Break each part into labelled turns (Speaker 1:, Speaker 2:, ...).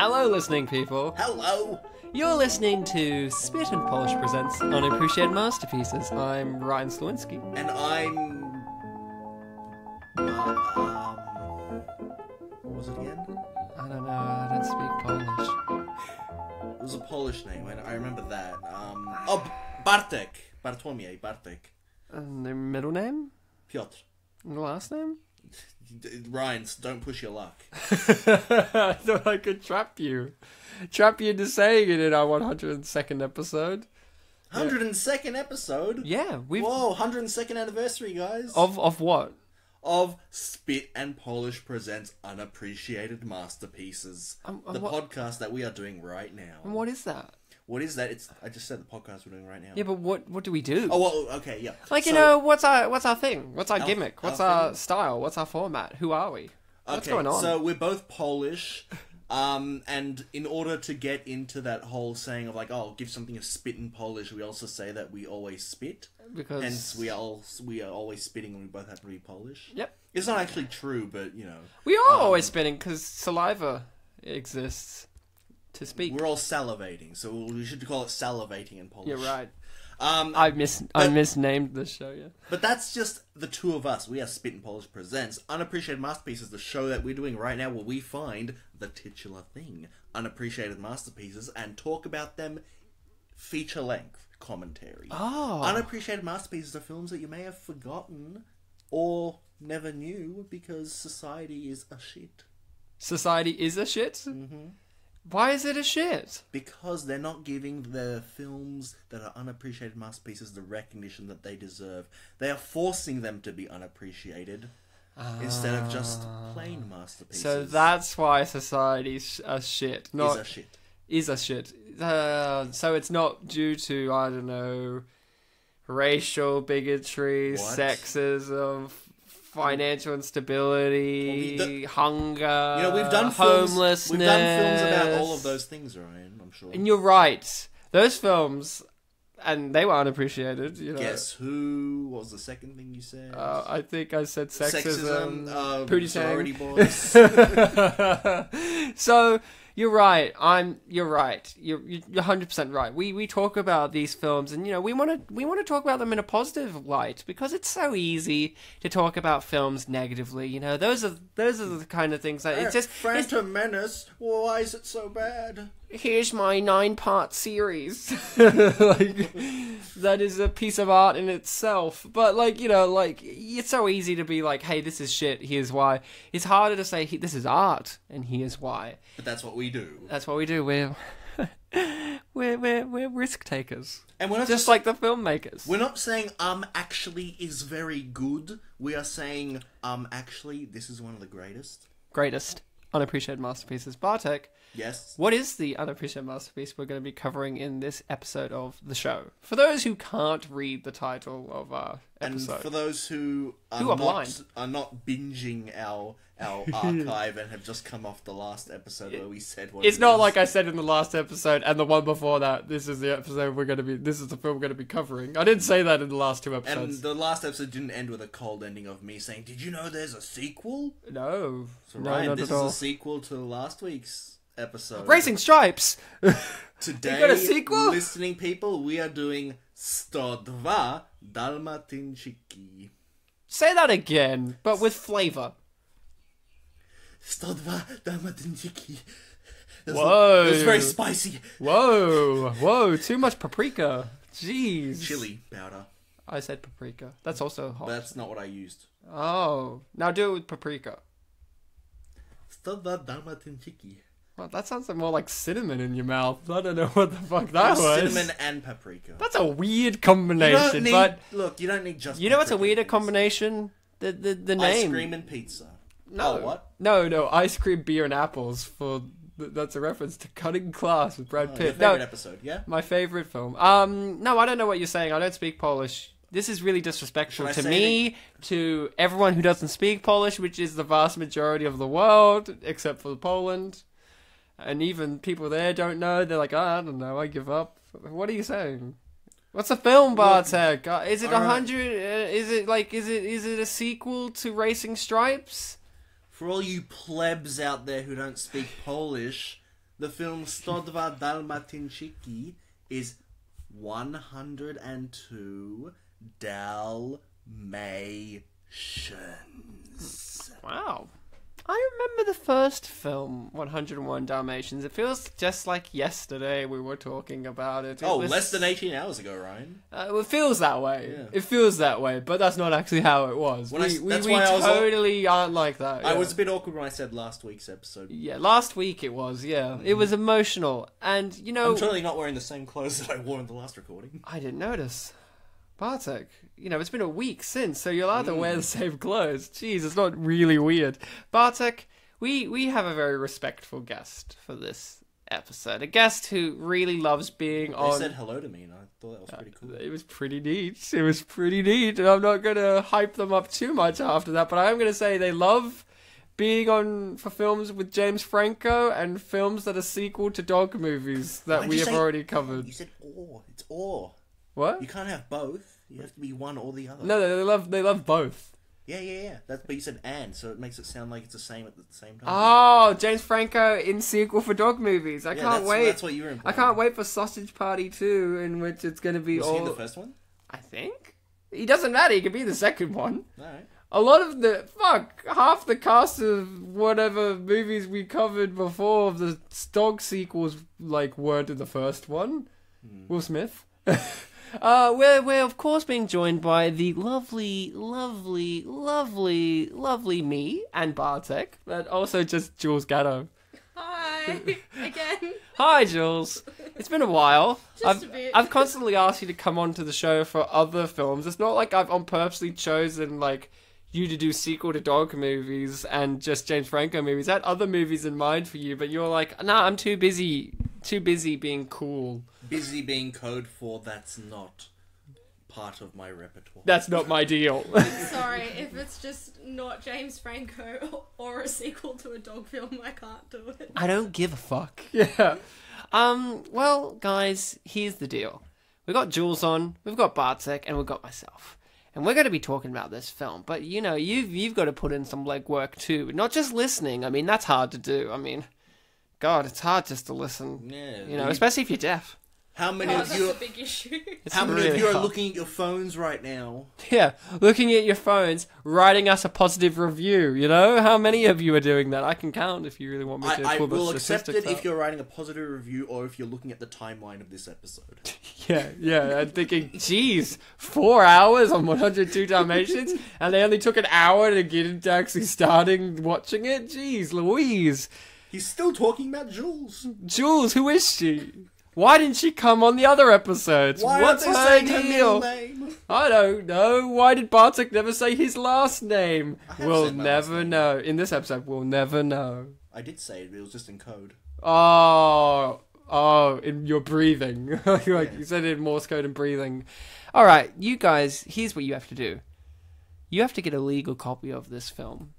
Speaker 1: Hello, listening people.
Speaker 2: Hello!
Speaker 1: You're listening to Spit and Polish presents Unappreciated Masterpieces. I'm Ryan Sliwinski.
Speaker 2: And I'm... what was it again?
Speaker 1: I don't know, I don't speak Polish.
Speaker 2: It was a Polish name, I remember that. Bartek! Bartłomiej, Bartek.
Speaker 1: And their middle name?
Speaker 2: Piotr.
Speaker 1: And the last name?
Speaker 2: Ryan, don't push your luck.
Speaker 1: I thought I could trap you. Trap you into saying it in our 102nd episode.
Speaker 2: 102nd episode?
Speaker 1: Yeah, we've...
Speaker 2: Whoa, 102nd anniversary, guys.
Speaker 1: Of what?
Speaker 2: Of Spit and Polish presents Unappreciated Masterpieces. The podcast that we are doing right now.
Speaker 1: And what is that?
Speaker 2: What is that? I just said the podcast we're doing right now.
Speaker 1: Yeah, but what do we do?
Speaker 2: Oh, well, okay, yeah.
Speaker 1: Like, you know, what's our thing? What's our gimmick? What's our
Speaker 2: thing?
Speaker 1: style? What's our format? Who are we? What's
Speaker 2: Okay,
Speaker 1: going on?
Speaker 2: so we're both Polish, and in order to get into that whole saying of like, oh, give something a spit in Polish, we also say that we always spit.
Speaker 1: Because...
Speaker 2: Hence, we are always spitting when we both happen to be Polish.
Speaker 1: Yep.
Speaker 2: It's not actually true, but, you know.
Speaker 1: We are always spitting because saliva exists to speak.
Speaker 2: We're all salivating, so we should call it salivating in Polish.
Speaker 1: You're right. I misnamed this show, yeah.
Speaker 2: But that's just the two of us. We are Spit and Polish presents Unappreciated Masterpieces, the show that we're doing right now where we find the titular thing, unappreciated masterpieces, and talk about them feature-length commentary.
Speaker 1: Oh.
Speaker 2: Unappreciated masterpieces are films that you may have forgotten or never knew because society is a shit.
Speaker 1: Society is a shit?
Speaker 2: Mm-hmm.
Speaker 1: Why is it a shit?
Speaker 2: Because they're not giving the films that are unappreciated masterpieces the recognition that they deserve. They are forcing them to be unappreciated instead of just plain masterpieces.
Speaker 1: So that's why society's a shit.
Speaker 2: Is a shit.
Speaker 1: Is a shit. So it's not due to, I don't know, racial bigotry, sexism, financial instability, hunger,
Speaker 2: you know, we've done
Speaker 1: homelessness.
Speaker 2: We've done films about all of those things, Ryan, I'm sure.
Speaker 1: And you're right. Those films, and they were unappreciated. You know.
Speaker 2: Guess Who? What was the second thing you said?
Speaker 1: I think I said sexism. Pootie
Speaker 2: sorority
Speaker 1: Tang.
Speaker 2: boys.
Speaker 1: So you're right. You're right. You're 100% right. We talk about these films, and you know we want to talk about them in a positive light because it's so easy to talk about films negatively. You know, those are the kind of things that it's just
Speaker 2: Phantom Menace. Why is it so bad?
Speaker 1: Here's my 9-part series. Like, that is a piece of art in itself. But, like, you know, like, it's so easy to be like, hey, this is shit, here's why. It's harder to say, this is art, and here's why.
Speaker 2: But that's what we do.
Speaker 1: That's what we do. We're risk takers.
Speaker 2: And we're not
Speaker 1: just like the filmmakers.
Speaker 2: We're not saying, actually is very good. We are saying, actually, this is one of the greatest.
Speaker 1: Greatest unappreciated masterpieces. Bartek.
Speaker 2: Yes.
Speaker 1: What is the unappreciated masterpiece we're going to be covering in this episode of the show? For those who can't read the title of our episode.
Speaker 2: And for those who are not binging our archive and have just come off the last episode where we said what
Speaker 1: it's not like I said in the last episode and the one before that, this is the episode this is the film we're going to be covering. I didn't say that in the last two episodes.
Speaker 2: And the last episode didn't end with a cold ending of me saying, did you know there's a sequel?
Speaker 1: No.
Speaker 2: So Ryan, this is a sequel to last week's episode.
Speaker 1: Racing Stripes!
Speaker 2: Today,
Speaker 1: you got a sequel?
Speaker 2: Listening people, we are doing 102 Dalmatyńczyki.
Speaker 1: Say that again, but with flavour.
Speaker 2: 102 Dalmatyńczyki.
Speaker 1: Whoa.
Speaker 2: It was very spicy.
Speaker 1: Whoa, too much paprika. Jeez.
Speaker 2: Chili powder.
Speaker 1: I said paprika. That's also hot.
Speaker 2: But that's not what I used.
Speaker 1: Oh. Now do it with paprika.
Speaker 2: 102 Dalmatyńczyki.
Speaker 1: Well, that sounds more like cinnamon in your mouth. I don't know what the fuck that was.
Speaker 2: Cinnamon and paprika.
Speaker 1: That's a weird combination.
Speaker 2: Look, you don't need just.
Speaker 1: You know what's a weirder combination? The name.
Speaker 2: Ice cream and pizza.
Speaker 1: No.
Speaker 2: Oh, what?
Speaker 1: No. Ice cream, beer, and apples. That's a reference to Cutting Class with Brad Pitt.
Speaker 2: Your favorite episode, yeah?
Speaker 1: My favorite film. No, I don't know what you're saying. I don't speak Polish. This is really disrespectful to me, to everyone who doesn't speak Polish, which is the vast majority of the world, except for Poland. And even people there don't know. They're like, I don't know, I give up. What are you saying? What's a film, Bartek? Is it 100? Is it a sequel to Racing Stripes?
Speaker 2: For all you plebs out there who don't speak Polish, The film Stodva Dalmatinsky is 102 Dalmatians.
Speaker 1: Wow. I remember the first film, 101 Dalmatians. It feels just like yesterday we were talking about it.
Speaker 2: Less than 18 hours ago, Ryan.
Speaker 1: It feels that way.
Speaker 2: Yeah.
Speaker 1: It feels that way, but that's not actually how it was. We totally aren't like that.
Speaker 2: I
Speaker 1: yeah.
Speaker 2: was a bit awkward when I said last week's episode.
Speaker 1: Yeah, last week it was, yeah. It was emotional. And, you know...
Speaker 2: I'm totally not wearing the same clothes that I wore in the last recording.
Speaker 1: I didn't notice. Bartek, you know, it's been a week since, so you're allowed to wear the same clothes. Jeez, it's not really weird. Bartek, we have a very respectful guest for this episode. A guest who really loves being on...
Speaker 2: They said hello to me, and I thought that was pretty cool.
Speaker 1: It was pretty neat. It was pretty neat, and I'm not going to hype them up too much after that, but I am going to say they love being on for films with James Franco and films that are sequel to dog movies that we have already covered.
Speaker 2: You said or. It's or.
Speaker 1: What?
Speaker 2: You can't have both. You have to be one or the other.
Speaker 1: No, they love both.
Speaker 2: Yeah. But you said and, so it makes it sound like it's the same at the same time.
Speaker 1: Oh, James Franco in sequel for dog movies. I can't wait.
Speaker 2: That's what you were implying.
Speaker 1: I can't wait for Sausage Party 2, in which it's going to be
Speaker 2: Was he in the first one?
Speaker 1: I think. He doesn't matter. He could be the second one.
Speaker 2: Alright.
Speaker 1: A lot of half the cast of whatever movies we covered before of the dog sequels, weren't in the first one. Will Smith. We're of course being joined by the lovely me and Bartek, but also just Jules Gatto.
Speaker 3: Hi again.
Speaker 1: Hi, Jules. It's been a while.
Speaker 3: Just a bit.
Speaker 1: I've constantly asked you to come onto the show for other films. It's not like I've on purposely chosen you to do sequel to dog movies and just James Franco movies. I had other movies in mind for you, but you're like, nah, I'm too busy being cool.
Speaker 2: Busy being code for that's not part of my repertoire.
Speaker 1: That's not my deal.
Speaker 3: Sorry, if it's just not James Franco or a sequel to a dog film, I can't do it.
Speaker 1: I don't give a fuck. Yeah. Well, guys, here's the deal. We've got Jules on, we've got Bartek, and we've got myself. And we're going to be talking about this film. But, you know, you've got to put in some legwork too. Not just listening. I mean, that's hard to do. I mean, God, it's hard just to listen.
Speaker 2: Yeah.
Speaker 1: You know, especially if you're deaf.
Speaker 2: How many of you?
Speaker 3: That's a big issue.
Speaker 2: How many of you are looking at your phones right now?
Speaker 1: Yeah, looking at your phones, writing us a positive review. You know, how many of you are doing that? I can count if you really want me to.
Speaker 2: I
Speaker 1: pull the
Speaker 2: will accept it
Speaker 1: statistics
Speaker 2: if you're writing a positive review or if you're looking at the timeline of this episode.
Speaker 1: Yeah. I'm thinking, geez, 4 hours on 102 Dalmatians, and they only took an hour to get into actually starting watching it. Jeez, Louise.
Speaker 2: He's still talking about Jules.
Speaker 1: Jules, who is she? Why didn't she come on the other episodes?
Speaker 2: What's her saying her middle name?
Speaker 1: I don't know. Why did Bartek never say his last name? We'll never know. In this episode, we'll never know.
Speaker 2: I did say it, but it was just in code.
Speaker 1: Oh, in your breathing. You said it in Morse code and breathing. Alright, you guys, here's what you have to do. You have to get a legal copy of this film.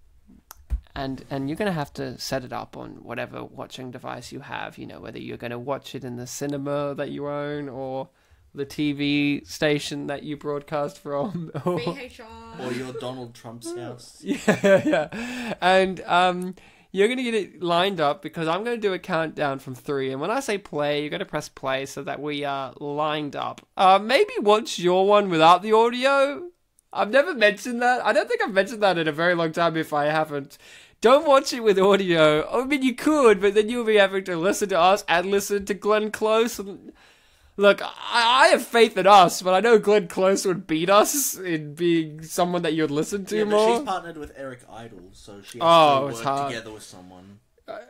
Speaker 1: And you're going to have to set it up on whatever watching device you have, you know, whether you're going to watch it in the cinema that you own or the TV station that you broadcast from. Or
Speaker 3: VHR.
Speaker 2: Or your Donald Trump's house.
Speaker 1: Yeah. And you're going to get it lined up because I'm going to do a countdown from 3. And when I say play, you're going to press play so that we are lined up. Maybe watch your one without the audio. I've never mentioned that. I don't think I've mentioned that in a very long time if I haven't. Don't watch it with audio. I mean, you could, but then you'll be having to listen to us and listen to Glenn Close. And look, I have faith in us, but I know Glenn Close would beat us in being someone that you'd listen to more.
Speaker 2: She's partnered with Eric Idle, so she has to work together with someone.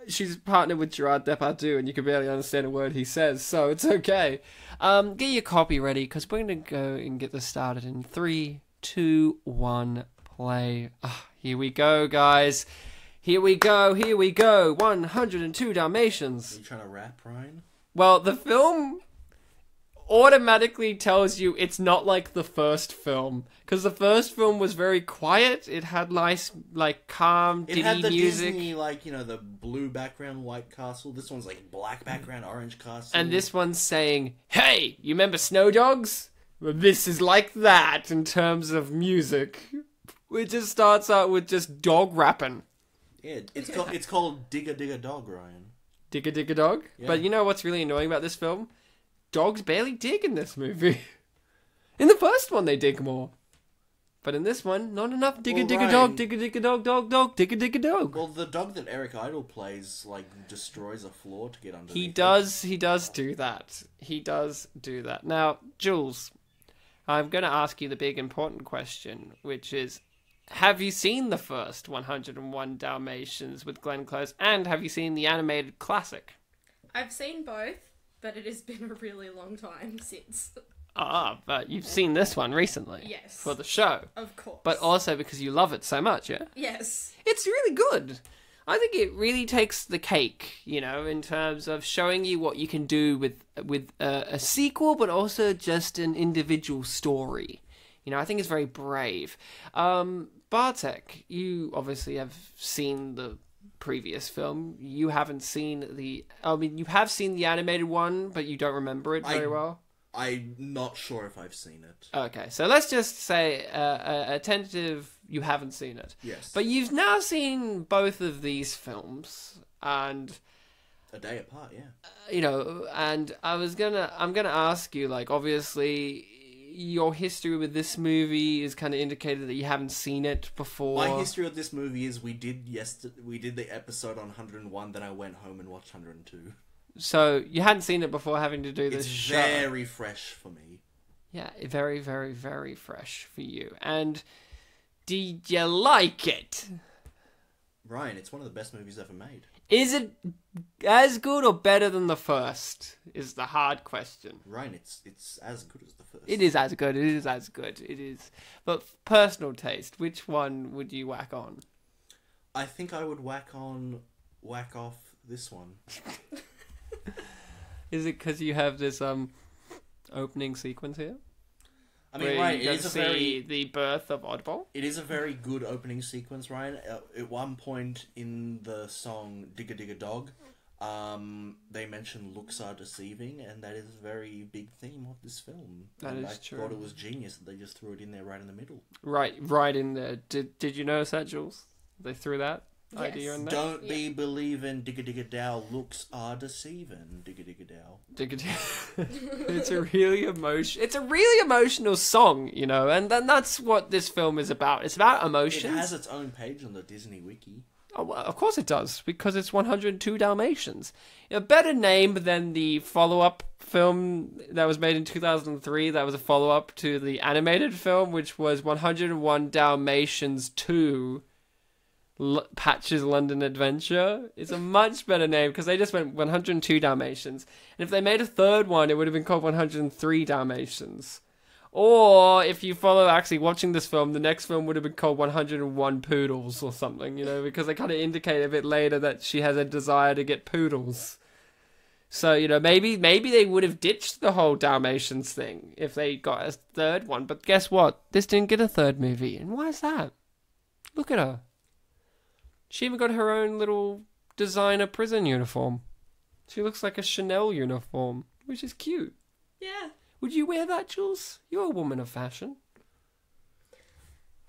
Speaker 1: She's partnered with Gérard Depardieu, and you can barely understand a word he says, so it's okay. Get your copy ready, because we're going to go and get this started in 3, 2, 1, play. Here we go, guys. Here we go. 102 Dalmatians.
Speaker 2: Are you trying to rap, Ryan?
Speaker 1: Well, the film automatically tells you it's not like the first film. Because the first film was very quiet. It had nice, calm,
Speaker 2: It had the
Speaker 1: music.
Speaker 2: Disney, the blue background, white castle. This one's black background, orange castle.
Speaker 1: And this one's saying, hey, you remember Snow Dogs? Well, this is like that in terms of music. It just starts out with just dog rapping.
Speaker 2: Yeah, it's called Digga Digga Dog, Ryan.
Speaker 1: Dig a dog.
Speaker 2: Yeah.
Speaker 1: But you know what's really annoying about this film? Dogs barely dig in this movie. In the first one, they dig more. But in this one, not enough. Dig a dog, dig a dog, dig a dog.
Speaker 2: Well, the dog that Eric Idle plays, like, destroys a floor to get underneath.
Speaker 1: He does do that. He does do that. Now, Jules, I'm going to ask you the big important question, which is, have you seen the first 101 Dalmatians with Glenn Close, and have you seen the animated classic?
Speaker 3: I've seen both, but it has been a really long time since.
Speaker 1: But you've seen this one recently.
Speaker 3: Yes.
Speaker 1: For the show.
Speaker 3: Of course.
Speaker 1: But also because you love it so much, yeah?
Speaker 3: Yes.
Speaker 1: It's really good. I think it really takes the cake, you know, in terms of showing you what you can do with a sequel, but also just an individual story. You know, I think it's very brave. Bartek, you obviously have seen the previous film. You haven't seen you have seen the animated one, but you don't remember it very well.
Speaker 2: I'm not sure if I've seen it.
Speaker 1: Okay, so let's just say a tentative you haven't seen it.
Speaker 2: Yes.
Speaker 1: But you've now seen both of these films, and
Speaker 2: a day apart, yeah.
Speaker 1: You know, and I'm gonna ask you, like, obviously your history with this movie is kind of indicated that you haven't seen it before.
Speaker 2: My history with this movie is we did the episode on 101, then I went home and watched 102.
Speaker 1: So you hadn't seen it before having to do this show.
Speaker 2: It's very fresh for me.
Speaker 1: Yeah, very, very, very fresh for you. And did you like it?
Speaker 2: Ryan, it's one of the best movies ever made.
Speaker 1: Is it as good or better than the first? Is the hard question.
Speaker 2: Ryan, it's as good as the first.
Speaker 1: It is as good. It is as good. It is. But personal taste, which one would you whack on?
Speaker 2: I think I would whack off this one.
Speaker 1: Is it because you have this opening sequence here?
Speaker 2: I mean, Ryan,
Speaker 1: it is the birth of Oddball.
Speaker 2: It is a very good opening sequence, Ryan. At one point in the song "Digga Digga Dog," they mention looks are deceiving, and that is a very big theme of this film.
Speaker 1: That
Speaker 2: and
Speaker 1: is
Speaker 2: I
Speaker 1: true.
Speaker 2: thought it was genius that they just threw it in there right in the middle.
Speaker 1: Right in there. Did you notice that, Jules? They threw that idea in there.
Speaker 2: Don't be believing digga digga dow, looks are deceiving. Digga digga dow.
Speaker 1: It's a really emotional song, you know, and that's what this film is about. It's about emotions.
Speaker 2: It has its own page on the Disney Wiki.
Speaker 1: Oh, well, of course it does, because it's 102 Dalmatians. A better name than the follow-up film that was made in 2003, that was a follow-up to the animated film, which was 101 Dalmatians 2, Patch's London Adventure. It's a much better name, because they just went 102 Dalmatians. And if they made a third one, it would have been called 103 Dalmatians. Or, if you follow actually watching this film, the next film would have been called 101 Poodles or something, you know, because they kind of indicate a bit later that she has a desire to get poodles. So, you know, maybe they would have ditched the whole Dalmatians thing if they got a third one. But guess what? This didn't get a third movie. And why is that? Look at her. She even got her own little designer prison uniform. She looks like a Chanel uniform, which is cute.
Speaker 3: Yeah.
Speaker 1: Would you wear that, Jules? You're a woman of fashion.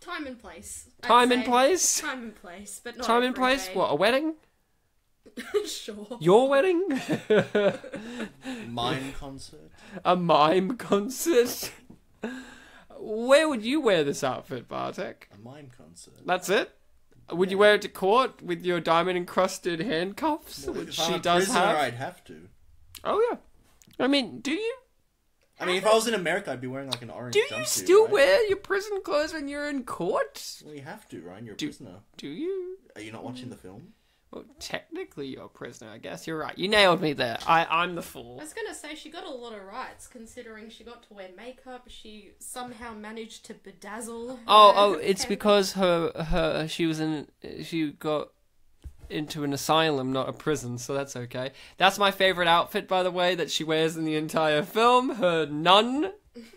Speaker 3: Time and place.
Speaker 1: Time and place?
Speaker 3: Time and place, but not
Speaker 1: Time and
Speaker 3: every
Speaker 1: place?
Speaker 3: day.
Speaker 1: What, a wedding?
Speaker 3: Sure.
Speaker 1: Your wedding?
Speaker 2: Mime concert.
Speaker 1: A mime concert? Where would you wear this outfit, Bartek?
Speaker 2: A mime concert.
Speaker 1: That's it? Would you wear it to court with your diamond-encrusted handcuffs,
Speaker 2: Well,
Speaker 1: which
Speaker 2: if
Speaker 1: she
Speaker 2: I'm a
Speaker 1: does
Speaker 2: prisoner,
Speaker 1: have?
Speaker 2: I'd have to.
Speaker 1: Oh, yeah. I mean, do you?
Speaker 2: I mean, if I was in America, I'd be wearing like an orange
Speaker 1: Do
Speaker 2: jumpsuit.
Speaker 1: you still
Speaker 2: right?
Speaker 1: wear your prison clothes when you're in court?
Speaker 2: Well, you have to, Ryan. You're a prisoner.
Speaker 1: Do you?
Speaker 2: Are you not watching the film?
Speaker 1: Well, technically you're a prisoner, I guess. You're right. You nailed me there. I'm the fool.
Speaker 3: I was gonna say she got a lot of rights considering she got to wear makeup. She somehow managed to bedazzle.
Speaker 1: Oh, it's because she got into an asylum, not a prison, so that's okay. That's my favorite outfit, by the way, that she wears in the entire film. Her nun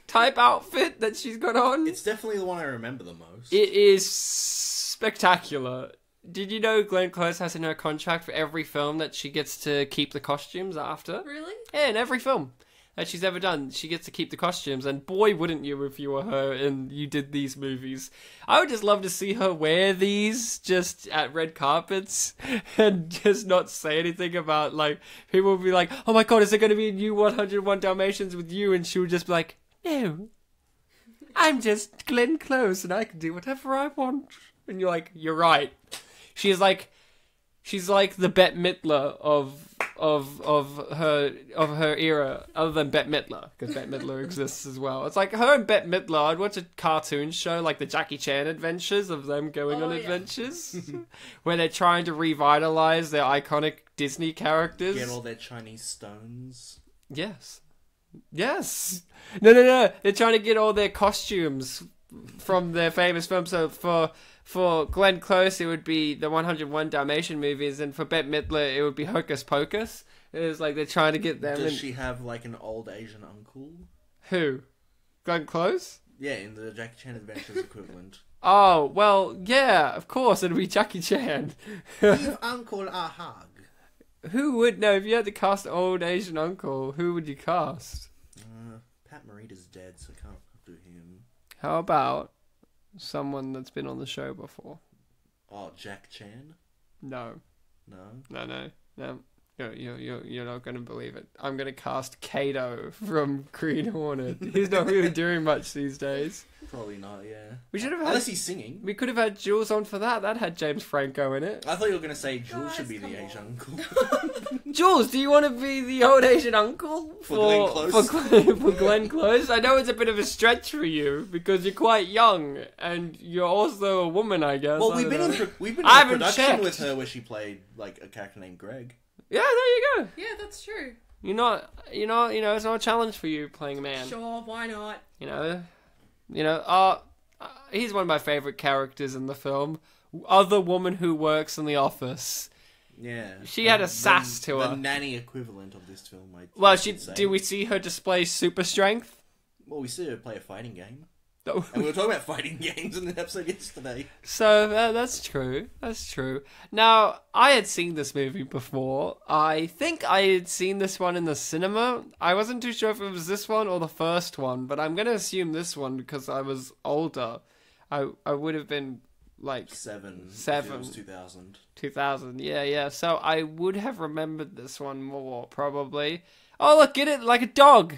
Speaker 1: type outfit that she's got on.
Speaker 2: It's definitely the one I remember the most.
Speaker 1: It is spectacular. Did you know Glenn Close has in her contract for every film that she gets to keep the costumes after?
Speaker 3: Really?
Speaker 1: Yeah, in every film. that she's ever done. She gets to keep the costumes, and boy, wouldn't you if you were her and you did these movies. I would just love to see her wear these just at red carpets and just not say anything about, like, people would be like, oh my god, is there going to be a new 101 Dalmatians with you? And she would just be like, no, I'm just Glenn Close and I can do whatever I want. And you're like, you're right. She's like the Bette Midler of her era, other than Bette Midler, because Bette Midler exists as well. It's like her and Bette Midler. I'd watch a cartoon show like the Jackie Chan adventures of them going on adventures, where they're trying to revitalize their iconic Disney characters.
Speaker 2: Get all their Chinese stones.
Speaker 1: Yes. No. They're trying to get all their costumes from their famous films. So for Glenn Close, it would be the 101 Dalmatian movies, and for Bette Midler, it would be Hocus Pocus. It's like they're trying to get them.
Speaker 2: Does she have like an old Asian uncle?
Speaker 1: Who? Glenn Close?
Speaker 2: Yeah, in the Jackie Chan Adventures equivalent.
Speaker 1: Oh, well, yeah, of course, it'd be Jackie Chan.
Speaker 2: Give uncle a hug.
Speaker 1: Who would know if you had to cast an old Asian uncle? Who would you cast?
Speaker 2: Pat Morita's dead, so I can't do him.
Speaker 1: How about someone that's been on the show before?
Speaker 2: Oh, Jack Chan?
Speaker 1: No.
Speaker 2: No?
Speaker 1: No. You're not going to believe it. I'm going to cast Kato from Green Hornet. He's not really doing much these days.
Speaker 2: Probably not, yeah.
Speaker 1: We should have had,
Speaker 2: unless he's singing.
Speaker 1: We could have had Jules on for that. That had James Franco in it.
Speaker 2: I thought you were going to say Jules should be the Asian uncle.
Speaker 1: Jules, do you want to be the old Asian uncle
Speaker 2: for Glenn Close?
Speaker 1: For Glenn Close? I know it's a bit of a stretch for you because you're quite young and you're also a woman, I guess.
Speaker 2: Well, we've been in a production with her where she played like a character named Greg.
Speaker 1: Yeah, there you go.
Speaker 3: Yeah, that's true.
Speaker 1: It's not a challenge for you playing a man.
Speaker 3: Sure, why not?
Speaker 1: He's one of my favourite characters in the film. Other woman who works in the office.
Speaker 2: Yeah.
Speaker 1: She had a sass to her.
Speaker 2: The nanny equivalent of this film,
Speaker 1: did we see her display super strength?
Speaker 2: Well, we see her play a fighting game.
Speaker 1: No.
Speaker 2: And we were talking about fighting games in the episode yesterday.
Speaker 1: So, that's true. Now, I had seen this movie before. I think I had seen this one in the cinema. I wasn't too sure if it was this one or the first one, but I'm going to assume this one because I was older. I would have been like... Seven. It was 2000. 2000, yeah. So I would have remembered this one more, probably. Oh, look, get it like a dog.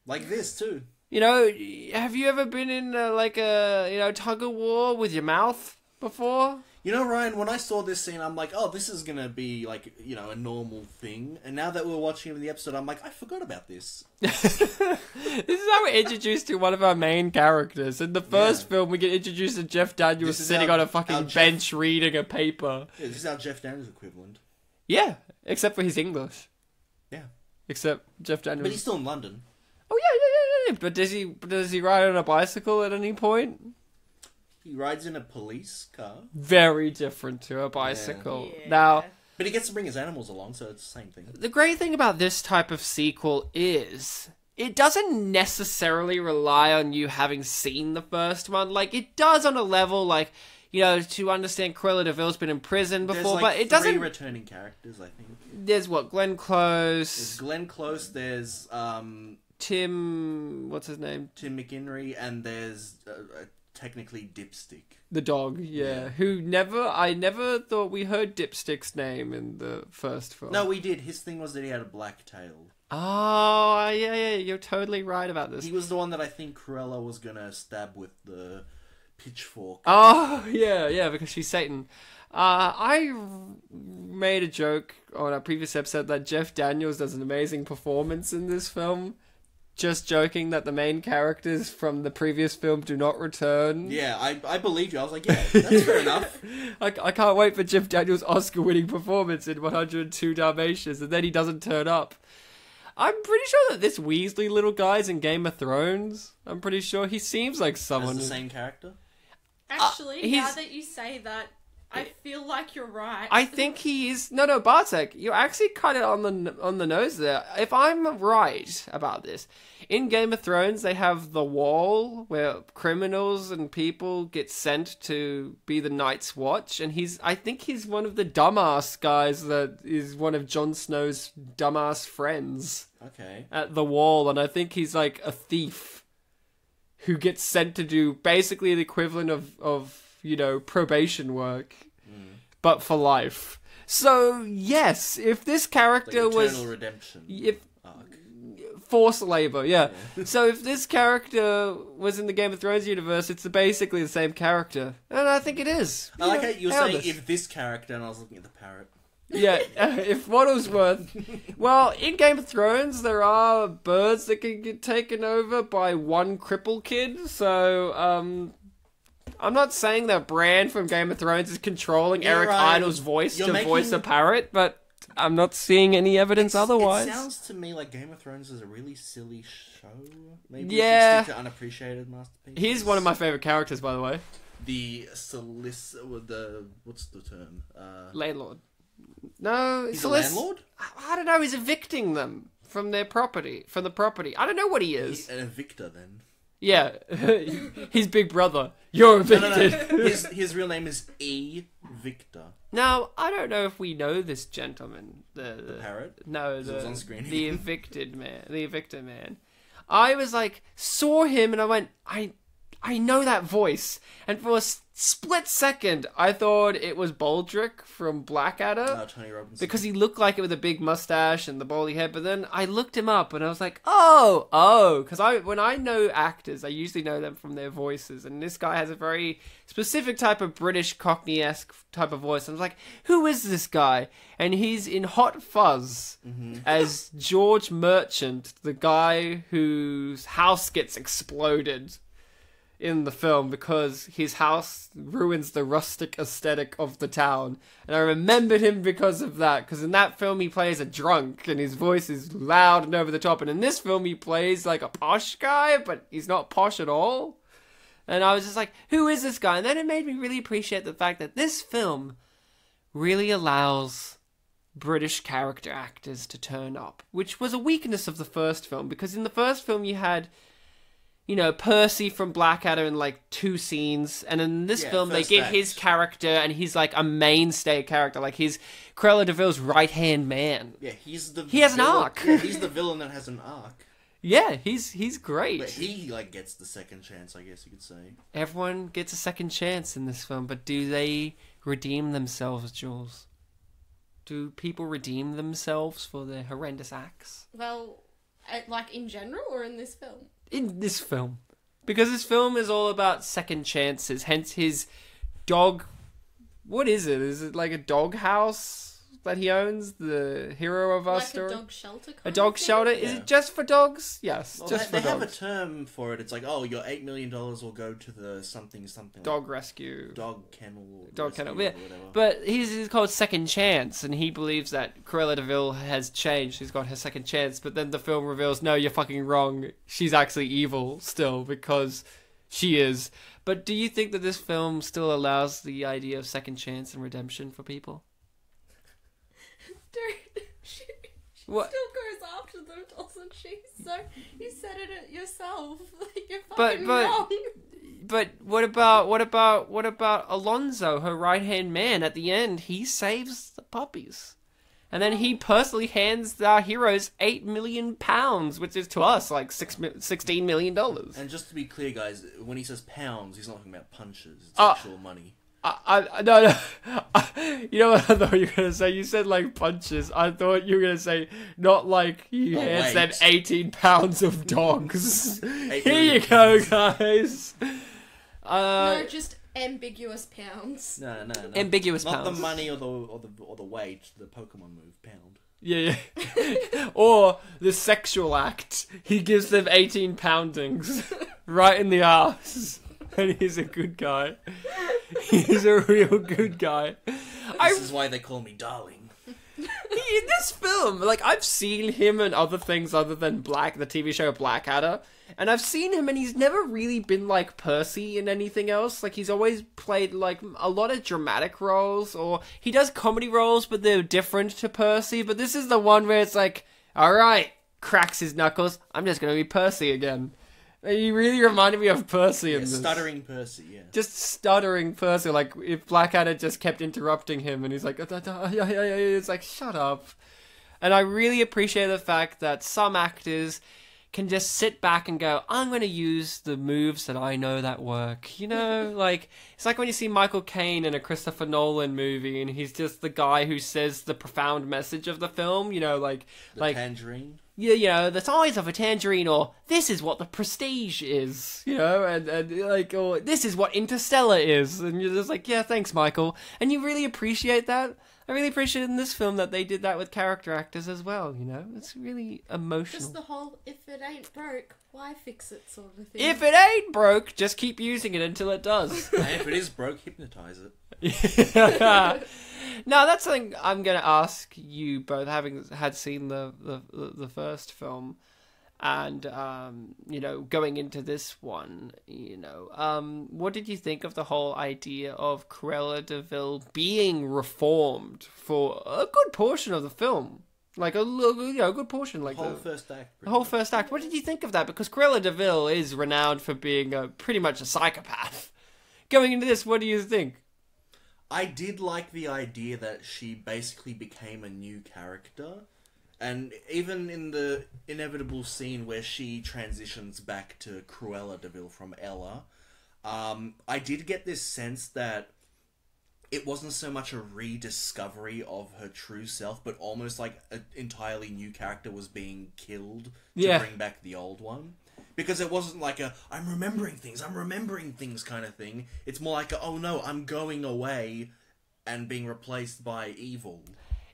Speaker 2: Like this, too.
Speaker 1: Have you ever been in a tug of war with your mouth before?
Speaker 2: Ryan, when I saw this scene, I'm like, oh, this is going to be like, a normal thing. And now that we're watching it in the episode, I'm like, I forgot about this.
Speaker 1: This is how we're introduced to one of our main characters. In the first film, we get introduced to Jeff Daniels sitting on a fucking bench reading a paper.
Speaker 2: Yeah, this is our Jeff Daniels equivalent.
Speaker 1: Yeah, except for his English.
Speaker 2: Yeah.
Speaker 1: Except Jeff Daniels.
Speaker 2: But he's still in London.
Speaker 1: Oh, yeah. But does he ride on a bicycle at any point?
Speaker 2: He rides in a police car. Very
Speaker 1: different to a bicycle.
Speaker 3: Yeah.
Speaker 1: Now,
Speaker 2: but he gets to bring his animals along, so it's the same thing.
Speaker 1: The great thing about this type of sequel is it doesn't necessarily rely on you having seen the first one. Like, it does on a level, like, to understand Cruella Deville's been in prison before, but it doesn't...
Speaker 2: There's 3 returning characters, I think.
Speaker 1: There's Glenn Close.
Speaker 2: There's Glenn Close, there's,
Speaker 1: Tim... What's his name?
Speaker 2: Tim McInnerny, and there's technically Dipstick.
Speaker 1: The dog, yeah. I never thought we heard Dipstick's name in the first film.
Speaker 2: No, we did. His thing was that he had a black tail.
Speaker 1: Oh, yeah, you're totally right about this.
Speaker 2: He was the one that I think Cruella was gonna stab with the pitchfork.
Speaker 1: Oh, yeah, because she's Satan. I made a joke on our previous episode that Jeff Daniels does an amazing performance in this film. Just joking that the main characters from the previous film do not return.
Speaker 2: Yeah, I believe you. I was like, yeah, that's fair enough.
Speaker 1: I can't wait for Jeff Daniels' Oscar-winning performance in 102 Dalmatians, and then he doesn't turn up. I'm pretty sure that this Weasley little guy's in Game of Thrones. I'm pretty sure he seems like someone...
Speaker 2: As the same character?
Speaker 3: Actually, now that you say that, I feel like you're right.
Speaker 1: I think he is. No, Bartek, you're actually kind of on the nose there. If I'm right about this, in Game of Thrones they have the Wall where criminals and people get sent to be the Night's Watch, and I think he's one of the dumbass guys that is one of Jon Snow's dumbass friends.
Speaker 2: Okay.
Speaker 1: At the Wall, and I think he's like a thief who gets sent to do basically the equivalent of probation work, but for life. So yes, if this character was
Speaker 2: eternal redemption, arc.
Speaker 1: Forced labor, yeah. So if this character was in the Game of Thrones universe, it's basically the same character, and I think it is.
Speaker 2: I like how you were saying if this character, and I was looking at the parrot.
Speaker 1: Yeah, if Waddlesworth... Well, in Game of Thrones, there are birds that can get taken over by one cripple kid, so, I'm not saying that Bran from Game of Thrones is controlling Eric Idle's voice to voice a parrot, but I'm not seeing any evidence otherwise.
Speaker 2: It sounds to me like Game of Thrones is a really silly show. Maybe
Speaker 1: we
Speaker 2: should stick to Unappreciated masterpieces.
Speaker 1: He's one of my favourite characters, by the way.
Speaker 2: What's the term?
Speaker 1: Landlord. No,
Speaker 2: he's a landlord?
Speaker 1: I don't know, he's evicting them from the property. I don't know what he is.
Speaker 2: He's an evictor, then.
Speaker 1: Yeah, his big brother. You're evicted.
Speaker 2: No. His real name is E. Victor.
Speaker 1: Now, I don't know if we know this gentleman. The
Speaker 2: parrot?
Speaker 1: No,
Speaker 2: it was on screen.
Speaker 1: The evicted man. The evictor man. I was like, saw him and I went, I know that voice. And for a split second, I thought it was Baldric from Blackadder.
Speaker 2: No, Tony Robinson.
Speaker 1: Because he looked like it with a big mustache and the bally head. But then I looked him up and I was like, oh. Because when I know actors, I usually know them from their voices. And this guy has a very specific type of British Cockney-esque type of voice. I was like, who is this guy? And he's in Hot Fuzz as George Merchant, the guy whose house gets exploded in the film because his house ruins the rustic aesthetic of the town. And I remembered him because of that, because in that film he plays a drunk and his voice is loud and over the top, and in this film he plays like a posh guy, but he's not posh at all. And I was just like, who is this guy? And then it made me really appreciate the fact that this film really allows British character actors to turn up, which was a weakness of the first film, because in the first film you had Percy from Blackadder in like 2 scenes, and in this film they get his character, and he's like a mainstay character, like he's Cruella Deville's right-hand man.
Speaker 2: Yeah,
Speaker 1: he has an arc.
Speaker 2: Yeah, he's the villain that has an arc.
Speaker 1: Yeah, he's great.
Speaker 2: But he gets the second chance, I guess you could say.
Speaker 1: Everyone gets a second chance in this film, but do they redeem themselves, Jules? Do people redeem themselves for their horrendous acts?
Speaker 3: Well, like in general or in this film?
Speaker 1: In this film. Because this film is all about second chances, hence his dog... What is it? Is it like a dog house that he owns? The hero of our story?
Speaker 3: Like a dog shelter?
Speaker 1: A dog shelter? Is it just for dogs? Yes, just for dogs.
Speaker 2: They have a term for it. It's like, your $8 million will go to the something.
Speaker 1: Dog rescue.
Speaker 2: Dog kennel.
Speaker 1: Dog kennel, yeah. But he's called Second Chance, and he believes that Cruella Deville has changed. She's got her second chance, but then the film reveals, no, you're fucking wrong. She's actually evil still, because she is. But do you think that this film still allows the idea of second chance and redemption for people?
Speaker 3: Dude, she
Speaker 1: what?
Speaker 3: still goes after them, doesn't she? So, you said it yourself. Like, you're fucking wrong.
Speaker 1: But what about Alonso, her right-hand man? At the end, he saves the puppies. And then he personally hands our heroes £8 million, which is to us like $16 million.
Speaker 2: And just to be clear, guys, when he says pounds, he's not talking about punches. It's actual money.
Speaker 1: No. You know what I thought you were going to say? You said like punches. I thought you were going to say not like he hands them 18 pounds of dogs. Here you go, guys.
Speaker 3: No, just ambiguous pounds.
Speaker 2: No.
Speaker 1: Ambiguous
Speaker 2: not
Speaker 1: pounds.
Speaker 2: Not the money or the weight. The Pokemon move, pound.
Speaker 1: Yeah. Or the sexual act. He gives them 18 poundings right in the ass. And he's a good guy. He's a real good guy.
Speaker 2: This is why they call me darling.
Speaker 1: In this film, like, I've seen him in other things other than the TV show Blackadder, and I've seen him and he's never really been like Percy in anything else. Like, he's always played like a lot of dramatic roles, or he does comedy roles, but they're different to Percy. But this is the one where it's like, alright, cracks his knuckles, I'm just gonna be Percy again. He really reminded me of Percy in this.
Speaker 2: Stuttering Percy, yeah.
Speaker 1: Just stuttering Percy, like if Blackadder just kept interrupting him and he's like, it's like, shut up. And I really appreciate the fact that some actors can just sit back and go, I'm going to use the moves that I know that work. You know, like, it's like when you see Michael Caine in a Christopher Nolan movie and he's just the guy who says the profound message of the film, you know, like...
Speaker 2: The tangerine?
Speaker 1: Yeah, you know, the size of a tangerine, or this is what the Prestige is, you know, and like, or this is what Interstellar is, and you're just like, yeah, thanks, Michael, and you really appreciate that. I really appreciate in this film that they did that with character actors as well, you know, it's really emotional.
Speaker 3: Just the whole, if it ain't broke, why fix it sort of thing.
Speaker 1: If it ain't broke, just keep using it until it does.
Speaker 2: And if it is broke, hypnotise it.
Speaker 1: Now, that's something I'm going to ask you both, having had seen the first film, and, you know, going into this one, you know, what did you think of the whole idea of Cruella Deville being reformed for a good portion of the film? Like, a good portion. Like
Speaker 2: the whole first act.
Speaker 1: The whole first act. What did you think of that? Because Cruella Deville is renowned for being pretty much a psychopath. Going into this, what do you think?
Speaker 2: I did like the idea that she basically became a new character. And even in the inevitable scene where she transitions back to Cruella Deville from Ella, I did get this sense that it wasn't so much a rediscovery of her true self, but almost like an entirely new character was being killed to bring back the old one. Because it wasn't like a, I'm remembering things kind of thing. It's more like a, oh no, I'm going away and being replaced by evil.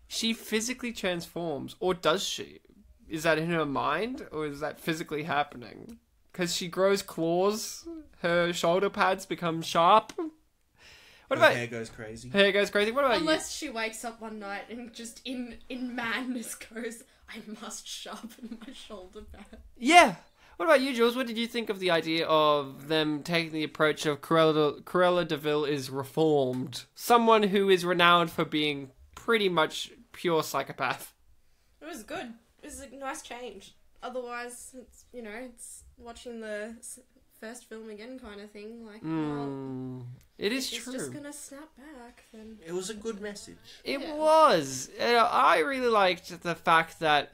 Speaker 1: She physically transforms, or does she? Is that in her mind, or is that physically happening? Because she grows claws, her shoulder pads become sharp. What about
Speaker 2: her hair goes crazy?
Speaker 1: Her hair goes crazy. What about
Speaker 3: Unless she wakes up one night and just in madness goes, I must sharpen my shoulder pad.
Speaker 1: Yeah. What about you, Jules? What did you think of the idea of them taking the approach of Cruella Deville is reformed? Someone who is renowned for being pretty much pure psychopath.
Speaker 3: It was good. It was a nice change. Otherwise, it's, you know, it's watching the first film again kind of thing. Like, well,
Speaker 1: it is
Speaker 3: true. It's just gonna snap back. Then
Speaker 2: it was a good message.
Speaker 1: It was. I really liked the fact that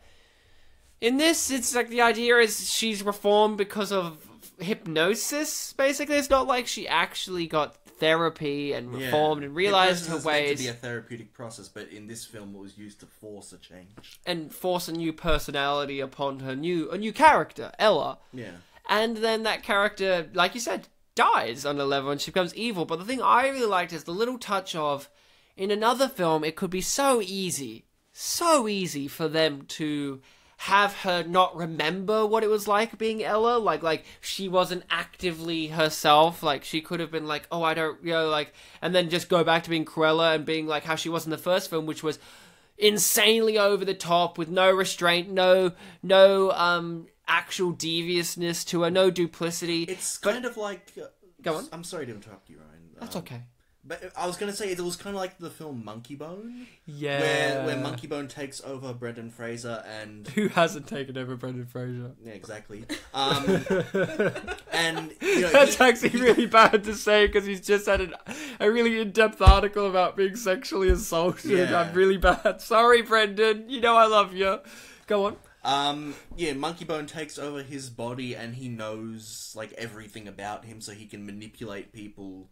Speaker 1: in this, it's like the idea is she's reformed because of hypnosis, basically. It's not like she actually got therapy and reformed and realised her ways.
Speaker 2: Meant to be a therapeutic process, but in this film it was used to force a change.
Speaker 1: And force a new personality upon a new character, Ella.
Speaker 2: Yeah.
Speaker 1: And then that character, like you said, dies on a level and she becomes evil. But the thing I really liked is the little touch of, in another film, it could be so easy for them to have her not remember what it was like being Ella. Like she wasn't actively herself. Like, she could have been like, oh, I don't, you know, like, and then just go back to being Cruella and being like how she was in the first film, which was insanely over the top with no restraint, no actual deviousness to her, no duplicity.
Speaker 2: It's kind of like...
Speaker 1: go on.
Speaker 2: I'm sorry to interrupt you, Ryan.
Speaker 1: That's okay.
Speaker 2: But I was going to say, it was kind of like the film Monkey Bone.
Speaker 1: Yeah.
Speaker 2: Where Monkey Bone takes over Brendan Fraser and...
Speaker 1: Who hasn't taken over Brendan Fraser?
Speaker 2: Yeah, exactly. And, you know...
Speaker 1: That's actually really bad to say, because he's just had a really in-depth article about being sexually assaulted.
Speaker 2: Yeah.
Speaker 1: I'm really bad. Sorry, Brendan. You know I love you. Go on.
Speaker 2: Yeah, Monkey Bone takes over his body and he knows, like, everything about him so he can manipulate people...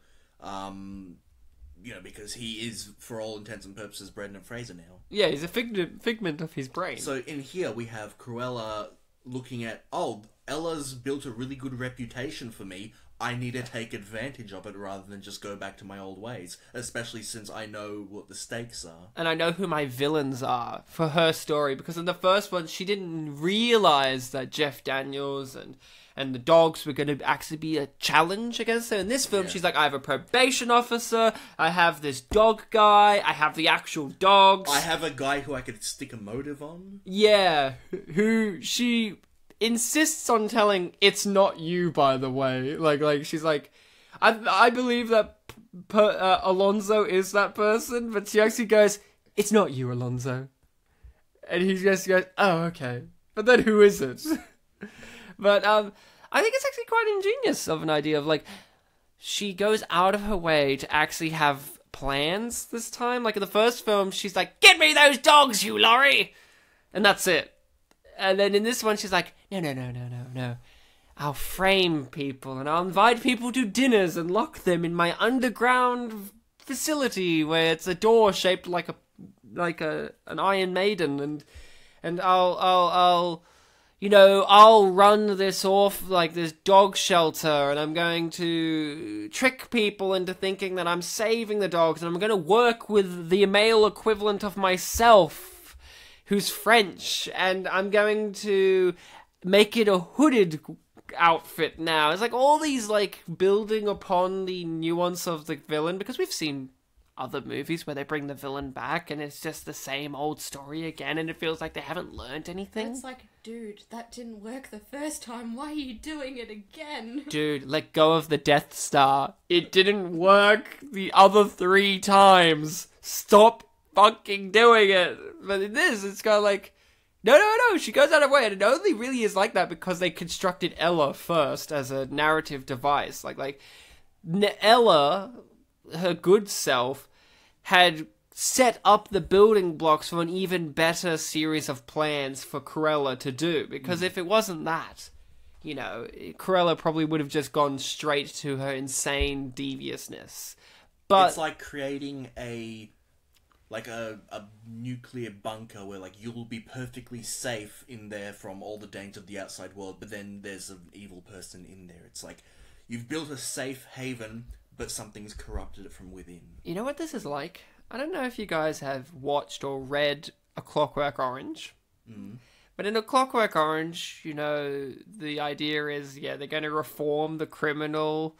Speaker 2: you know, because he is, for all intents and purposes, Brendan Fraser now.
Speaker 1: Yeah, he's a figment of his brain.
Speaker 2: So in here we have Cruella looking at, oh, Ella's built a really good reputation for me. I need to take advantage of it rather than just go back to my old ways, especially since I know what the stakes are.
Speaker 1: And I know who my villains are for her story, because in the first one, she didn't realize that Jeff Daniels and the dogs were going to actually be a challenge against her. In this film, she's like, I have a probation officer, I have this dog guy, I have the actual dogs.
Speaker 2: I have a guy who I could stick a motive on.
Speaker 1: Yeah, who she insists on telling, it's not you, by the way. Like she's like, I believe that Alonzo is that person, but she actually goes, it's not you, Alonzo. And he just goes, oh, okay. But then who is it? But I think it's actually quite ingenious of an idea of, like, she goes out of her way to actually have plans this time. Like, in the first film, she's like, get me those dogs, you Laurie! And that's it. And then in this one, she's like, no. I'll frame people, and I'll invite people to dinners and lock them in my underground facility where it's a door shaped like an Iron Maiden, and I'll run this off like this dog shelter, and I'm going to trick people into thinking that I'm saving the dogs, and I'm going to work with the male equivalent of myself, who's French, and I'm going to make it a hooded outfit now. It's like all these, like, building upon the nuance of the villain, because we've seen other movies where they bring the villain back and it's just the same old story again, and it feels like they haven't learned anything.
Speaker 3: It's like, dude, that didn't work the first time. Why are you doing it again?
Speaker 1: Dude, let go of the Death Star. It didn't work the other 3 times. Stop fucking doing it. But in this, it's kind of like, no, she goes out of her way, and it only really is like that because they constructed Ella first as a narrative device. Like Ella, her good self, had set up the building blocks for an even better series of plans for Cruella to do, because if it wasn't that, Cruella probably would have just gone straight to her insane deviousness. But
Speaker 2: it's like creating a nuclear bunker where, like, you'll be perfectly safe in there from all the danger of the outside world, but then there's an evil person in there. It's like, you've built a safe haven, but something's corrupted it from within. You
Speaker 1: know what this is like? I don't know if you guys have watched or read A Clockwork Orange. But in A Clockwork Orange, the idea is, they're going to reform the criminal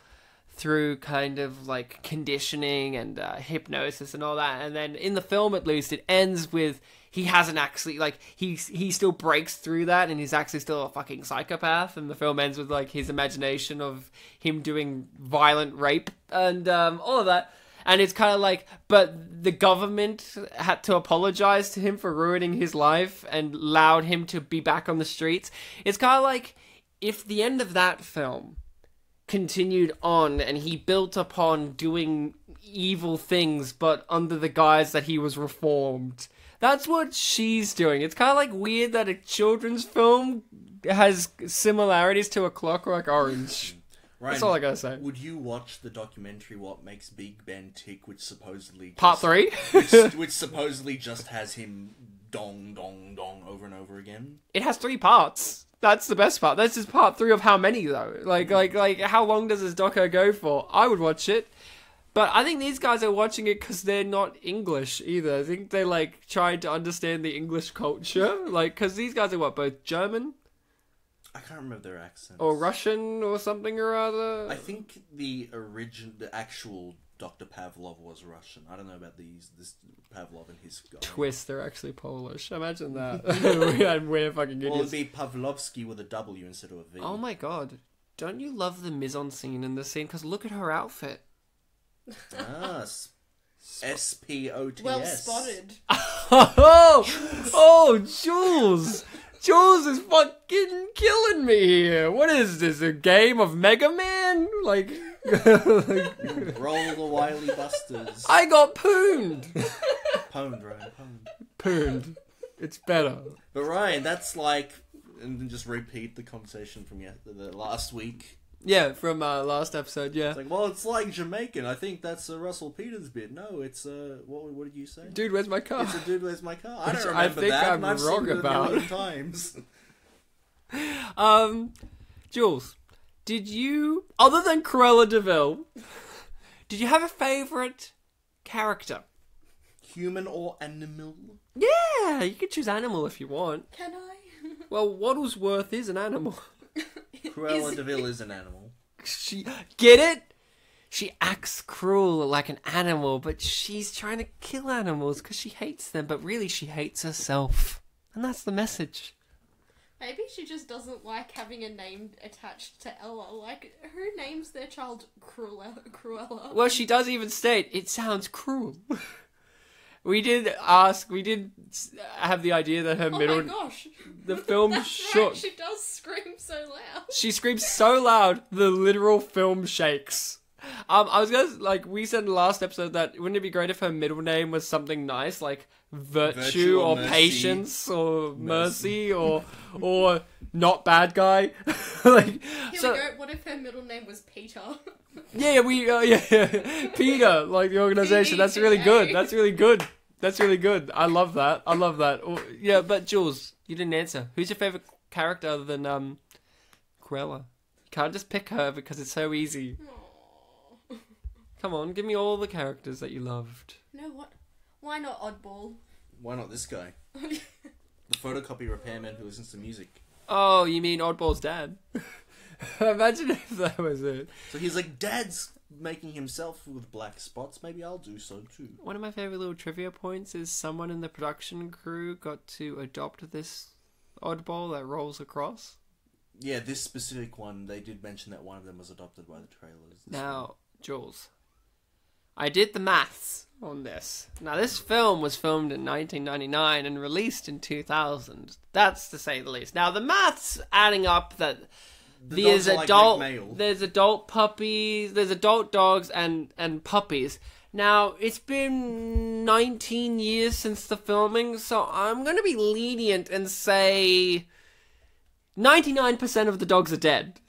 Speaker 1: through kind of like conditioning and hypnosis and all that, and then in the film at least it ends with he hasn't actually, like, he still breaks through that and he's actually still a fucking psychopath, and the film ends with like his imagination of him doing violent rape and all of that, and it's kind of like, but the government had to apologize to him for ruining his life and allowed him to be back on the streets. It's kind of like if the end of that film continued on and he built upon doing evil things but under the guise that he was reformed. That's what she's doing. It's kind of like weird that a children's film has similarities to A Clockwork Orange.
Speaker 2: Ryan,
Speaker 1: that's all I gotta say.
Speaker 2: Would you watch the documentary What Makes Big Ben Tick, which supposedly
Speaker 1: Part 3?
Speaker 2: which supposedly just has him dong dong dong over and over again?
Speaker 1: It has 3 parts. That's the best part. This is part 3 of how many, though? Like, how long does this doco go for? I would watch it. But I think these guys are watching it because they're not English, either. I think they're, like, trying to understand the English culture. Like, because these guys are, both German?
Speaker 2: I can't remember their accents.
Speaker 1: Or Russian or something or other?
Speaker 2: I think the actual Dr. Pavlov was Russian. I don't know about this Pavlov and his guy.
Speaker 1: Twist, they're actually Polish. Imagine that. We're fucking idiots.
Speaker 2: Or it'd be Pavlovsky with a W instead of a V.
Speaker 1: Oh my god. Don't you love the mise-en-scene in this scene? Because look at her outfit.
Speaker 2: Ah, S-P-O-T-S.
Speaker 3: Well spotted.
Speaker 1: Oh, Jules! Jules is fucking killing me here. What is this, a game of Mega Man? Like...
Speaker 2: Roll the Wily Busters.
Speaker 1: I got pooned.
Speaker 2: Pwned, Ryan, pwned.
Speaker 1: Pooned. It's better.
Speaker 2: But Ryan, that's like, and then just repeat the conversation from the last week.
Speaker 1: Yeah, from last episode. Yeah.
Speaker 2: It's like, well, it's like Jamaican. I think that's a Russell Peters bit. No, it's what did you say?
Speaker 1: Dude, where's my car?
Speaker 2: It's a dude, where's my car? I don't remember that.
Speaker 1: I'm
Speaker 2: I've
Speaker 1: wrong
Speaker 2: seen it
Speaker 1: about
Speaker 2: a million times.
Speaker 1: Jules. did you, other than Cruella Deville, did you have a favourite character?
Speaker 2: Human or animal?
Speaker 1: Yeah, you can choose animal if you want.
Speaker 3: Can I?
Speaker 1: Well, Waddlesworth is an animal.
Speaker 2: Cruella Deville is an animal.
Speaker 1: Get it? She acts cruel like an animal, but she's trying to kill animals because she hates them, but really she hates herself. And that's the message.
Speaker 3: Maybe she just doesn't like having a name attached to Ella. Like, who names their child Cruella?
Speaker 1: Well, she does even state, it sounds cruel. We did have the idea that her middle...
Speaker 3: Oh my gosh.
Speaker 1: The film
Speaker 3: That's
Speaker 1: shook.
Speaker 3: right, she does scream so loud.
Speaker 1: She screams so loud, the literal film shakes. I was gonna, like, we said in the last episode that wouldn't it be great if her middle name was something nice, like Virtue or
Speaker 2: mercy.
Speaker 1: Patience or Mercy or Not Bad Guy. Like,
Speaker 3: Here
Speaker 1: so,
Speaker 3: we go. What if her middle name was Peter?
Speaker 1: Yeah, Peter, like the organization. That's really good. That's really good. That's really good. I love that. Or, yeah, but Jules, you didn't answer. Who's your favorite character other than Cruella? You can't just pick her because it's so easy.
Speaker 3: Aww.
Speaker 1: Come on, give me all the characters that you loved.
Speaker 3: You know what? Why not Oddball?
Speaker 2: Why not this guy? The photocopy repairman who listens to music.
Speaker 1: Oh, you mean Oddball's dad? Imagine if that was it.
Speaker 2: So he's like, Dad's making himself with black spots. Maybe I'll do so too.
Speaker 1: One of my favourite little trivia points is someone in the production crew got to adopt this oddball that rolls across.
Speaker 2: Yeah, this specific one, they did mention that one of them was adopted by the trailers.
Speaker 1: Now, Jules, I did the maths on this. Now, this film was filmed in 1999 and released in 2000. That's to say the least. Now, the maths adding up that there's adult puppies, there's adult dogs and puppies. Now, it's been 19 years since the filming, so I'm going to be lenient and say 99% of the dogs are dead.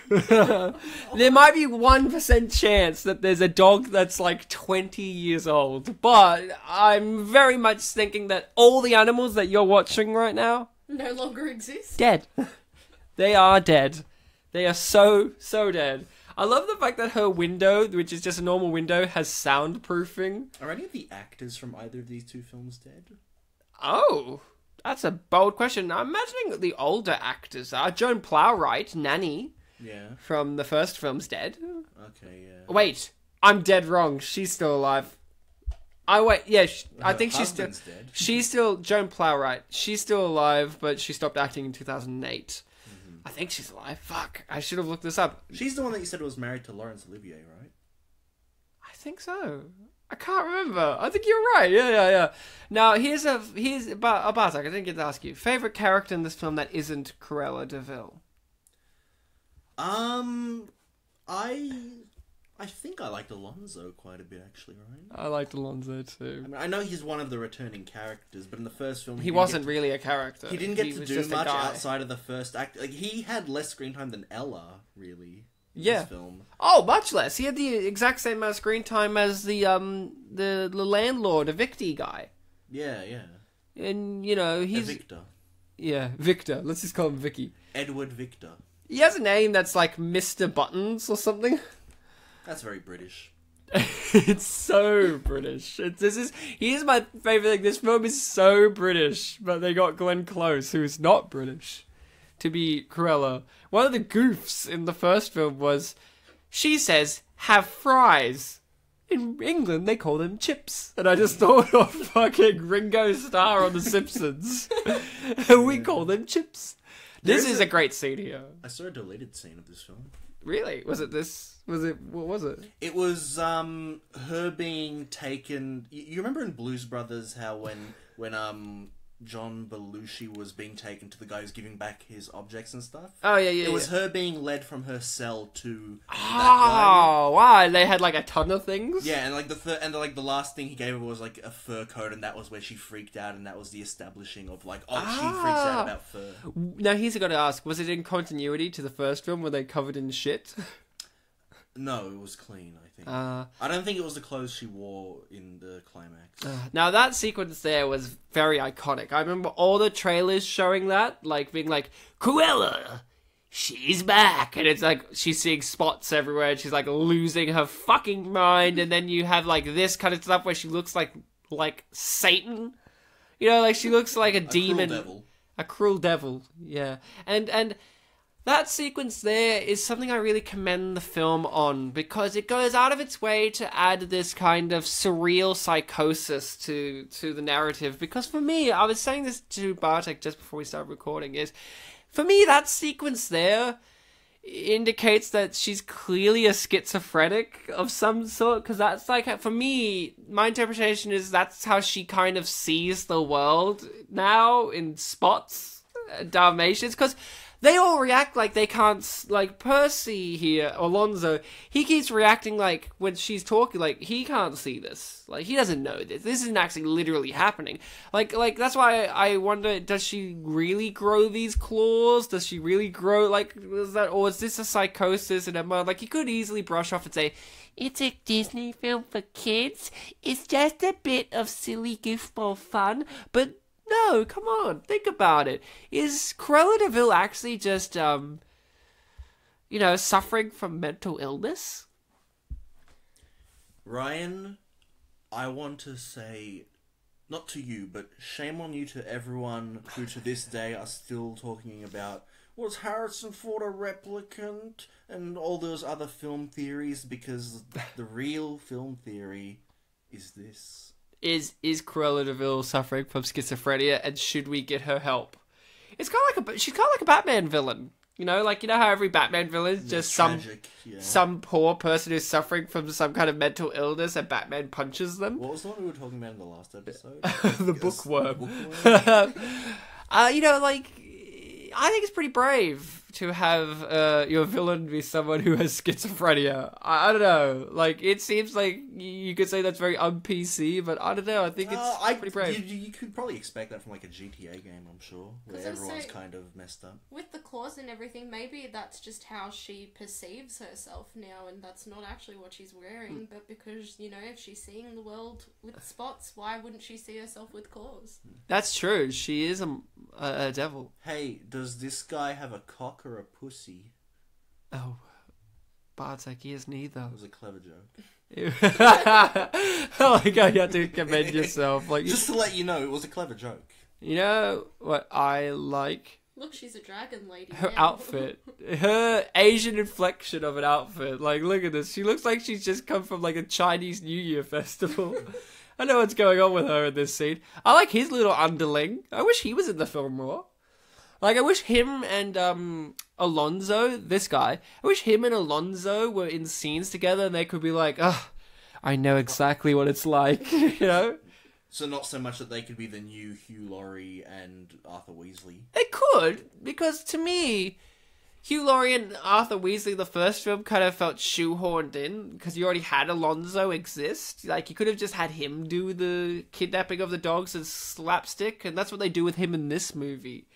Speaker 1: There might be 1% chance that there's a dog that's like 20 years old, but I'm very much thinking that all the animals that you're watching right now
Speaker 3: No longer exist.
Speaker 1: dead. They are dead. They are so dead. I love the fact that her window, which is just a normal window, has soundproofing.
Speaker 2: Are any of the actors from either of these two films dead?
Speaker 1: Oh, that's a bold question. I'm imagining the older actors are. Joan Plowright, Nanny,
Speaker 2: Yeah.
Speaker 1: from the first film's dead.
Speaker 2: Okay, yeah.
Speaker 1: Wait, I'm dead wrong. She's still alive. I think she's still...
Speaker 2: husband's dead.
Speaker 1: She's still... Joan Plowright. She's still alive, but she stopped acting in 2008. I think she's alive. Fuck, I should have looked this up.
Speaker 2: She's the one that you said was married to Laurence Olivier, right?
Speaker 1: I think so. I can't remember. I think you're right. Yeah. Now, here's Bartek, I didn't get to ask you. Favorite character in this film that isn't Cruella Deville?
Speaker 2: I think I liked Alonzo quite a bit, actually, right?
Speaker 1: I liked Alonzo too.
Speaker 2: I mean, I know he's one of the returning characters, but in the first film...
Speaker 1: He wasn't really a character.
Speaker 2: He didn't get to
Speaker 1: was
Speaker 2: do
Speaker 1: just a
Speaker 2: much
Speaker 1: guy.
Speaker 2: outside of the first act. Like, he had less screen time than Ella, really, in
Speaker 1: Yeah.
Speaker 2: this film.
Speaker 1: Oh, much less. He had the exact same amount of screen time as the landlord, evictee guy.
Speaker 2: Yeah.
Speaker 1: And, you know, he's...
Speaker 2: Victor.
Speaker 1: Yeah, Victor. Let's just call him Vicky.
Speaker 2: Edward Victor.
Speaker 1: He has a name that's like Mr. Buttons or something.
Speaker 2: That's very British.
Speaker 1: It's so British. Here's my favourite thing. This film is so British, but they got Glenn Close, who's not British, to be Cruella. One of the goofs in the first film was, she says, have fries. In England, they call them chips. And I just thought of fucking Ringo Starr on The Simpsons. We call them chips. This is a great scene here.
Speaker 2: I saw a deleted scene of this film.
Speaker 1: Really? Was it this? What was it?
Speaker 2: It was her being taken... You remember in Blues Brothers how when John Belushi was being taken to the guy who's giving back his objects and stuff?
Speaker 1: Oh, yeah.
Speaker 2: It was her being led from her cell to that
Speaker 1: Oh, wow. And they had like a ton of things?
Speaker 2: guy. Yeah, and like the last thing he gave her was like a fur coat, and that was where she freaked out, and that was the establishing of like, she freaks out about fur.
Speaker 1: Now, here's I got to ask. Was it in continuity to the first film where they covered in shit?
Speaker 2: No, it was clean, I think. I don't think it was the clothes she wore in the climax.
Speaker 1: Now, that sequence there was very iconic. I remember all the trailers showing that, like, being like, Cruella, she's back, and it's like she's seeing spots everywhere, and she's like losing her fucking mind, and then you have like this kind of stuff where she looks like Satan, you know, like she looks like a demon, a cruel devil, yeah, and that sequence there is something I really commend the film on, because it goes out of its way to add this kind of surreal psychosis to the narrative. Because for me, I was saying this to Bartek just before we started recording, is for me that sequence there indicates that she's clearly a schizophrenic of some sort, because that's like, for me, my interpretation is that's how she kind of sees the world now in spots, Dalmatians, because they all react like they can't, like Percy here, Alonso, he keeps reacting like when she's talking, like he can't see this. Like he doesn't know this. This isn't actually literally happening. Like that's why I wonder, does she really grow these claws? Does she really grow, like, was that, or is this a psychosis in her mind? Like he could easily brush off and say, it's a Disney film for kids. It's just a bit of silly goofball fun, but no, come on, think about it. Is Cruella Deville actually just, suffering from mental illness?
Speaker 2: Ryan, I want to say, not to you, but shame on you to everyone who to this day are still talking about, was Harrison Ford a replicant? And all those other film theories, because the real film theory is this.
Speaker 1: Is Cruella Deville suffering from schizophrenia, and should we get her help? It's kind of like she's kind of like a Batman villain, you know how every Batman villain is just some poor person who's suffering from some kind of mental illness, and Batman punches them.
Speaker 2: What was the one we were talking about in the last episode?
Speaker 1: The bookworm. I think it's pretty brave to have your villain be someone who has schizophrenia. I don't know. Like, it seems like you could say that's very un-PC, but I don't know. I think it's pretty brave.
Speaker 2: You could probably expect that from like a GTA game, I'm sure, where everyone's kind of messed up.
Speaker 3: With the claws and everything, maybe that's just how she perceives herself now, and that's not actually what she's wearing, but because, if she's seeing the world with spots, why wouldn't she see herself with claws?
Speaker 1: That's true. She is a devil.
Speaker 2: Hey, does this guy have a cock or a pussy?
Speaker 1: Oh, Bartek, he is neither.
Speaker 2: It was a clever joke.
Speaker 1: Oh my god, you have to commend yourself. Like,
Speaker 2: just to let you know, it was a clever joke.
Speaker 1: You know what I like?
Speaker 3: Look, she's a dragon lady.
Speaker 1: Her outfit. Her Asian inflection of an outfit. Like, look at this. She looks like she's just come from like a Chinese New Year festival. I know what's going on with her in this scene. I like his little underling. I wish he was in the film more. Like, I wish him and Alonso, this guy, I wish him and Alonso were in scenes together and they could be like, I know exactly what it's like, you know?
Speaker 2: So not so much that they could be the new Hugh Laurie and Arthur Weasley.
Speaker 1: They could, because to me, Hugh Laurie and Arthur Weasley, the first film, kind of felt shoehorned in, because you already had Alonso exist. Like, you could have just had him do the kidnapping of the dogs and slapstick, and that's what they do with him in this movie.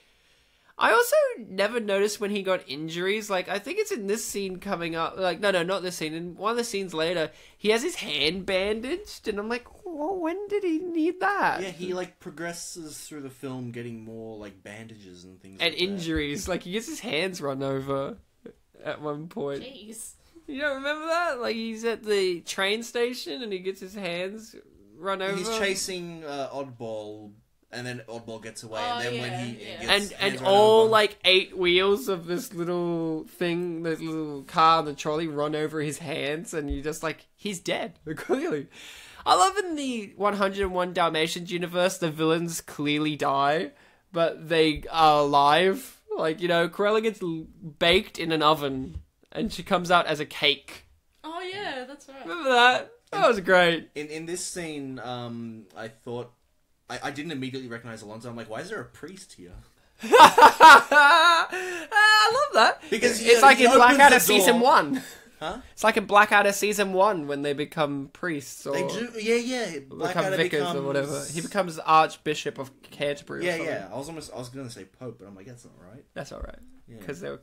Speaker 1: I also never noticed when he got injuries. Like, I think it's in this scene coming up. Like, no, not this scene. In one of the scenes later, he has his hand bandaged, and I'm like, well, when did he need that?
Speaker 2: Yeah, he, like, progresses through the film getting more, like, bandages and things
Speaker 1: and
Speaker 2: like
Speaker 1: injuries. Like, he gets his hands run over at one point.
Speaker 3: Jeez.
Speaker 1: You don't remember that? Like, he's at the train station, and he gets his hands run over.
Speaker 2: He's chasing Oddball, and then Oddball gets away, and then when he gets
Speaker 1: and all over, like 8 wheels of this little thing, this little car, the trolley, run over his hands, and you're just like, he's dead. Clearly, I love in the 101 Dalmatians universe, the villains clearly die, but they are alive. Like, Cruella gets baked in an oven, and she comes out as a cake.
Speaker 3: Oh yeah, that's right.
Speaker 1: Remember that? That was great.
Speaker 2: In this scene, I thought. I didn't immediately recognize Alonso. I'm like, why is there a priest here?
Speaker 1: I love that.
Speaker 2: Because
Speaker 1: it's like in Blackadder Season 1.
Speaker 2: Huh?
Speaker 1: It's like in Blackadder Season 1 when they become priests. Or
Speaker 2: they do, yeah.
Speaker 1: Become vicars or whatever. He becomes Archbishop of Canterbury or something.
Speaker 2: Yeah. I was going to say Pope, but I'm like, that's not right.
Speaker 1: That's alright. Because they were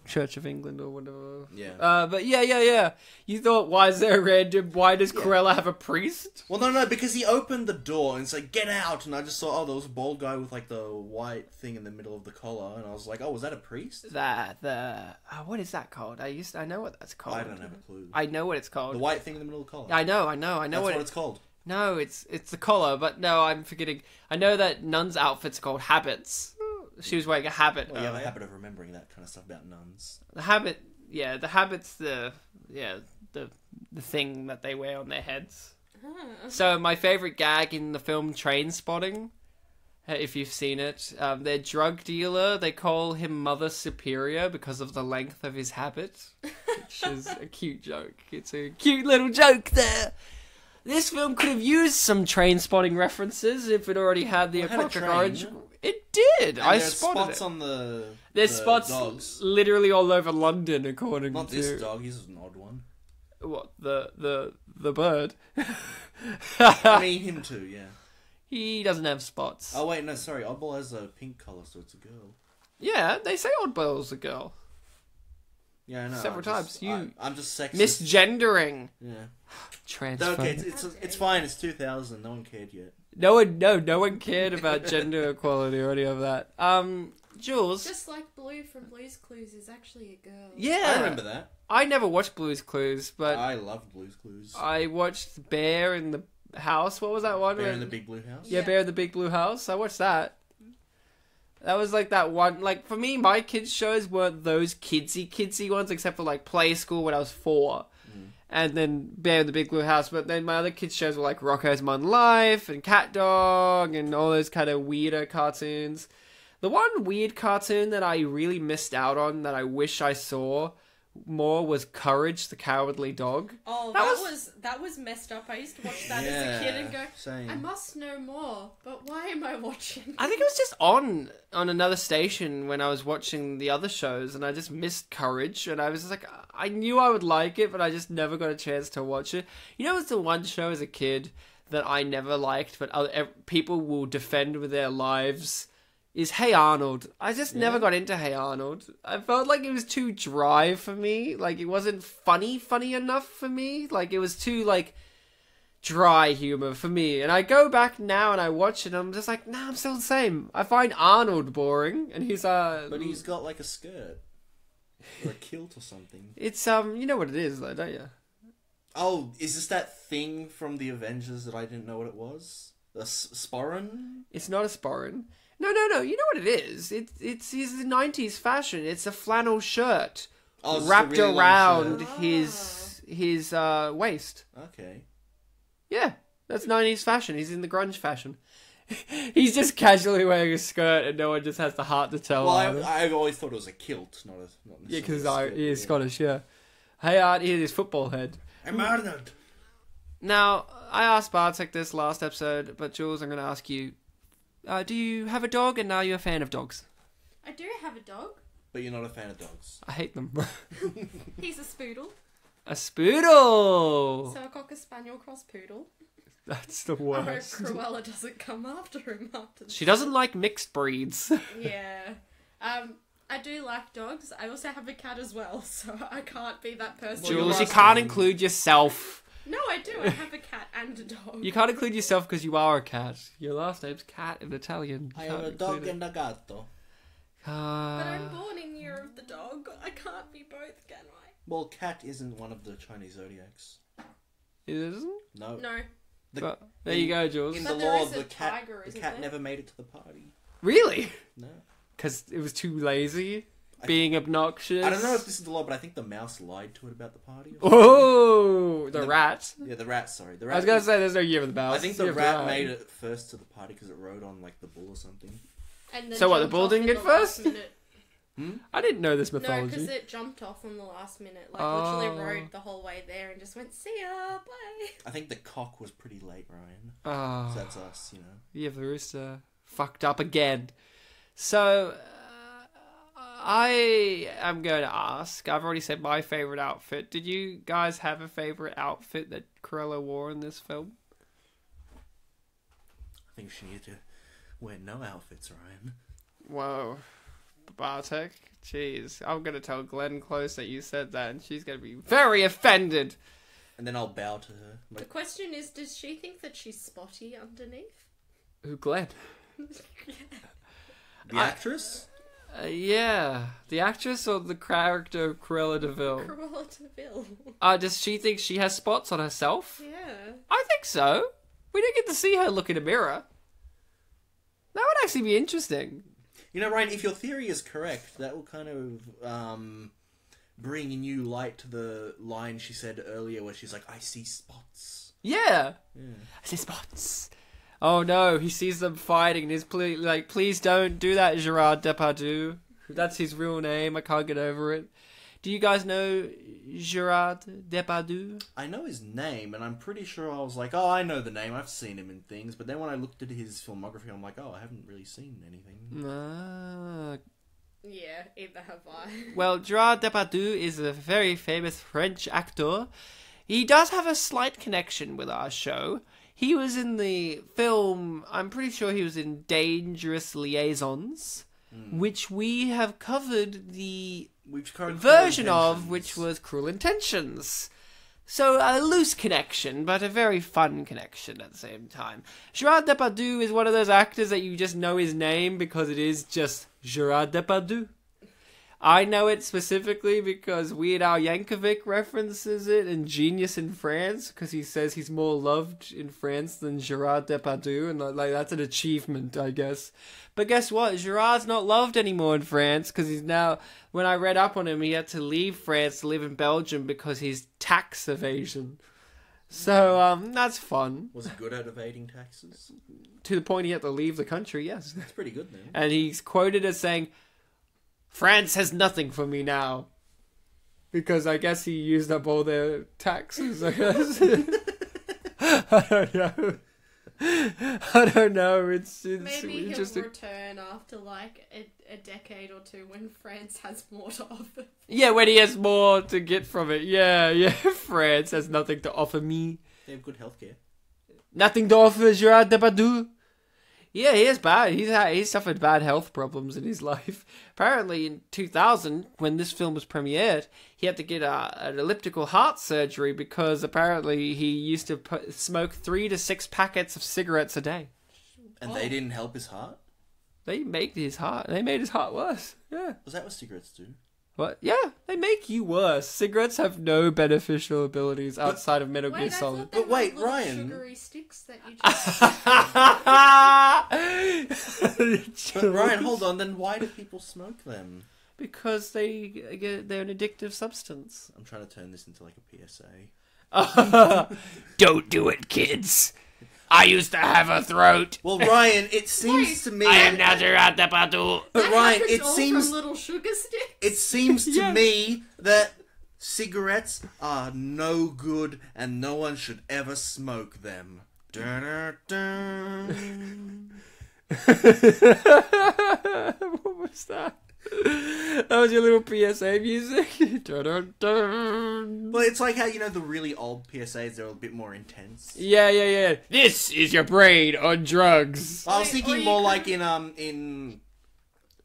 Speaker 1: Church of England or whatever.
Speaker 2: Yeah.
Speaker 1: But yeah. You thought, why is there a random... Why does Cruella have a priest?
Speaker 2: Well, no, because he opened the door and said, "Get out!" And I just saw, there was a bald guy with, like, the white thing in the middle of the collar, and I was like, oh, was that a priest?
Speaker 1: What is that called? I know what that's called.
Speaker 2: I don't have a clue.
Speaker 1: I know what it's called.
Speaker 2: The white thing in the middle of the collar.
Speaker 1: I know
Speaker 2: That's what it's called.
Speaker 1: No, it's the collar, but no, I'm forgetting. I know that nuns' outfits are called habits. She was wearing a habit.
Speaker 2: Well, you have a habit of remembering that kind of stuff about nuns.
Speaker 1: The habit, the habit's the thing that they wear on their heads. So my favorite gag in the film Trainspotting, if you've seen it, their drug dealer, they call him Mother Superior because of the length of his habit, which is a cute joke. It's a cute little joke there. This film could have used some Trainspotting references if it already had the aquatic orange. It did.
Speaker 2: And
Speaker 1: I
Speaker 2: there's
Speaker 1: spotted
Speaker 2: spots
Speaker 1: it.
Speaker 2: on the
Speaker 1: There's spots
Speaker 2: dogs.
Speaker 1: literally all over London, according
Speaker 2: Not
Speaker 1: to
Speaker 2: this dog. He's an odd one.
Speaker 1: what the bird.
Speaker 2: I mean, him too. Yeah.
Speaker 1: He doesn't have spots.
Speaker 2: Oh wait, no, sorry. Oddball has a pink color, so it's a girl.
Speaker 1: Yeah, they say Oddball's a girl.
Speaker 2: Yeah, I know.
Speaker 1: Several times.
Speaker 2: I'm just sexist.
Speaker 1: Misgendering.
Speaker 2: Yeah.
Speaker 1: Transphobic.
Speaker 2: Okay, it's fine. It's 2000. No one cared yet.
Speaker 1: No one cared about gender equality or any of that. Jules.
Speaker 3: Just like Blue from Blue's Clues is actually a girl.
Speaker 1: Yeah.
Speaker 2: I remember that.
Speaker 1: I never watched Blue's Clues, but
Speaker 2: I loved Blue's Clues.
Speaker 1: I watched Bear in the House. What was that one?
Speaker 2: Bear in the Big Blue House?
Speaker 1: Yeah, Bear in the Big Blue House. I watched that. That was like that one. Like, for me, my kids' shows weren't those kidsy ones, except for like Play School when I was 4. And then Bear in the Big Blue House. But then my other kids' shows were like Rocko's Modern Life and Cat Dog and all those kind of weirder cartoons. The one weird cartoon that I really missed out on that I wish I saw more was Courage the Cowardly Dog.
Speaker 3: Oh, that was messed up. I used to watch that as a kid and go,
Speaker 2: same.
Speaker 3: I must know more, but why am I watching?
Speaker 1: I think it was just on another station when I was watching the other shows, and I just missed Courage, and I was just like, I knew I would like it, but I just never got a chance to watch it. You know, it's the one show as a kid that I never liked, but people will defend with their lives, is Hey Arnold. I just never got into Hey Arnold. I felt like it was too dry for me. Like, it wasn't funny enough for me. Like, it was too, like, dry humor for me. And I go back now and I watch it and I'm just like, nah, I'm still the same. I find Arnold boring, and he's,
Speaker 2: But he's got, like, a skirt. Or a kilt or something.
Speaker 1: It's, you know what it is, though, don't you?
Speaker 2: Oh, is this that thing from the Avengers that I didn't know what it was? The sporran?
Speaker 1: It's not a sporran. No. You know what it is? It's his 90s fashion. It's a flannel shirt wrapped
Speaker 2: really
Speaker 1: around
Speaker 2: shirt.
Speaker 1: his waist.
Speaker 2: Okay.
Speaker 1: Yeah, that's 90s fashion. He's in the grunge fashion. He's just casually wearing a skirt, and no one just has the heart to tell.
Speaker 2: Well, I've always thought it was a kilt, not
Speaker 1: yeah, because he is Scottish. Yeah. Hey, Art, here's his football head.
Speaker 2: I'm Arnold.
Speaker 1: Now, I asked Bartek this last episode, but Jules, I'm going to ask you. Do you have a dog, and are you a fan of dogs?
Speaker 3: I do have a dog.
Speaker 2: But you're not a fan of dogs.
Speaker 1: I hate them.
Speaker 3: He's a spoodle.
Speaker 1: A spoodle!
Speaker 3: So a cocker spaniel cross poodle.
Speaker 1: That's the
Speaker 3: I
Speaker 1: worst.
Speaker 3: hope Cruella doesn't come after him after this.
Speaker 1: She doesn't like mixed breeds.
Speaker 3: Yeah. I do like dogs. I also have a cat as well, so I can't be that person.
Speaker 1: Jules, you can't include yourself.
Speaker 3: No, I do. I have a cat and a dog.
Speaker 1: You can't include yourself because you are a cat. Your last name's Cat in Italian.
Speaker 2: I am a dog and a gatto.
Speaker 3: But I'm born in Year of the Dog. I can't be both, can I?
Speaker 2: Well, cat isn't one of the Chinese zodiacs.
Speaker 1: It isn't?
Speaker 2: No.
Speaker 3: No.
Speaker 1: But there you go, Jules.
Speaker 2: In
Speaker 3: But
Speaker 2: the
Speaker 3: there
Speaker 2: law,
Speaker 3: is a
Speaker 2: the cat,
Speaker 3: tiger,
Speaker 2: the
Speaker 3: isn't
Speaker 2: cat
Speaker 3: there?
Speaker 2: never made it to the party.
Speaker 1: Really?
Speaker 2: No.
Speaker 1: Because it was too lazy? Being obnoxious?
Speaker 2: I don't know if this is the law, but I think the mouse lied to it about the party.
Speaker 1: Oh, the rat.
Speaker 2: Yeah, the rat, sorry. The rat
Speaker 1: I was going to say there's no year of the mouse.
Speaker 2: I think the rat made it first to the party because it rode on, like, the bull or something.
Speaker 3: And then
Speaker 1: So what, the
Speaker 3: jumped
Speaker 1: bull
Speaker 3: off
Speaker 1: didn't
Speaker 3: in
Speaker 1: get
Speaker 3: the last
Speaker 1: first?
Speaker 3: minute.
Speaker 1: I didn't know this
Speaker 3: No,
Speaker 1: mythology.
Speaker 3: because it jumped off on the last minute. Like,
Speaker 1: Oh.
Speaker 3: literally rode the whole way there and just went, see ya, bye.
Speaker 2: I think the cock was pretty late, Ryan.
Speaker 1: Oh,
Speaker 2: So that's us, you know.
Speaker 1: yeah, the rooster fucked up again. So, I am going to ask, I've already said my favourite outfit. Did you guys have a favourite outfit that Cruella wore in this film?
Speaker 2: I think she needed to wear no outfits, Ryan.
Speaker 1: Whoa. Bartek. Jeez, I'm gonna tell Glenn Close that you said that, and she's gonna be very offended.
Speaker 2: And then I'll bow to her.
Speaker 3: The question is, does she think that she's spotty underneath?
Speaker 1: Who, Glenn?
Speaker 2: The actress?
Speaker 1: Yeah, the actress or the character of Cruella Deville?
Speaker 3: Cruella Deville.
Speaker 1: Does she think she has spots on herself?
Speaker 3: Yeah.
Speaker 1: I think so. We didn't get to see her look in a mirror. That would actually be interesting.
Speaker 2: You know, Ryan, if your theory is correct, that will kind of bring a new light to the line she said earlier where she's like, I see spots.
Speaker 1: Yeah. I see spots. Oh no, he sees them fighting and he's please don't do that, Gérard Depardieu. That's his real name, I can't get over it. Do you guys know Gérard Depardieu?
Speaker 2: I know his name, and I'm pretty sure I was like, oh, I know the name, I've seen him in things, but then when I looked at his filmography, I'm like, oh, I haven't really seen anything.
Speaker 3: Yeah, either have I.
Speaker 1: Well, Gérard Depardieu is a very famous French actor. He does have a slight connection with our show. He was in the film, I'm pretty sure he was in Dangerous Liaisons, which we have covered the version of, which was Cruel Intentions. So a loose connection, but a very fun connection at the same time. Gérard Depardieu is one of those actors that you just know his name because it is just Gérard Depardieu. I know it specifically because Weird Al Yankovic references it in Genius in France, because he says he's more loved in France than Gérard Depardieu, and like that's an achievement, I guess. But guess what? Gérard's not loved anymore in France, because he's now, when I read up on him, he had to leave France to live in Belgium because he's tax evasion. So, that's fun.
Speaker 2: Was he good at evading taxes?
Speaker 1: To the point he had to leave the country, yes.
Speaker 2: That's pretty good, then.
Speaker 1: And he's quoted as saying, France has nothing for me now. Because I guess he used up all their taxes, I guess. I don't know. I don't know. It's
Speaker 3: Maybe he'll
Speaker 1: just
Speaker 3: return after like a decade or two when France has more to offer.
Speaker 1: Yeah, when he has more to get from it. Yeah. France has nothing to offer me.
Speaker 2: They have good healthcare.
Speaker 1: Nothing to offer Gérard Depardieu. Yeah, he is bad. He's suffered bad health problems in his life. Apparently, in 2000, when this film was premiered, he had to get an elliptical heart surgery because apparently he used to smoke 3 to 6 packets of cigarettes a day.
Speaker 2: And they didn't help his heart?
Speaker 1: They made his heart worse. Yeah.
Speaker 2: Was that what cigarettes do?
Speaker 1: What? Yeah, they make you worse. Cigarettes have no beneficial abilities outside of Metal Gear Solid.
Speaker 2: But wait, Ryan.
Speaker 3: Sugary sticks that you just.
Speaker 2: But Ryan, hold on. Then why do people smoke them?
Speaker 1: Because they're an addictive substance.
Speaker 2: I'm trying to turn this into like a PSA.
Speaker 1: Don't do it, kids. I used to have a throat.
Speaker 2: Well, Ryan, it seems to me.
Speaker 1: I am not Gérard Depardieu.
Speaker 2: But Ryan,
Speaker 3: it
Speaker 2: it seems
Speaker 3: from little sugar sticks.
Speaker 2: It seems to me that cigarettes are no good, and no one should ever smoke them. Dun, dun, dun.
Speaker 1: What was that? That was your little PSA music. Dun, dun, dun.
Speaker 2: Well, it's like how, you know, the really old PSAs, they're a bit more intense.
Speaker 1: Yeah. This is your brain on drugs.
Speaker 2: I was thinking more like in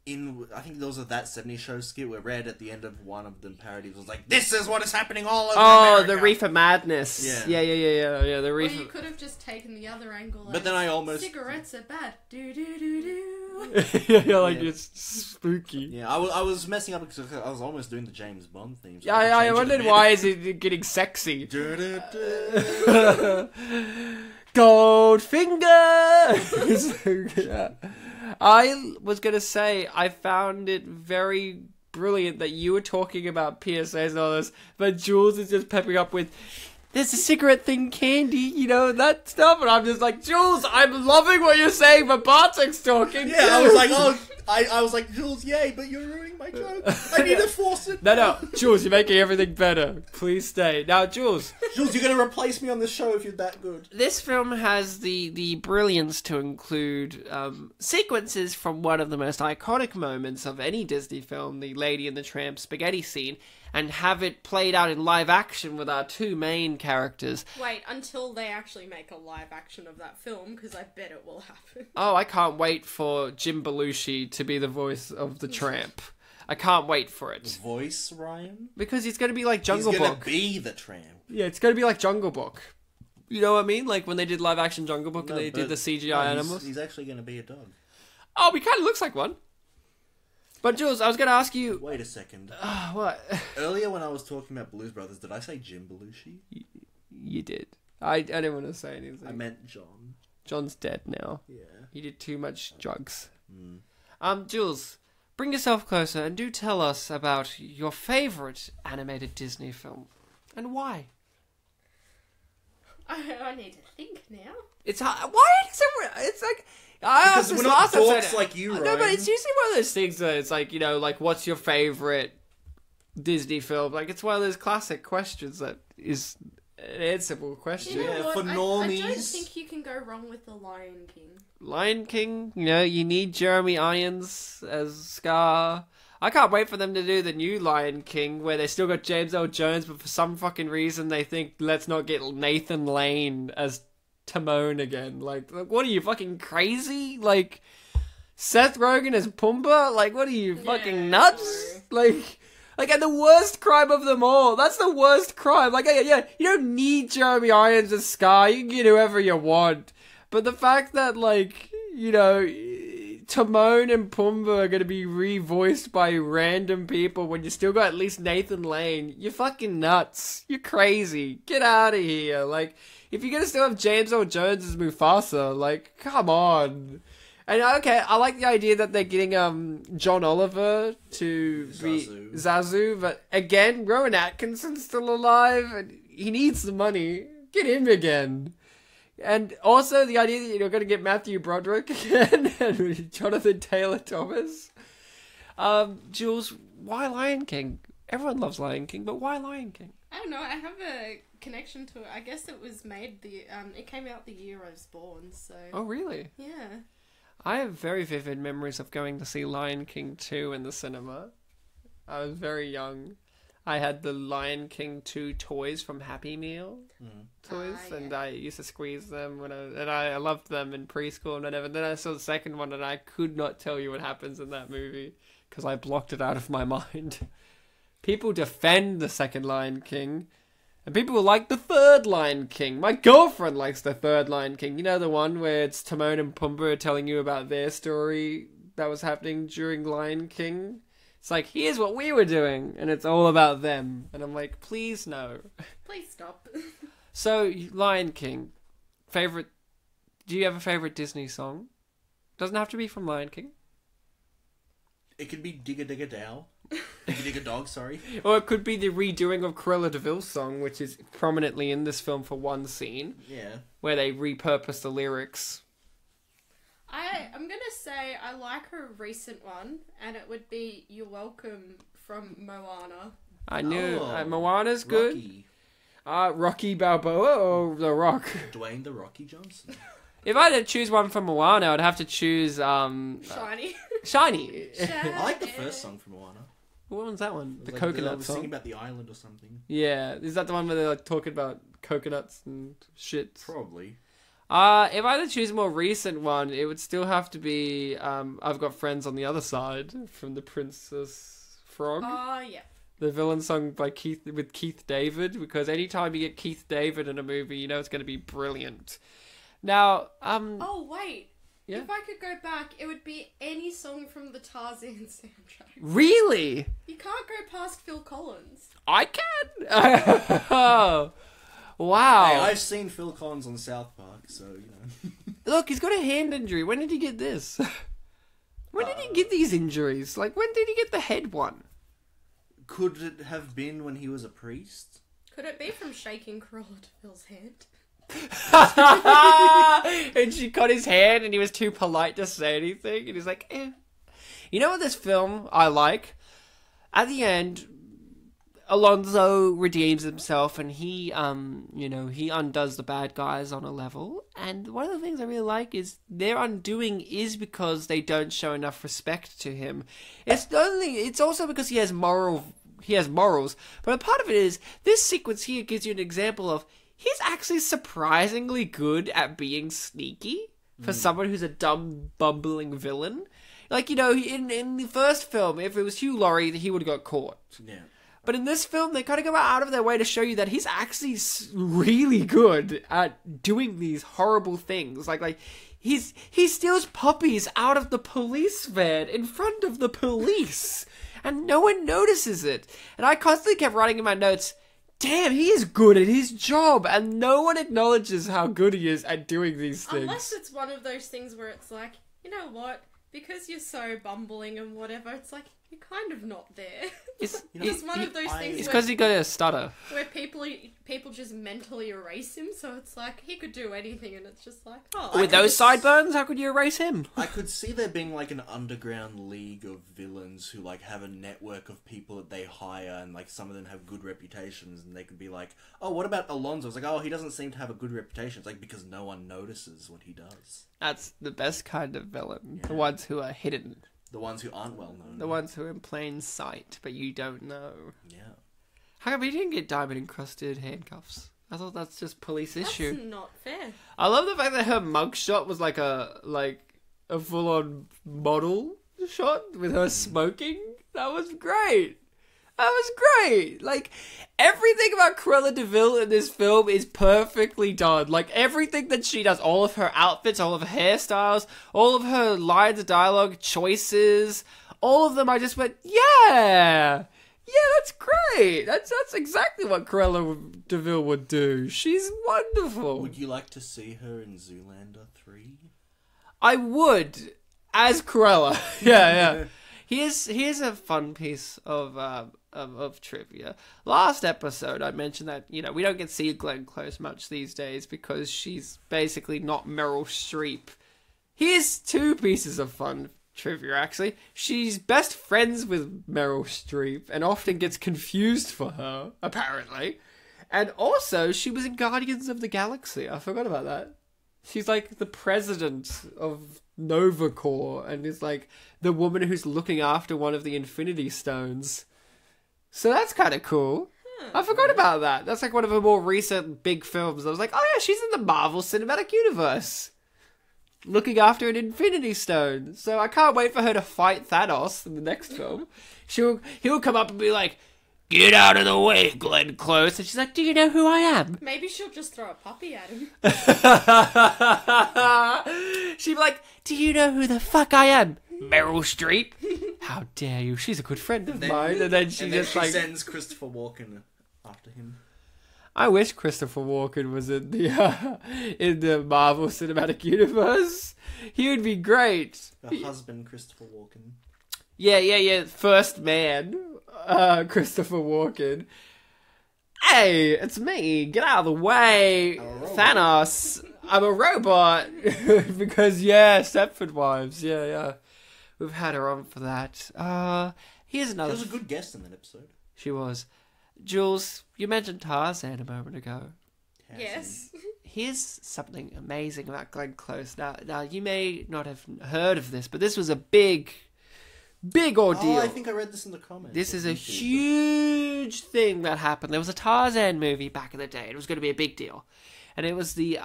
Speaker 2: I think there was That 70s Show skit where Red at the end of one of them parodies was like, this is what is happening all over America.
Speaker 1: The Reefer Madness. Yeah, the Reefer.
Speaker 3: Or you could have just taken the other angle. Like,
Speaker 2: but then I almost...
Speaker 3: Cigarettes are bad. Do.
Speaker 1: It's spooky.
Speaker 2: Yeah, I was messing up because I was almost doing the James Bond theme. So
Speaker 1: I wondered why is it getting sexy. Goldfinger! I was going to say, I found it very brilliant that you were talking about PSAs and all this, but Jules is just pepping up with, there's a cigarette thing, candy, you know, that stuff, and I'm just like, Jules, I'm loving what you're saying, but Bartek's talking.
Speaker 2: Yeah, I was like, I was like, Jules, yay, but you're ruining my joke. I need to force it.
Speaker 1: No, Jules, you're making everything better. Please stay. Now, Jules,
Speaker 2: you're going to replace me on this show if you're that good.
Speaker 1: This film has the brilliance to include sequences from one of the most iconic moments of any Disney film, the Lady and the Tramp spaghetti scene, and have it played out in live action with our two main characters.
Speaker 3: Wait, until they actually make a live action of that film, because I bet it will happen.
Speaker 1: Oh, I can't wait for Jim Belushi to be the voice of the Tramp. I can't wait for it.
Speaker 2: Voice, Ryan?
Speaker 1: Because he's going to be like Jungle Book.
Speaker 2: He's going to be the Tramp.
Speaker 1: Yeah, it's going to be like Jungle Book. You know what I mean? Like when they did live action Jungle Book and they did the CGI animals.
Speaker 2: He's actually going to be a dog.
Speaker 1: Oh, he kind of looks like one. But Jules, I was going to ask you...
Speaker 2: Wait a second.
Speaker 1: What?
Speaker 2: Earlier when I was talking about Blues Brothers, did I say Jim Belushi?
Speaker 1: You did. I didn't want to say anything.
Speaker 2: I meant John.
Speaker 1: John's dead now.
Speaker 2: Yeah.
Speaker 1: He did too much drugs. Jules, bring yourself closer and do tell us about your favourite animated Disney film. And why?
Speaker 3: I need to think now.
Speaker 1: It's hard. Why is it... It's like... I asked this last episode.
Speaker 2: Like you, Ryan.
Speaker 1: No, but it's usually one of those things that it's like, you know, like, what's your favourite Disney film? Like, it's one of those classic questions that is an answerable question.
Speaker 3: You know what?
Speaker 2: For normies.
Speaker 3: I don't think you can go wrong with The Lion King.
Speaker 1: Lion King, you know, you need Jeremy Irons as Scar. I can't wait for them to do the new Lion King, where they still got James L. Jones, but for some fucking reason they think, let's not get Nathan Lane as Timon again. Like, what are you, fucking crazy? Like, Seth Rogen as Pumbaa? Like, what are you, fucking nuts? Like, and the worst crime of them all. That's the worst crime. Like, yeah, you don't need Jeremy Irons as Scar. You can get whoever you want. But the fact that, like, you know, Timon and Pumbaa are going to be revoiced by random people when you still got at least Nathan Lane, you're fucking nuts. You're crazy. Get out of here. Like, if you're going to still have James Earl Jones as Mufasa, like, come on. And, okay, I like the idea that they're getting John Oliver to be Zazu, but again, Rowan Atkinson's still alive, and he needs the money. Get him again. And also the idea that you're going to get Matthew Broderick again and Jonathan Taylor Thomas. Jules, why Lion King? Everyone loves Lion King, but why Lion King?
Speaker 3: I don't know. I have a connection to it. I guess it was made it came out the year I was born. So.
Speaker 1: Oh really?
Speaker 3: Yeah.
Speaker 1: I have very vivid memories of going to see Lion King 2 in the cinema. I was very young. I had the Lion King 2 toys from Happy Meal toys, and I used to squeeze them and I loved them in preschool and whatever. Then I saw the second one, and I could not tell you what happens in that movie because I blocked it out of my mind. People defend the second Lion King, and people like the third Lion King. My girlfriend likes the third Lion King. You know, the one where it's Timon and Pumbaa telling you about their story that was happening during Lion King. It's like, here's what we were doing, and it's all about them. And I'm like, please no.
Speaker 3: Please stop.
Speaker 1: So, Lion King. Favorite... Do you have a favorite Disney song? Doesn't have to be from Lion King.
Speaker 2: It could be Digga Digga Dow. Digga Digga Dog, sorry.
Speaker 1: Or it could be the redoing of Cruella Deville's song, which is prominently in this film for one scene.
Speaker 2: Yeah.
Speaker 1: Where they repurpose the lyrics.
Speaker 3: I'm gonna say I like her recent one, and it would be "You're Welcome" from Moana.
Speaker 1: I knew Moana's good. Rocky Balboa or The Rock?
Speaker 2: Dwayne The Rocky Johnson.
Speaker 1: If I had to choose one from Moana, I'd have to choose
Speaker 3: Shiny.
Speaker 1: Shiny.
Speaker 2: I like the first song from Moana.
Speaker 1: What one's that one? The
Speaker 2: like
Speaker 1: coconut
Speaker 2: song. Singing about the island or something.
Speaker 1: Yeah, is that the one where they're like talking about coconuts and shit?
Speaker 2: Probably.
Speaker 1: If I had to choose a more recent one, it would still have to be I've Got Friends on the Other Side from The Princess Frog.
Speaker 3: Oh, yeah.
Speaker 1: The villain song by Keith David, because anytime you get Keith David in a movie, you know it's going to be brilliant. Now,
Speaker 3: Oh, wait.
Speaker 1: Yeah?
Speaker 3: If I could go back, it would be any song from the Tarzan soundtrack.
Speaker 1: Really?
Speaker 3: You can't go past Phil Collins.
Speaker 1: I can? Oh, wow.
Speaker 2: Hey, I've seen Phil Collins on South Park, so, you know.
Speaker 1: Look, he's got a hand injury. When did he get this? When did he get these injuries? Like, when did he get the head one?
Speaker 2: Could it have been when he was a priest?
Speaker 3: Could it be from shaking Cruella Deville's hand?
Speaker 1: And she cut his hand and he was too polite to say anything. And he's like, eh. You know what this film I like? At the end, Alonzo redeems himself and he, he undoes the bad guys on a level. And one of the things I really like is their undoing is because they don't show enough respect to him. It's also because he has moral he has morals. But a part of it is, this sequence here gives you an example of, he's actually surprisingly good at being sneaky for someone who's a dumb, bumbling villain. Like, you know, in the first film, if it was Hugh Laurie, he would have got caught. Yeah. But in this film, they kind of go out of their way to show you that he's actually really good at doing these horrible things. Like he steals puppies out of the police van in front of the police, and no one notices it. And I constantly kept writing in my notes, damn, he is good at his job, and no one acknowledges how good he is at doing these things.
Speaker 3: Unless it's one of those things where it's like, you know what? Because you're so bumbling and whatever, it's like, you're kind of not there. It's one of those things.
Speaker 1: It's because he got a stutter.
Speaker 3: Where people just mentally erase him, so it's like he could do anything, and it's just like, oh.
Speaker 1: With those sideburns, how could you erase him?
Speaker 2: I could see there being like an underground league of villains who like have a network of people that they hire, and like some of them have good reputations, and they could be like, oh, what about Alonzo? It's like, oh, he doesn't seem to have a good reputation. It's like because no one notices what he does.
Speaker 1: That's the best kind of villain. Yeah. The ones who are hidden.
Speaker 2: The ones who aren't well known.
Speaker 1: The ones who are in plain sight, but you don't know.
Speaker 2: Yeah.
Speaker 1: How come he didn't get diamond-encrusted handcuffs? I thought that's just police issue.
Speaker 3: That's not fair.
Speaker 1: I love the fact that her mugshot was like a full-on model shot with her smoking. That was great. That was great. Like, everything about Cruella Deville in this film is perfectly done. Like, everything that she does, all of her outfits, all of her hairstyles, all of her lines of dialogue, choices, all of them, I just went, yeah, that's great. That's exactly what Cruella Deville would do. She's wonderful.
Speaker 2: Would you like to see her in Zoolander 3?
Speaker 1: I would, as Cruella. Yeah. Here's a fun piece of trivia. Last episode, I mentioned that, you know, we don't get to see Glenn Close much these days because she's basically not Meryl Streep. Here's two pieces of fun trivia, actually. She's best friends with Meryl Streep and often gets confused for her, apparently. And also, she was in Guardians of the Galaxy. I forgot about that. She's like the president of Nova Corps and is like the woman who's looking after one of the Infinity Stones. So that's kind of cool. I forgot about that. That's like one of her more recent big films. I was like, oh yeah, she's in the Marvel Cinematic Universe. Looking after an Infinity Stone. So I can't wait for her to fight Thanos in the next film. He'll come up and be like, get out of the way, Glenn Close. And she's like, do you know who I am?
Speaker 3: Maybe she'll just throw a puppy at him.
Speaker 1: She'd be like, do you know who the fuck I am? Meryl Streep? How dare you? She's a good friend of mine. And then she
Speaker 2: sends Christopher Walken after him.
Speaker 1: I wish Christopher Walken was in the Marvel Cinematic Universe. He would be great.
Speaker 2: The husband, Christopher Walken.
Speaker 1: Yeah. First man, Christopher Walken. Hey, it's me. Get out of the way, Thanos. I'm a robot. Because, Stepford Wives. Yeah. We've had her on for that. Here's another...
Speaker 2: She was a good guest in that episode.
Speaker 1: She was. Jules, you mentioned Tarzan a moment ago.
Speaker 3: Yes.
Speaker 1: Here's something amazing about Glenn Close. Now, you may not have heard of this, but this was a big ordeal.
Speaker 2: Oh, I think I read this in the comments.
Speaker 1: This is a huge thing that happened. There was a Tarzan movie back in the day. It was going to be a big deal. And it was the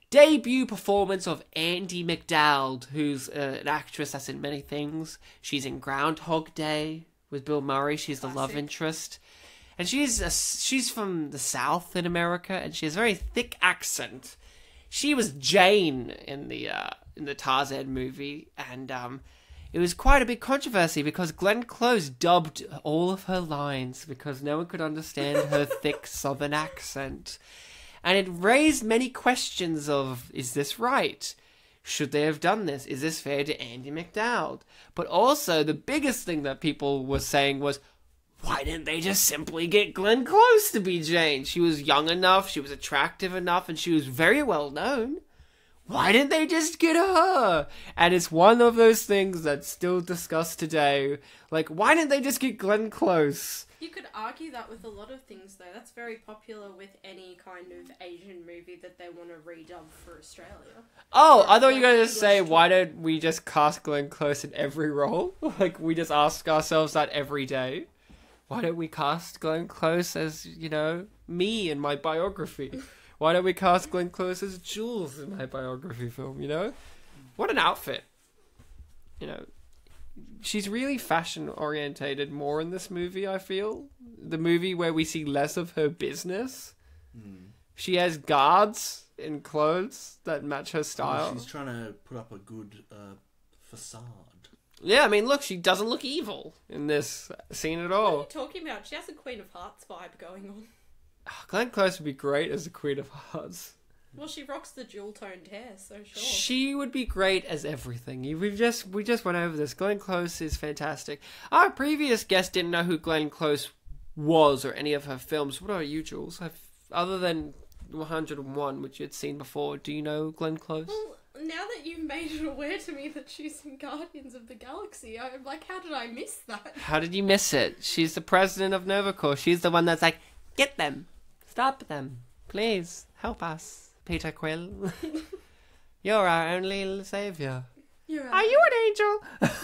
Speaker 1: debut performance of Andie MacDowell, who's an actress that's in many things. She's in Groundhog Day with Bill Murray. She's the love interest. And she's from the South in America, and she has a very thick accent. She was Jane in the Tarzan movie, and it was quite a big controversy because Glenn Close dubbed all of her lines because no one could understand her thick Southern accent. And it raised many questions of, is this right? Should they have done this? Is this fair to Andie MacDowell? But also, the biggest thing that people were saying was, why didn't they just simply get Glenn Close to be Jane? She was young enough, she was attractive enough, and she was very well known. Why didn't they just get her? And it's one of those things that's still discussed today. Like, why didn't they just get Glenn Close?
Speaker 3: You could argue that with a lot of things, though. That's very popular with any kind of Asian movie that they want to redub for Australia.
Speaker 1: Oh, I thought you were going to say, why don't we just cast Glenn Close in every role? Like, we just ask ourselves that every day. Why don't we cast Glenn Close as, me in my biography? Why don't we cast Glenn Close as Jules in my biography film, What an outfit. She's really fashion-orientated more in this movie, I feel. The movie where we see less of her business. She has guards in clothes that match her style.
Speaker 2: She's trying to put up a good facade.
Speaker 1: Yeah, I mean, look, she doesn't look evil in this scene at all.
Speaker 3: What are you talking about? She has a Queen of Hearts vibe going on.
Speaker 1: Glenn Close would be great as the Queen of Hearts.
Speaker 3: Well, she rocks the jewel-toned hair, so sure.
Speaker 1: She would be great as everything. We just went over this. Glenn Close is fantastic. Our previous guest didn't know who Glenn Close was or any of her films. What about you, Jules? Other than 101, which you'd seen before, do you know Glenn Close?
Speaker 3: Well, now that you've made it aware to me that she's in Guardians of the Galaxy, I'm like, how did I miss that?
Speaker 1: How did you miss it? She's the president of Novacore. She's the one that's like, get them. Stop them. Please, help us, Peter Quill. You're our only saviour. Are you an angel?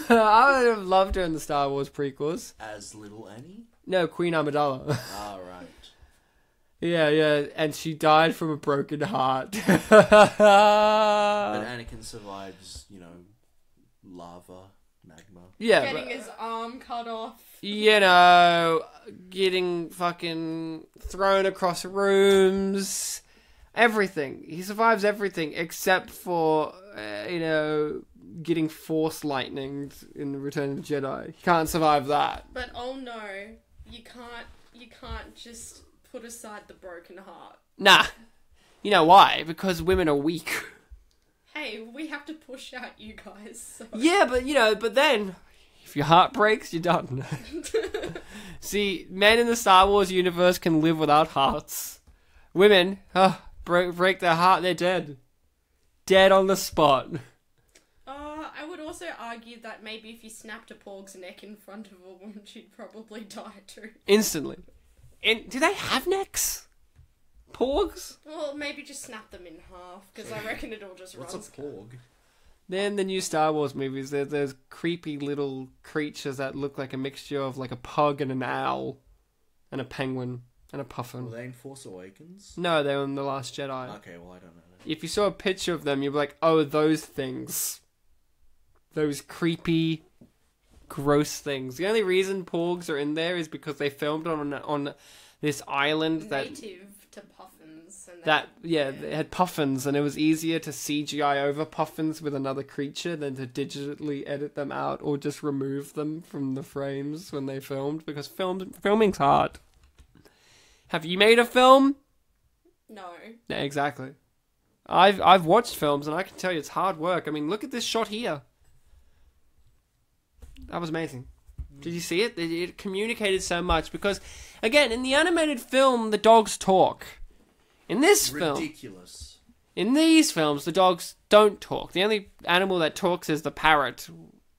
Speaker 1: I would have loved her in the Star Wars prequels.
Speaker 2: As Little Annie?
Speaker 1: No, Queen Amidala.
Speaker 2: Ah, right.
Speaker 1: Yeah, and she died from a broken heart.
Speaker 2: But Anakin survives, lava, magma.
Speaker 1: Yeah,
Speaker 3: Getting his arm cut off.
Speaker 1: Getting fucking thrown across rooms. Everything. He survives everything except for, getting force lightninged in Return of the Jedi. He can't survive that.
Speaker 3: But oh no, you can't just put aside the broken heart.
Speaker 1: Nah. You know why? Because women are weak.
Speaker 3: Hey, we have to push out you guys. So.
Speaker 1: Yeah, but then, if your heart breaks, you're done. See, men in the Star Wars universe can live without hearts. Women, break their heart, they're dead. Dead on the spot.
Speaker 3: I would also argue that maybe if you snapped a Porg's neck in front of a woman, she'd probably die too.
Speaker 1: Instantly. And do they have necks? Porgs?
Speaker 3: Well, maybe just snap them in half, because I reckon it all just runs.
Speaker 2: What's a porg?
Speaker 1: Then the new Star Wars movies, there's creepy little creatures that look like a mixture of like a pug and an owl, and a penguin, and a puffin.
Speaker 2: Were they in Force Awakens?
Speaker 1: No, they were in The Last Jedi.
Speaker 2: Okay, well, I don't know that.
Speaker 1: If you saw a picture of them, you'd be like, oh, those things. Those creepy, gross things. The only reason Porgs are in there is because they filmed on this island
Speaker 3: native to puffins. And
Speaker 1: they had puffins, and it was easier to CGI over puffins with another creature than to digitally edit them out or just remove them from the frames when they filmed, because filming's hard. Have you made a film?
Speaker 3: No.
Speaker 1: Yeah, exactly. I've watched films, and I can tell you it's hard work. I mean, look at this shot here. That was amazing. Did you see it? It communicated so much because, again, in the animated film, the dogs talk. In this film...
Speaker 2: Ridiculous.
Speaker 1: In these films, the dogs don't talk. The only animal that talks is the parrot.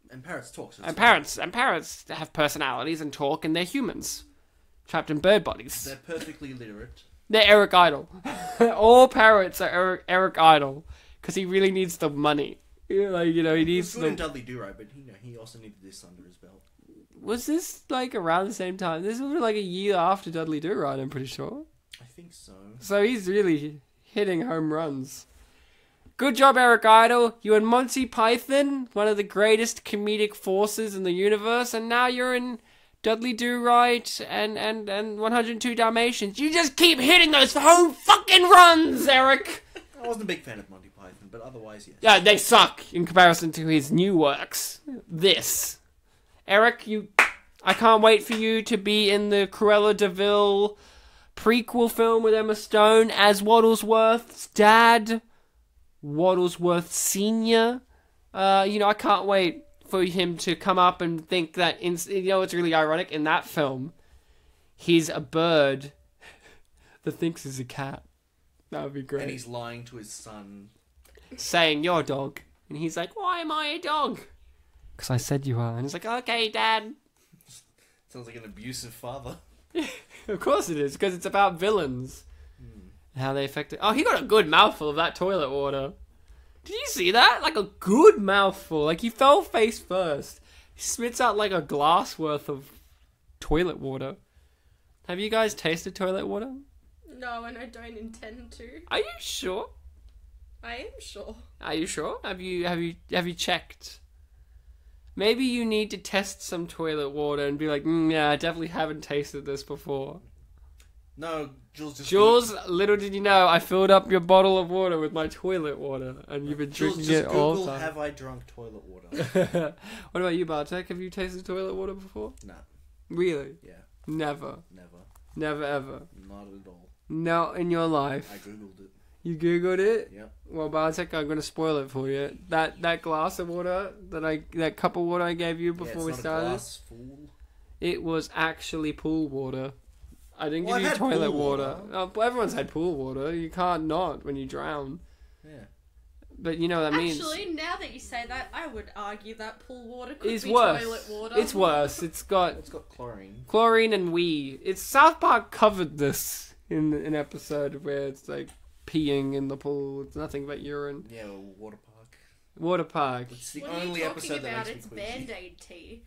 Speaker 2: And parrots talk. So
Speaker 1: and parrots have personalities and talk, and they're humans. Trapped in bird bodies.
Speaker 2: They're perfectly literate.
Speaker 1: They're Eric Idle. All parrots are Eric Idle. Because he really needs the money. He needs
Speaker 2: the... Dudley Do-Right, but he also needed this under his belt.
Speaker 1: Was this around the same time? This was a year after Dudley Do-Right, I'm pretty sure.
Speaker 2: I think so.
Speaker 1: So he's really hitting home runs. Good job, Eric Idle. You and Monty Python, one of the greatest comedic forces in the universe, and now you're in Dudley Do-Right and 102 Dalmatians. You just keep hitting those home fucking runs, Eric!
Speaker 2: I wasn't a big fan of Monty Python, but otherwise, yes.
Speaker 1: Yeah, they suck in comparison to his new works. This. Eric, I can't wait for you to be in the Cruella Deville prequel film with Emma Stone as Waddlesworth's dad, Waddlesworth Sr. I can't wait for him to come up and think that, it's really ironic, in that film, he's a bird that thinks he's a cat. That would be great.
Speaker 2: And he's lying to his son.
Speaker 1: Saying, you're a dog. And he's like, why am I a dog? Because I said you are. And he's like, okay, Dad.
Speaker 2: Sounds like an abusive father.
Speaker 1: Of course it is, because it's about villains. And how they affect it. Oh, he got a good mouthful of that toilet water. Did you see that? Like a good mouthful. Like he fell face first. He spits out like a glass worth of toilet water. Have you guys tasted toilet water?
Speaker 3: No, and I don't intend to.
Speaker 1: Are you sure?
Speaker 3: I am sure.
Speaker 1: Are you sure? Have you checked? Maybe you need to test some toilet water and be like, yeah, I definitely haven't tasted this before.
Speaker 2: No, Jules.
Speaker 1: Jules, little did you know, I filled up your bottle of water with my toilet water, and you've been drinking
Speaker 2: Jules,
Speaker 1: it all the
Speaker 2: Google,
Speaker 1: time.
Speaker 2: have I drunk toilet water?
Speaker 1: What about you, Bartek? Have you tasted toilet water before?
Speaker 2: No.
Speaker 1: Really?
Speaker 2: Yeah.
Speaker 1: Never. Never ever.
Speaker 2: Not at all.
Speaker 1: No, in your life.
Speaker 2: I googled it.
Speaker 1: You googled it?
Speaker 2: Yep.
Speaker 1: Well, Bartek, I'm gonna spoil it for you. That glass of water that cup of water I gave you before we
Speaker 2: it's not
Speaker 1: started.
Speaker 2: a glass, fool.
Speaker 1: It was actually pool water. I didn't
Speaker 2: Well,
Speaker 1: give you
Speaker 2: I've had
Speaker 1: toilet
Speaker 2: pool
Speaker 1: water.
Speaker 2: water.
Speaker 1: Oh, everyone's had pool water. You can't not when you drown.
Speaker 2: Yeah.
Speaker 1: But you know what that means.
Speaker 3: Actually, now that you say that, I would argue that pool water could
Speaker 1: It's
Speaker 3: be
Speaker 1: worse.
Speaker 3: toilet water.
Speaker 1: It's worse. It's got
Speaker 2: chlorine.
Speaker 1: chlorine and wee. It's South Park covered this in an episode where it's like peeing in the pool. It's nothing but urine.
Speaker 2: Yeah, well, water park.
Speaker 1: Water park.
Speaker 2: It's the
Speaker 3: What
Speaker 2: only
Speaker 3: are you
Speaker 2: episode
Speaker 3: talking about?
Speaker 2: that
Speaker 3: It's
Speaker 2: makes me queasy.
Speaker 3: Band-Aid tea.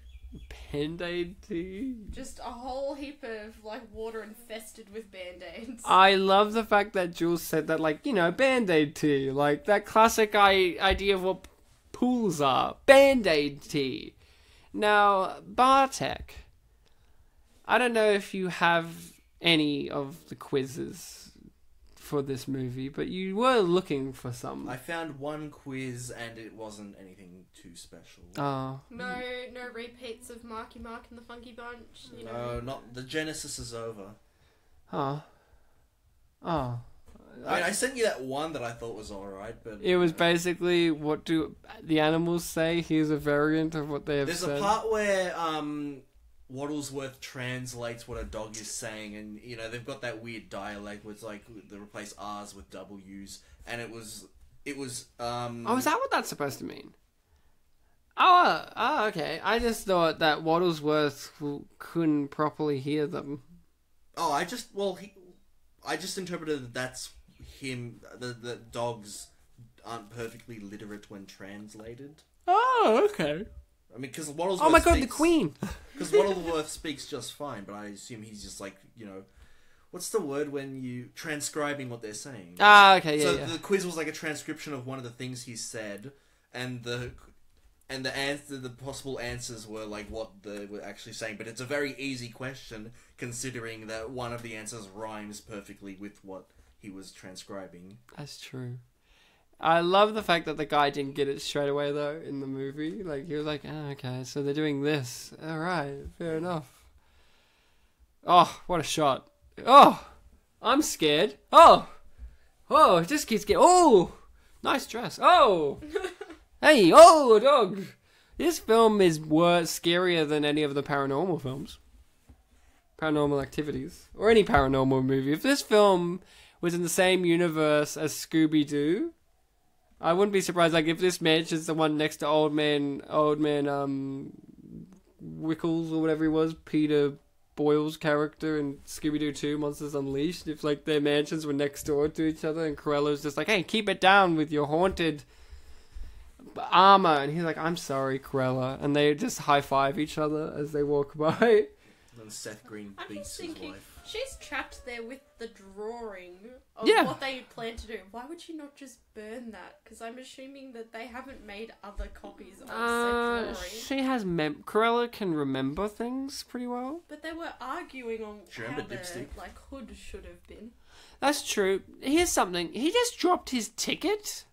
Speaker 1: Band-Aid tea.
Speaker 3: Just a whole heap of like water infested with Band-Aids.
Speaker 1: I love the fact that Jules said that, like, you know, Band-Aid tea. Like, that classic idea of what pools are. Band-Aid tea. Now, Bartek, I don't know if you have any of the quizzes for this movie, but you were looking for some.
Speaker 2: I found one quiz and it wasn't anything too special.
Speaker 1: Oh.
Speaker 3: No repeats of Marky Mark and the Funky Bunch. You know.
Speaker 2: No, not the Genesis is over.
Speaker 1: Oh. Oh.
Speaker 2: I mean, I sent you that one that I thought was alright, but...
Speaker 1: It was basically, what do the animals say? Here's a variant of what they have
Speaker 2: There's
Speaker 1: said.
Speaker 2: a part where Wattlesworth translates what a dog is saying, and, you know, they've got that weird dialect where it's like, they replace R's with W's, and it was... Oh,
Speaker 1: is that what that's supposed to mean? Oh, okay. I just thought that Wattlesworth couldn't properly hear them.
Speaker 2: Oh, I just interpreted that that's him, the dogs aren't perfectly literate when translated.
Speaker 1: Oh, okay.
Speaker 2: I mean, because Wattlesworth
Speaker 1: Oh my god,
Speaker 2: speaks,
Speaker 1: the Queen!
Speaker 2: Because Wattlesworth speaks just fine, but I assume he's just like, you know... What's the word when you... Transcribing what they're saying.
Speaker 1: Ah, okay, yeah,
Speaker 2: So
Speaker 1: yeah.
Speaker 2: the quiz was like a transcription of one of the things he said, and the possible answers were like what they were actually saying, but it's a very easy question considering that one of the answers rhymes perfectly with what he was transcribing.
Speaker 1: That's true. I love the fact that the guy didn't get it straight away, though, in the movie. Like, he was like, oh, okay, so they're doing this. Alright, fair enough. Oh, what a shot. Oh, I'm scared. Oh, it just keeps getting... Oh, nice dress. Oh, hey, oh, a dog. This film is scarier than any of the paranormal films. Paranormal Activities. Or any paranormal movie. If this film was in the same universe as Scooby-Doo, I wouldn't be surprised, like, if this matches the one next to Old Man, Wickles, or whatever he was, Peter Boyle's character in Scooby-Doo 2, Monsters Unleashed, if, like, their mansions were next door to each other, and Cruella's just like, hey, keep it down with your haunted armor, and he's like, I'm sorry, Cruella, and they just high-five each other as they walk by.
Speaker 2: And then Seth Green
Speaker 3: I'm
Speaker 2: beats
Speaker 3: just
Speaker 2: his
Speaker 3: thinking,
Speaker 2: wife.
Speaker 3: she's trapped there with the drawing of
Speaker 1: Yeah.
Speaker 3: what they plan to do. Why would she not just burn that? Because I'm assuming that they haven't made other copies of said drawing.
Speaker 1: She has Cruella can remember things pretty well.
Speaker 3: But they were arguing on
Speaker 2: She
Speaker 3: how
Speaker 2: remembered
Speaker 3: the
Speaker 2: Dipstick.
Speaker 3: hood should have been.
Speaker 1: That's true. Here's something. He just dropped his ticket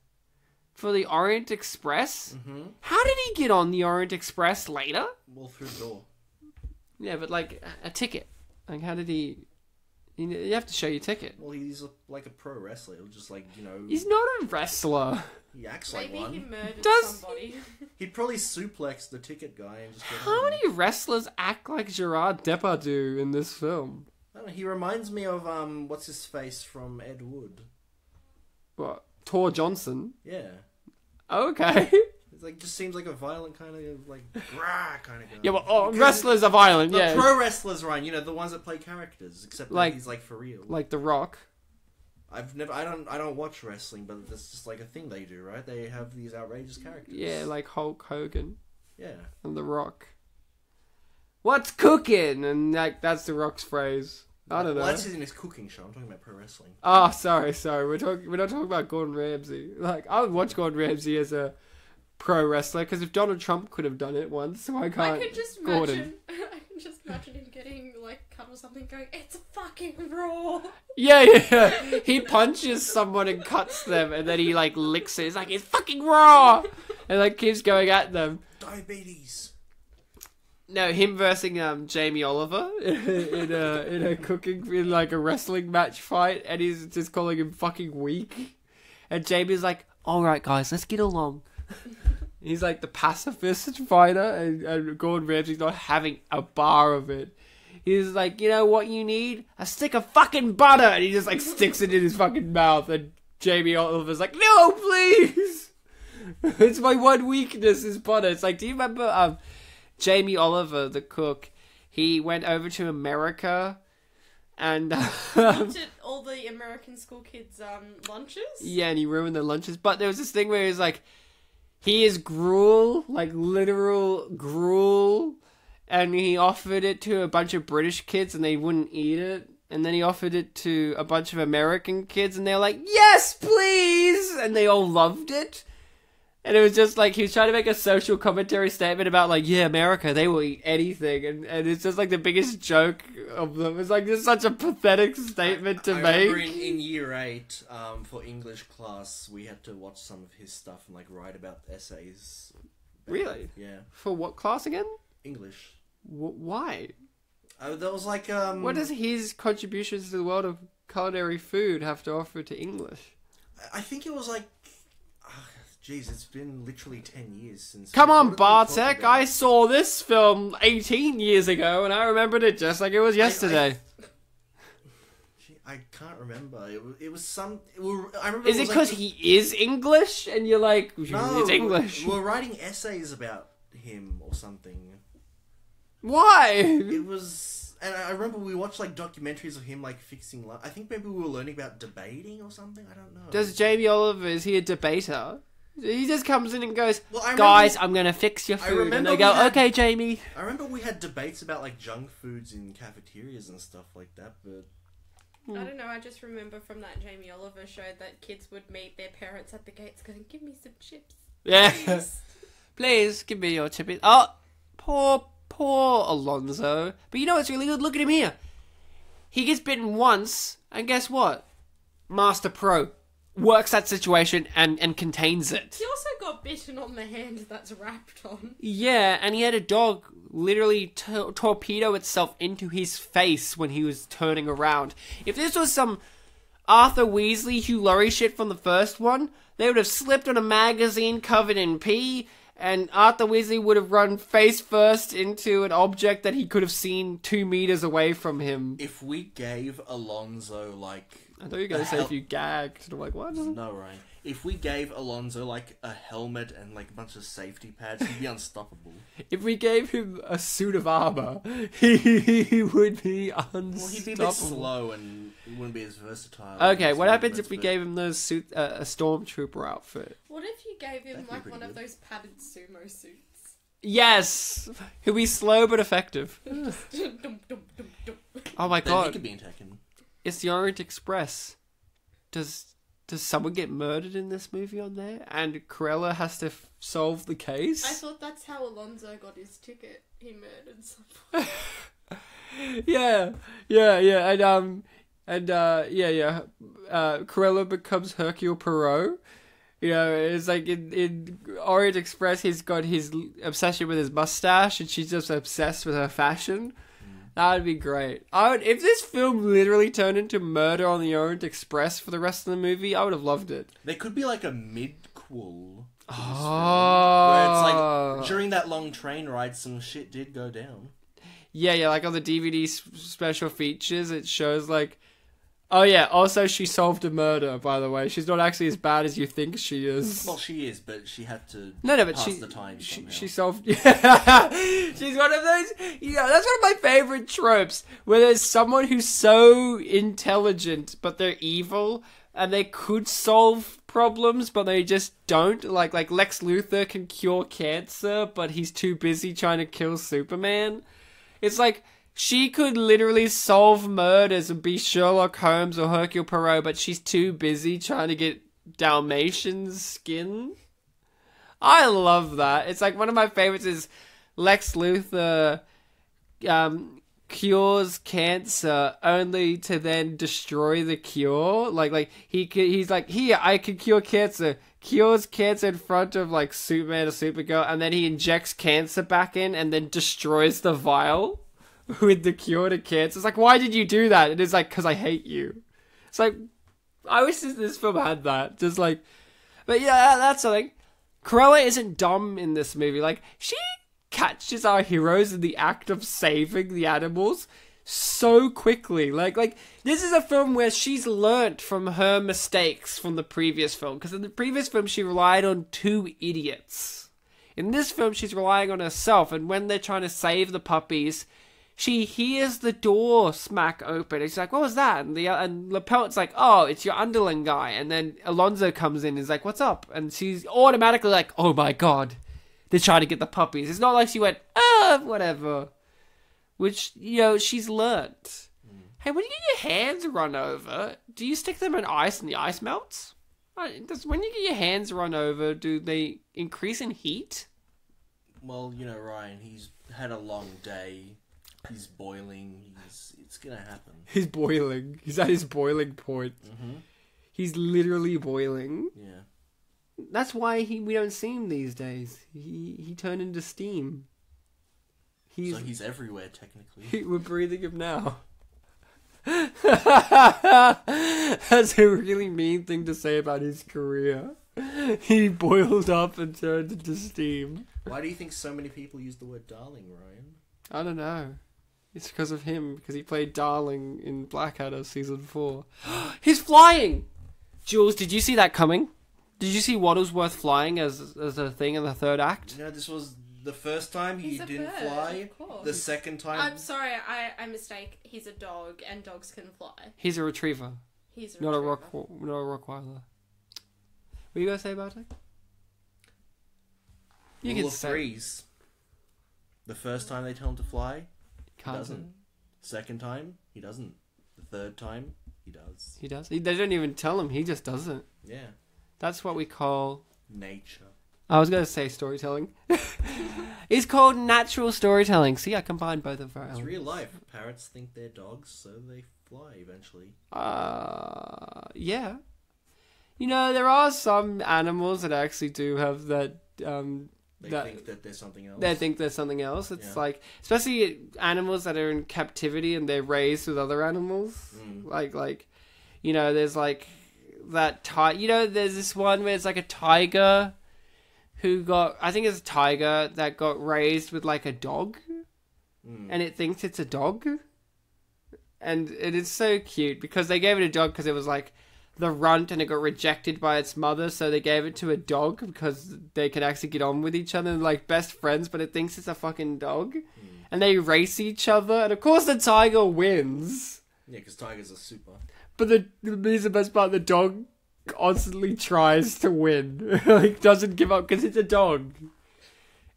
Speaker 1: for the Orient Express.
Speaker 2: Mm-hmm.
Speaker 1: How did he get on the Orient Express later?
Speaker 2: Well, through the door.
Speaker 1: Yeah, but like a ticket. Like, how did he... You have to show your ticket.
Speaker 2: Well, he's like a pro wrestler. He'll just like, you know...
Speaker 1: He's not a wrestler.
Speaker 2: He acts
Speaker 3: Maybe
Speaker 2: like
Speaker 3: he
Speaker 2: one.
Speaker 3: murdered
Speaker 1: Does-
Speaker 3: somebody.
Speaker 2: He'd probably suplex the ticket guy and just get
Speaker 1: How
Speaker 2: home.
Speaker 1: many wrestlers act like Gérard Depardieu in this film?
Speaker 2: I don't know, he reminds me of, what's his face from Ed Wood.
Speaker 1: What? Tor Johnson?
Speaker 2: Yeah.
Speaker 1: Okay.
Speaker 2: It's like, just seems like a violent kind of, like, rah kind of guy.
Speaker 1: Yeah, well,
Speaker 2: Because
Speaker 1: wrestlers are violent,
Speaker 2: the
Speaker 1: yeah.
Speaker 2: pro wrestlers, Ryan, you know, the ones that play characters, except
Speaker 1: Like-
Speaker 2: that he's, like, for real.
Speaker 1: Like The Rock.
Speaker 2: I don't watch wrestling, but that's just like a thing they do, right? They have these outrageous characters.
Speaker 1: Yeah, like Hulk Hogan
Speaker 2: Yeah.
Speaker 1: and The Rock. what's cooking? And like that's The Rock's phrase. I don't know.
Speaker 2: Well, that's in his cooking show. I'm talking about pro wrestling.
Speaker 1: Oh, sorry. We're not talking about Gordon Ramsay. Like, I would watch Gordon Ramsay as a pro wrestler because if Donald Trump could have done it once, why can't
Speaker 3: I could just
Speaker 1: Gordon?
Speaker 3: I can just imagine him getting like cut or something, going, "It's fucking raw."
Speaker 1: Yeah. He punches someone and cuts them, and then he like licks it. It's like it's fucking raw, and like keeps going at them.
Speaker 2: Diabetes.
Speaker 1: No, him versus Jamie Oliver in a wrestling match fight, and he's just calling him fucking weak. And Jamie's like, "All right, guys, let's get along." He's like the pacifist fighter, and Gordon Ramsay's not having a bar of it. He's like, "You know what you need? A stick of fucking butter," and he just like sticks it in his fucking mouth. And Jamie Oliver's like, "No, please, it's my one weakness is butter." It's like, do you remember Jamie Oliver, the cook, he went over to America and
Speaker 3: Did all the American school kids' lunches?
Speaker 1: Yeah, and he ruined their lunches. But there was this thing where he was like, he is gruel, like literal gruel, and he offered it to a bunch of British kids and they wouldn't eat it. And then he offered it to a bunch of American kids and they were like, "Yes, please!" And they all loved it. And it was just like, he was trying to make a social commentary statement about like, yeah, America, they will eat anything. And it's just like the biggest joke of them. It's like, it's such a pathetic statement to make.
Speaker 2: I remember in year 8, for English class, we had to watch some of his stuff and like write about essays.
Speaker 1: Really?
Speaker 2: Yeah.
Speaker 1: For what class again?
Speaker 2: English.
Speaker 1: Why?
Speaker 2: That was like,
Speaker 1: What does his contributions to the world of culinary food have to offer to English?
Speaker 2: I think it was like, jeez, it's been literally 10 years since...
Speaker 1: Come on, Bartek, I saw this film 18 years ago and I remembered it just like it was yesterday.
Speaker 2: I can't remember. It was some... I remember.
Speaker 1: Is it because he is English and you're like,
Speaker 2: no,
Speaker 1: it's English?
Speaker 2: We're writing essays about him or something.
Speaker 1: Why?
Speaker 2: It was... And I remember we watched like documentaries of him like fixing... I think maybe we were learning about debating or something. I don't know.
Speaker 1: Does Jamie Oliver, is he a debater? He just comes in and goes,
Speaker 2: well,
Speaker 1: "Guys, I'm going to fix your food." And they go, "Okay, Jamie."
Speaker 2: I remember we had debates about like junk foods in cafeterias and stuff like that, but...
Speaker 3: I don't know, I just remember from that Jamie Oliver show that kids would meet their parents at the gates going, "Give me some chips.
Speaker 1: Yeah.
Speaker 3: Please."
Speaker 1: Please, give me your chips. Oh, poor Alonzo. But you know what's really good? Look at him here. He gets bitten once, and guess what? Master Pro. Works that situation and contains it.
Speaker 3: He also got bitten on the hand that's wrapped on.
Speaker 1: Yeah, and he had a dog literally torpedo itself into his face when he was turning around. If this was some Arthur Weasley, Hugh Laurie shit from the first one, they would have slipped on a magazine covered in pee, and Arthur Weasley would have run face first into an object that he could have seen 2 meters away from him.
Speaker 2: If we gave Alonzo like...
Speaker 1: I thought you were going to say if you gagged. And I'm like, what?
Speaker 2: No, Ryan. If we gave Alonzo like a helmet and like a bunch of safety pads, he'd be unstoppable.
Speaker 1: If we gave him a suit of armor, he would be unstoppable.
Speaker 2: Well, he'd be a bit slow and he wouldn't be as versatile.
Speaker 1: Okay, what happens if we gave him the suit, a stormtrooper outfit?
Speaker 3: What if you gave him
Speaker 2: That'd be
Speaker 3: like
Speaker 2: pretty
Speaker 3: one of
Speaker 2: good.
Speaker 3: those padded sumo suits?
Speaker 1: Yes! He'll be slow but effective.
Speaker 3: Dum, dum, dum, dum.
Speaker 1: Oh my
Speaker 2: Then he
Speaker 1: god.
Speaker 2: could be in Tekken.
Speaker 1: It's the Orient Express. Does someone get murdered in this movie on there? And Cruella has to solve the case?
Speaker 3: I thought that's how Alonzo got his ticket. He murdered someone.
Speaker 1: Yeah. Cruella becomes Hercule Poirot. You know, it's like in Orient Express, he's got his obsession with his mustache, and she's just obsessed with her fashion. That would be great. If this film literally turned into Murder on the Orient Express for the rest of the movie, I would have loved it.
Speaker 2: There could be like a mid-quel.
Speaker 1: Oh.
Speaker 2: Where it's like, during that long train ride, some shit did go down.
Speaker 1: Yeah, like on the DVD special features, it shows like... Oh yeah, also she solved a murder, by the way. She's not actually as bad as you think she is.
Speaker 2: Well, she is, but she had to
Speaker 1: But
Speaker 2: pass the time somehow.
Speaker 1: she solved... Yeah. She's one of those... Yeah, that's one of my favorite tropes, where there's someone who's so intelligent, but they're evil, and they could solve problems, but they just don't. Like Lex Luthor can cure cancer, but he's too busy trying to kill Superman. It's like, she could literally solve murders and be Sherlock Holmes or Hercule Poirot, but she's too busy trying to get Dalmatians' skin. I love that. It's like, one of my favorites is Lex Luthor cures cancer only to then destroy the cure. He's like, here, I can cure cancer. Cures cancer in front of like Superman or Supergirl, and then he injects cancer back in and then destroys the vial with the cure to cancer. It's like, why did you do that? And it's like, because I hate you. It's like, I wish this film had that. Just like, but yeah, that's something. Cruella isn't dumb in this movie. Like, she catches our heroes in the act of saving the animals so quickly. Like this is a film where she's learnt from her mistakes from the previous film. Because in the previous film, she relied on two idiots. In this film, she's relying on herself. And when they're trying to save the puppies, she hears the door smack open. And she's like, what was that? And Lapelte's like, oh, it's your underling guy. And then Alonzo comes in and is like, what's up? And she's automatically like, oh my god, they're trying to get the puppies. It's not like she went, whatever. Which, she's learnt. Hey, when you get your hands run over, do you stick them in ice and the ice melts? When you get your hands run over, do they increase in heat?
Speaker 2: Well, Ryan, he's had a long day. He's boiling. It's gonna happen. He's
Speaker 1: boiling. He's at his boiling point.
Speaker 2: Mm-hmm.
Speaker 1: He's literally boiling.
Speaker 2: Yeah.
Speaker 1: That's why we don't see him these days. He turned into steam.
Speaker 2: So he's everywhere, technically.
Speaker 1: We're breathing him now. That's a really mean thing to say about his career. He boiled up and turned into steam.
Speaker 2: Why do you think so many people use the word darling, Ryan?
Speaker 1: I don't know. It's because of him, because he played Darling in Blackadder season 4. He's flying! Jules, did you see that coming? Did you see Waddlesworth flying as a thing in the third act?
Speaker 2: This was the first time he didn't fly. The second time...
Speaker 3: I'm sorry, I mistake. He's a dog, and dogs can fly.
Speaker 1: He's a retriever. Not a Rottweiler. What are you going to say about it?
Speaker 2: You can say... threes. The first time they tell him to fly, he doesn't. Second time, he doesn't. The third time, he does.
Speaker 1: He does? They don't even tell him, he just does it.
Speaker 2: Yeah.
Speaker 1: That's what we call...
Speaker 2: nature.
Speaker 1: I was going to say storytelling. It's called natural storytelling. See, I combined both of our elements.
Speaker 2: It's real life. Parrots think they're dogs, so they fly eventually.
Speaker 1: Yeah. There are some animals that actually do have that...
Speaker 2: They think that there's something else.
Speaker 1: They think there's something else. It's like, especially animals that are in captivity and they're raised with other animals. There's like that there's this one where it's like a tiger I think it's a tiger that got raised with like a dog, and it thinks it's a dog, and it is so cute because they gave it a dog because it was like the runt and it got rejected by its mother, so they gave it to a dog because they can actually get on with each other and like best friends, but it thinks it's a fucking dog. And they race each other, and of course the tiger wins.
Speaker 2: Yeah, because tigers are super.
Speaker 1: But here's the best part, the dog constantly tries to win. Doesn't give up because it's a dog.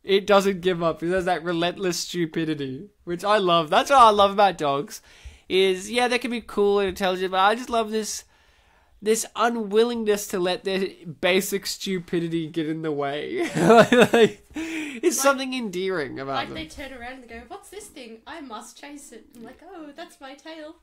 Speaker 1: It doesn't give up. It has that relentless stupidity, which I love. That's what I love about dogs. Is, they can be cool and intelligent, but I just love this unwillingness to let their basic stupidity get in the way. It's something endearing about them.
Speaker 3: They turn around and they go, what's this thing? I must chase it. I'm like, oh, that's my tail.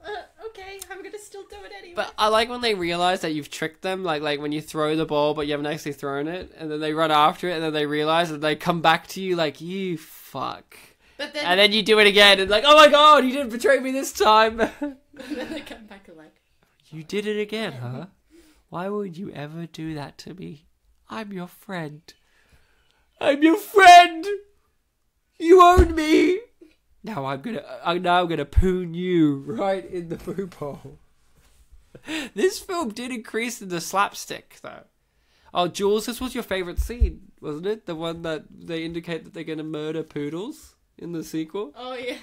Speaker 3: Okay, I'm going to still do it anyway.
Speaker 1: But I like when they realize that you've tricked them, like when you throw the ball but you haven't actually thrown it, and then they run after it, and then they realize that they come back to you like, you fuck. And then you do it again, and like, oh my god, you didn't betray me this time.
Speaker 3: And then they come back and like...
Speaker 1: You did it again, huh? Why would you ever do that to me? I'm your friend. I'm your friend! You own me! Now I'm gonna poon you right in the poop hole. This film did increase in the slapstick, though. Oh, Jules, this was your favourite scene, wasn't it? The one that they indicate that they're gonna murder poodles in the sequel?
Speaker 3: Oh, yeah.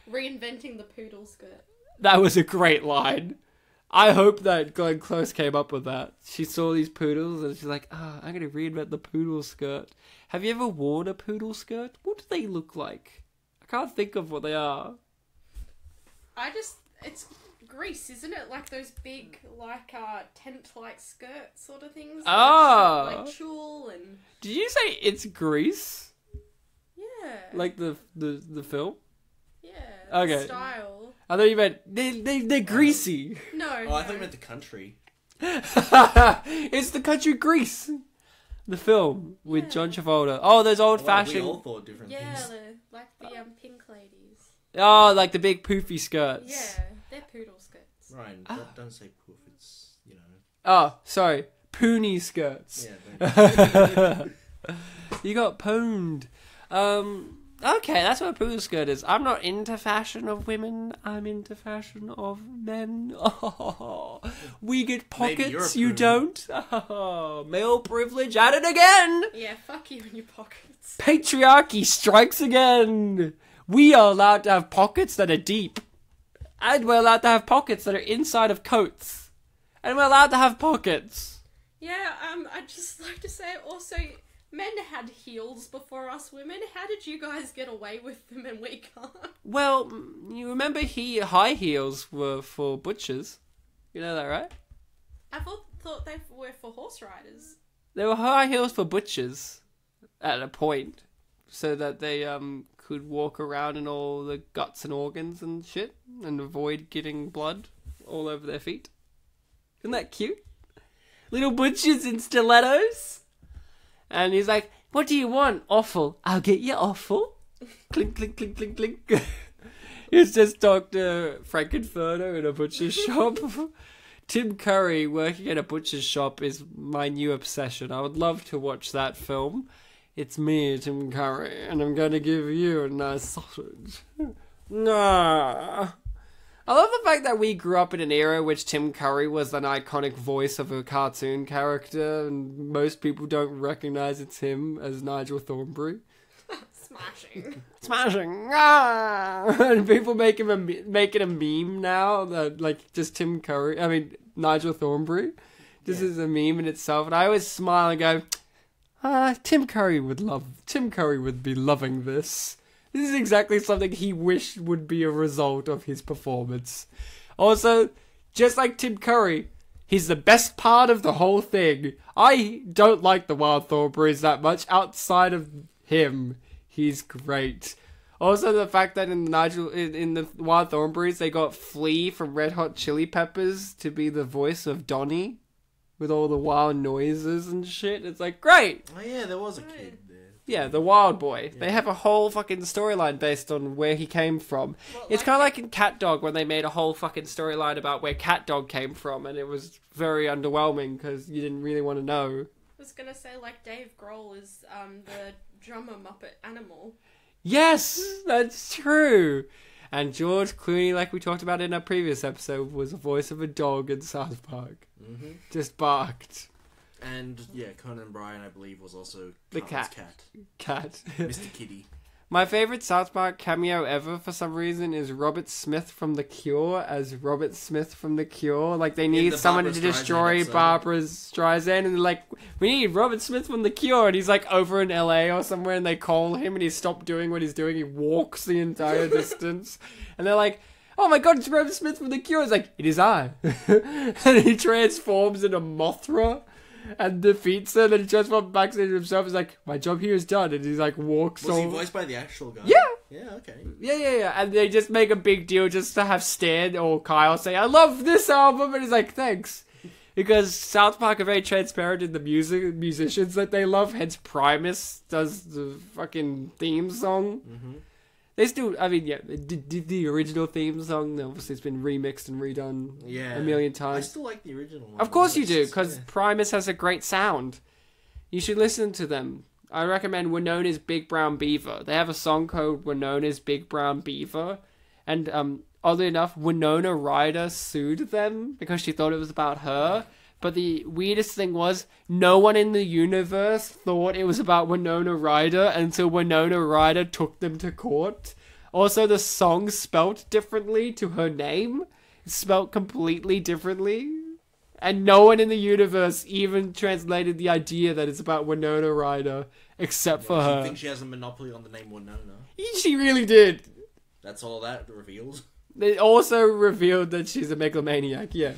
Speaker 3: Reinventing the poodle skirt.
Speaker 1: That was a great line. I hope that Glenn Close came up with that. She saw these poodles and she's like, I'm going to reinvent the poodle skirt. Have you ever worn a poodle skirt? What do they look like? I can't think of what they are.
Speaker 3: It's Greece, isn't it? Like those big, like, tent-like skirts sort of things.
Speaker 1: Oh!
Speaker 3: Like tulle and...
Speaker 1: Did you say it's Grease?
Speaker 3: Yeah.
Speaker 1: Like the film?
Speaker 3: Yeah.
Speaker 1: Okay.
Speaker 3: The style.
Speaker 1: I thought you meant they're greasy.
Speaker 3: No.
Speaker 2: Oh, I thought you meant the country.
Speaker 1: It's the country Grease. The film with John Travolta. Oh, those old-fashioned...
Speaker 2: We all thought different things.
Speaker 3: Like the pink ladies.
Speaker 1: Oh, like the big poofy skirts.
Speaker 3: Yeah, they're poodle skirts.
Speaker 2: Ryan, don't say poof. It's, you know...
Speaker 1: Oh, sorry. Poony skirts.
Speaker 2: Yeah.
Speaker 1: You got pwned. Okay, that's what a poodle skirt is. I'm not into fashion of women. I'm into fashion of men. Oh, we get pockets, you don't. Oh, male privilege at it again.
Speaker 3: Yeah, fuck you and your pockets.
Speaker 1: Patriarchy strikes again. We are allowed to have pockets that are deep. And we're allowed to have pockets that are inside of coats. And we're allowed to have pockets.
Speaker 3: Yeah, I'd just like to say also, men had heels before us women. How did you guys get away with them and we can't?
Speaker 1: Well, you remember high heels were for butchers. You know that, right?
Speaker 3: I thought they were for horse riders.
Speaker 1: There were high heels for butchers at a point, so that they could walk around in all the guts and organs and shit and avoid getting blood all over their feet. Isn't that cute? Little butchers in stilettos. And he's like, what do you want? Offal. I'll get you offal. Clink, clink, clink, clink, clink. It's just Dr. Frankenfurter in a butcher's shop. Tim Curry working at a butcher's shop is my new obsession. I would love to watch that film. It's me, Tim Curry, and I'm going to give you a nice sausage. Nah. I love the fact that we grew up in an era which Tim Curry was an iconic voice of a cartoon character, and most people don't recognize it's him as Nigel Thornberry.
Speaker 3: Smashing.
Speaker 1: Smashing! Ah! And people make it a meme now, that like just Tim Curry, I mean Nigel Thornberry. This is a meme in itself, and I always smile and go, Tim Curry would be loving this. This is exactly something he wished would be a result of his performance. Also, just like Tim Curry, he's the best part of the whole thing. I don't like the Wild Thornberrys that much. Outside of him, he's great. Also, the fact that in the Wild Thornberrys, they got Flea from Red Hot Chili Peppers to be the voice of Donnie, with all the wild noises and shit. It's like, great!
Speaker 2: Oh yeah, there was a kid there.
Speaker 1: Yeah, the Wild Boy. Yeah. They have a whole fucking storyline based on where he came from. Well, it's kind of like in Cat Dog when they made a whole fucking storyline about where Cat Dog came from, and it was very underwhelming because you didn't really want to know.
Speaker 3: I was gonna say, like, Dave Grohl is the drummer Muppet Animal.
Speaker 1: Yes, that's true. And George Clooney, like we talked about in our previous episode, was the voice of a dog in South Park. Mm-hmm. Just barked.
Speaker 2: And, yeah, Conan Bryan, I believe, was also
Speaker 1: the cat.
Speaker 2: Mr. Kitty.
Speaker 1: My favourite South Park cameo ever, for some reason, is Robert Smith from The Cure as Robert Smith from The Cure. Like, they need someone to destroy Barbra Streisand, and they're like, we need Robert Smith from The Cure, and he's, like, over in LA or somewhere, and they call him, and he stopped doing what he's doing, he walks the entire distance, and they're like, oh my god, it's Robert Smith from The Cure. It's like, it is I. And he transforms into Mothra and defeats her, and then he transforms back into himself. He's like, my job here is done. And he's like, walks
Speaker 2: Was he voiced by the actual guy?
Speaker 1: Yeah.
Speaker 2: Yeah, okay.
Speaker 1: Yeah. And they just make a big deal just to have Stan or Kyle say, I love this album. And he's like, thanks. Because South Park are very transparent in the musicians that they love. Hence Primus does the fucking theme song. Mm-hmm. They still, I mean, yeah, the original theme song, obviously it's been remixed and redone a million times.
Speaker 2: I still like the original one.
Speaker 1: Of course you do, because Primus has a great sound. You should listen to them. I recommend Winona's Big Brown Beaver. They have a song called Winona's Big Brown Beaver. And oddly enough, Winona Ryder sued them because she thought it was about her. But the weirdest thing was, no one in the universe thought it was about Winona Ryder until Winona Ryder took them to court. Also, the song spelt differently to her name. It's spelt completely differently. And no one in the universe even translated the idea that it's about Winona Ryder except for
Speaker 2: She
Speaker 1: her.
Speaker 2: thinks she has a monopoly on the name Winona.
Speaker 1: She really did.
Speaker 2: That's all that reveals.
Speaker 1: They also revealed that she's a megalomaniac. Yeah.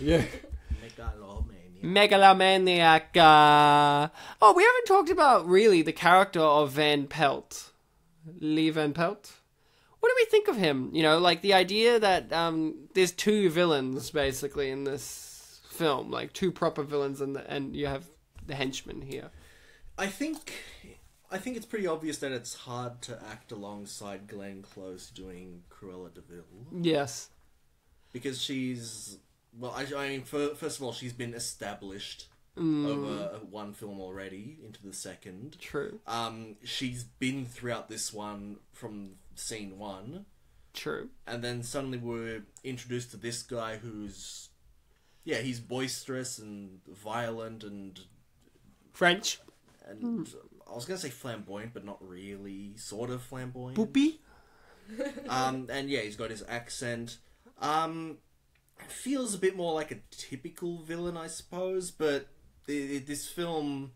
Speaker 1: Megalomaniac. Oh, we haven't talked about, really, the character of Van Pelt. Lee Van Pelt? What do we think of him? You know, like, the idea that there's two villains, basically, in this film. Like, two proper villains, and you have the henchman here.
Speaker 2: I think it's pretty obvious that it's hard to act alongside Glenn Close doing Cruella Deville.
Speaker 1: Yes.
Speaker 2: Because she's... Well, I mean, first of all, she's been established over one film already, into the second.
Speaker 1: True.
Speaker 2: She's been throughout this one from scene one.
Speaker 1: True.
Speaker 2: And then suddenly we're introduced to this guy who's... Yeah, he's boisterous and violent and...
Speaker 1: French.
Speaker 2: And I was going to say flamboyant, but not really. Sort of flamboyant.
Speaker 1: Boopy.
Speaker 2: And yeah, he's got his accent. Feels a bit more like a typical villain, I suppose, but this film,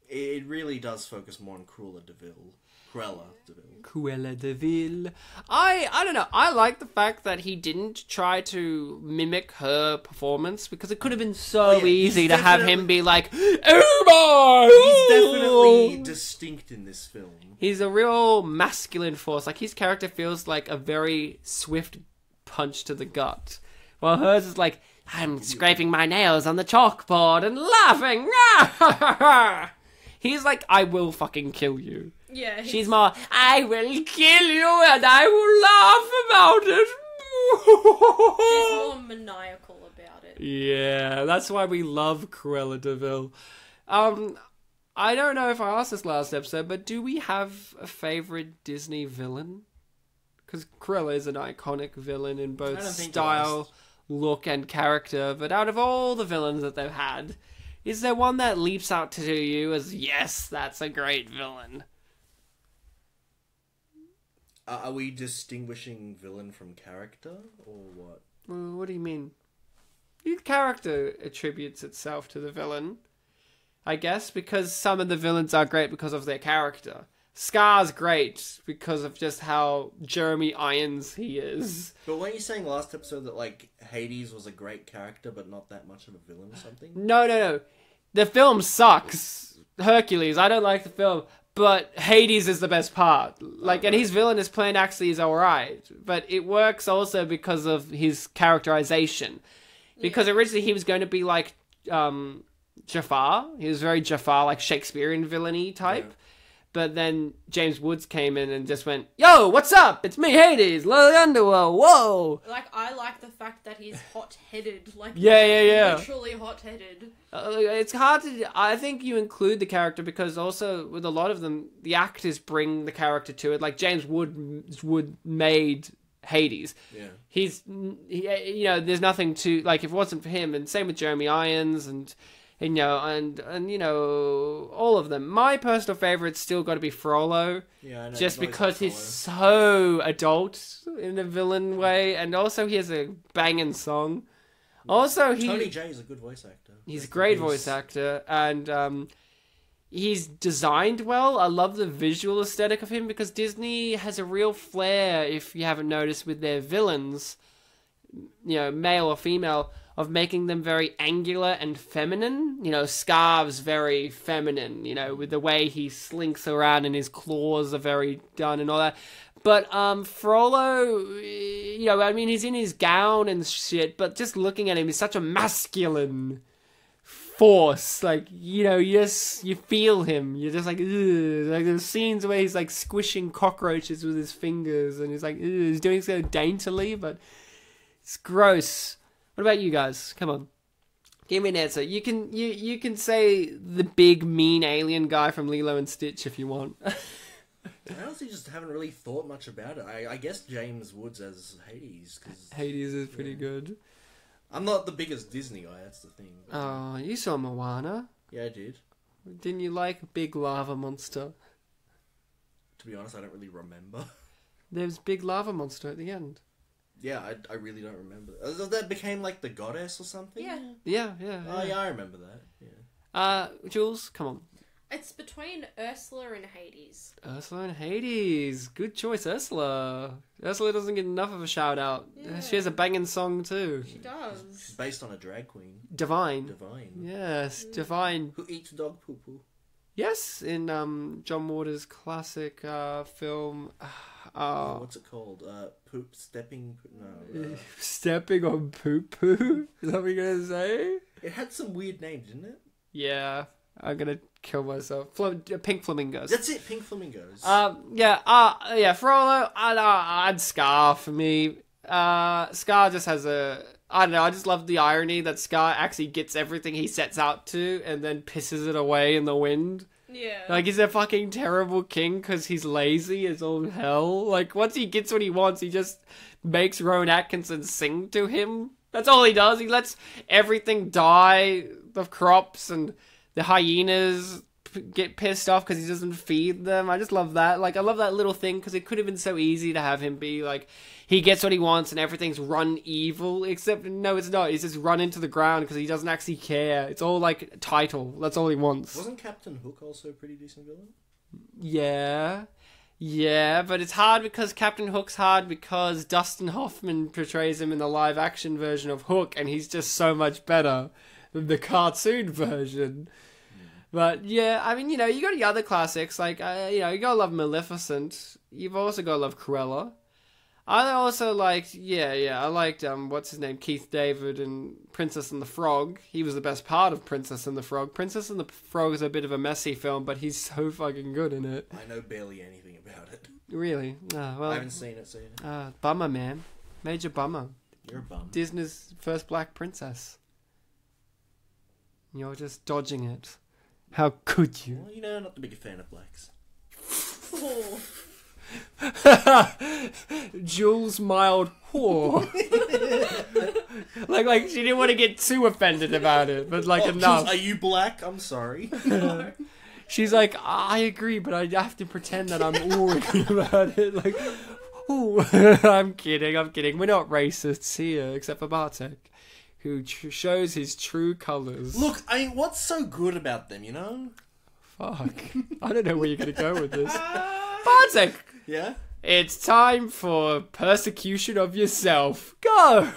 Speaker 2: it really does focus more on Cruella Deville.
Speaker 1: Cruella Deville. I don't know. I like the fact that he didn't try to mimic her performance, because it could have been so easy to have him be like, oh
Speaker 2: He's definitely distinct in this film.
Speaker 1: He's a real masculine force. Like, his character feels like a very swift punch to the gut. While hers is like, I'm scraping my nails on the chalkboard and laughing. He's like, I will fucking kill you.
Speaker 3: Yeah.
Speaker 1: She's more, I will kill you and I will laugh about it.
Speaker 3: She's more maniacal about it.
Speaker 1: Yeah, that's why we love Cruella Deville. I don't know if I asked this last episode, but do we have a favourite Disney villain? Because Cruella is an iconic villain in both style, look, and character. But out of all the villains that they've had, is there one that leaps out to you as, yes, that's a great villain?
Speaker 2: Are we distinguishing villain from character, or what?
Speaker 1: Well, what do you mean? The character attributes itself to the villain, I guess, because some of the villains are great because of their character. Scar's great because of just how Jeremy Irons he is.
Speaker 2: But weren't you saying last episode that, like, Hades was a great character but not that much of a villain or something?
Speaker 1: No. The film sucks. Hercules, I don't like the film, but Hades is the best part. Like, and his villainous plan actually is alright, but it works also because of his characterization. Because originally he was going to be like Jafar. He was very Jafar, like Shakespearean villainy type. Yeah. But then James Woods came in and just went, yo, what's up? It's me, Hades, Lily Underworld, whoa!
Speaker 3: Like, I like the fact that he's hot-headed. Like,
Speaker 1: yeah.
Speaker 3: Literally hot-headed.
Speaker 1: It's hard to... I think you include the character because also with a lot of them, the actors bring the character to it. Like, James Wood made Hades.
Speaker 2: Yeah.
Speaker 1: You know, there's nothing to... Like, if it wasn't for him, and same with Jeremy Irons and you know, and you know, all of them. My personal favourite's still got to be Frollo.
Speaker 2: Yeah, I know.
Speaker 1: Just because he's so adult in a villain way, and also he has a banging song. Also,
Speaker 2: Tony Jay is a good voice actor.
Speaker 1: He's a great voice actor, and he's designed well. I love the visual aesthetic of him because Disney has a real flair, if you haven't noticed, with their villains, you know, male or female, of making them very angular and feminine. You know, Scar's very feminine, you know, with the way he slinks around and his claws are very done and all that. But Frollo, you know, I mean, he's in his gown and shit, but just looking at him, he's such a masculine force. Like, you know, you feel him. You're just like, ugh. Like, there's scenes where he's like squishing cockroaches with his fingers, and he's like, ugh. He's doing so daintily, but it's gross. What about you guys? Come on. Give me an answer. You can say the big, mean alien guy from Lilo and Stitch if you want.
Speaker 2: I honestly just haven't really thought much about it. I guess James Woods as Hades. Cause,
Speaker 1: Hades is pretty good.
Speaker 2: I'm not the biggest Disney guy, that's the thing. But,
Speaker 1: oh, you saw Moana.
Speaker 2: Yeah, I did.
Speaker 1: Didn't you like Big Lava Monster?
Speaker 2: To be honest, I don't really remember.
Speaker 1: There's Big Lava Monster at the end.
Speaker 2: Yeah, I really don't remember. That became like the goddess or something?
Speaker 3: Yeah.
Speaker 1: Yeah.
Speaker 2: Oh, yeah, I remember that. Yeah.
Speaker 1: Jules, come on.
Speaker 3: It's between Ursula and Hades.
Speaker 1: Ursula and Hades. Good choice, Ursula. Ursula doesn't get enough of a shout out.
Speaker 3: Yeah.
Speaker 1: She has a banging song too.
Speaker 3: She does.
Speaker 2: She's based on a drag queen.
Speaker 1: Divine.
Speaker 2: Yes,
Speaker 1: Divine.
Speaker 2: Who eats dog poo poo?
Speaker 1: Yes, in John Waters' classic film.
Speaker 2: What's it called? Poop stepping. No.
Speaker 1: Stepping on poo poo. Is that what you're gonna say?
Speaker 2: It had some weird names, didn't it?
Speaker 1: Yeah, I'm gonna kill myself. Pink flamingos.
Speaker 2: That's it. Pink flamingos.
Speaker 1: Frollo. I'd Scar for me. Scar just has a. I don't know. I just love the irony that Scar actually gets everything he sets out to and then pisses it away in the wind.
Speaker 3: Yeah.
Speaker 1: Like, he's a fucking terrible king because he's lazy as all hell. Like, once he gets what he wants, he just makes Rowan Atkinson sing to him. That's all he does. He lets everything die. The crops and the hyenas get pissed off because he doesn't feed them. I just love that. Like, I love that little thing because it could have been so easy to have him be like, he gets what he wants and everything's run evil. Except, no, it's not. He's just run into the ground because he doesn't actually care. It's all like title. That's all he wants.
Speaker 2: Wasn't Captain Hook also a pretty decent villain?
Speaker 1: Yeah. Yeah, but it's hard because Captain Hook's hard because Dustin Hoffman portrays him in the live action version of Hook and he's just so much better than the cartoon version. But yeah, I mean, you know, you got the other classics, like, you know, you gotta love Maleficent. You've also gotta love Cruella. I also liked, I liked, what's his name, Keith David and Princess and the Frog. He was the best part of Princess and the Frog. Princess and the Frog is a bit of a messy film, but he's so fucking good in it.
Speaker 2: I know barely anything about it.
Speaker 1: Really? Well,
Speaker 2: I haven't seen it, so yeah.
Speaker 1: Bummer, man. Major bummer.
Speaker 2: You're a bum.
Speaker 1: Disney's first black princess. You're just dodging it. How could you?
Speaker 2: Well, you know, I'm not the biggest fan of blacks.
Speaker 3: Oh.
Speaker 1: Jules mild whore. like she didn't want to get too offended about it, but like enough.
Speaker 2: Jules, are you black? I'm sorry.
Speaker 3: No.
Speaker 1: She's like, I agree, but I have to pretend that I'm oohing about it. Like, ooh. I'm kidding. We're not racists here, except for Bartek, who shows his true colours.
Speaker 2: Look, I mean, what's so good about them, you know?
Speaker 1: Fuck. I don't know where you're going to go with this. Bartek!
Speaker 2: Yeah?
Speaker 1: It's time for persecution of yourself. Go!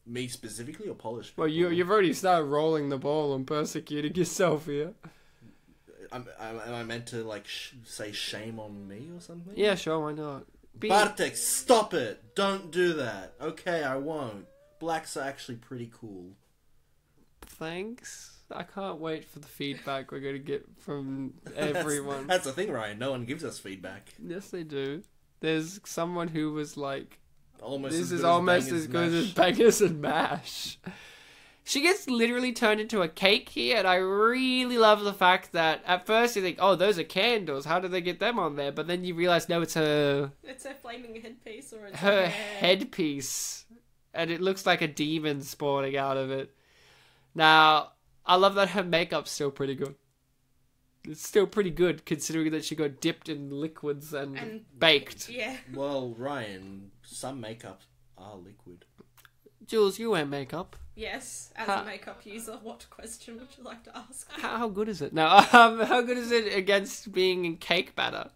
Speaker 2: Me specifically or Polish?
Speaker 1: Well, you've already started rolling the ball and persecuting yourself here.
Speaker 2: Am I meant to, like, say shame on me or something?
Speaker 1: Yeah, sure, why not?
Speaker 2: Bartek, stop it! Don't do that. Okay, I won't. Blacks are actually pretty cool.
Speaker 1: Thanks. I can't wait for the feedback we're going to get from everyone.
Speaker 2: That's the thing, Ryan. No one gives us feedback.
Speaker 1: Yes, they do. There's someone who was like,
Speaker 2: Almost
Speaker 1: this
Speaker 2: as
Speaker 1: is
Speaker 2: good
Speaker 1: almost
Speaker 2: as
Speaker 1: as good as bangers and mash. She gets literally turned into a cake here, and I really love the fact that at first you think, oh, those are candles. How did they get them on there? But then you realize, no, it's her
Speaker 3: flaming headpiece or
Speaker 1: her headpiece. And it looks like a demon spawning out of it. Now, I love that her makeup's still pretty good. It's still pretty good, considering that she got dipped in liquids and baked.
Speaker 3: Yeah.
Speaker 2: Well, Ryan, some makeup are liquid.
Speaker 1: Jules, you wear makeup.
Speaker 3: Yes, as a makeup user, what question would you like to ask?
Speaker 1: How good is it? Now, how good is it against being in cake batter?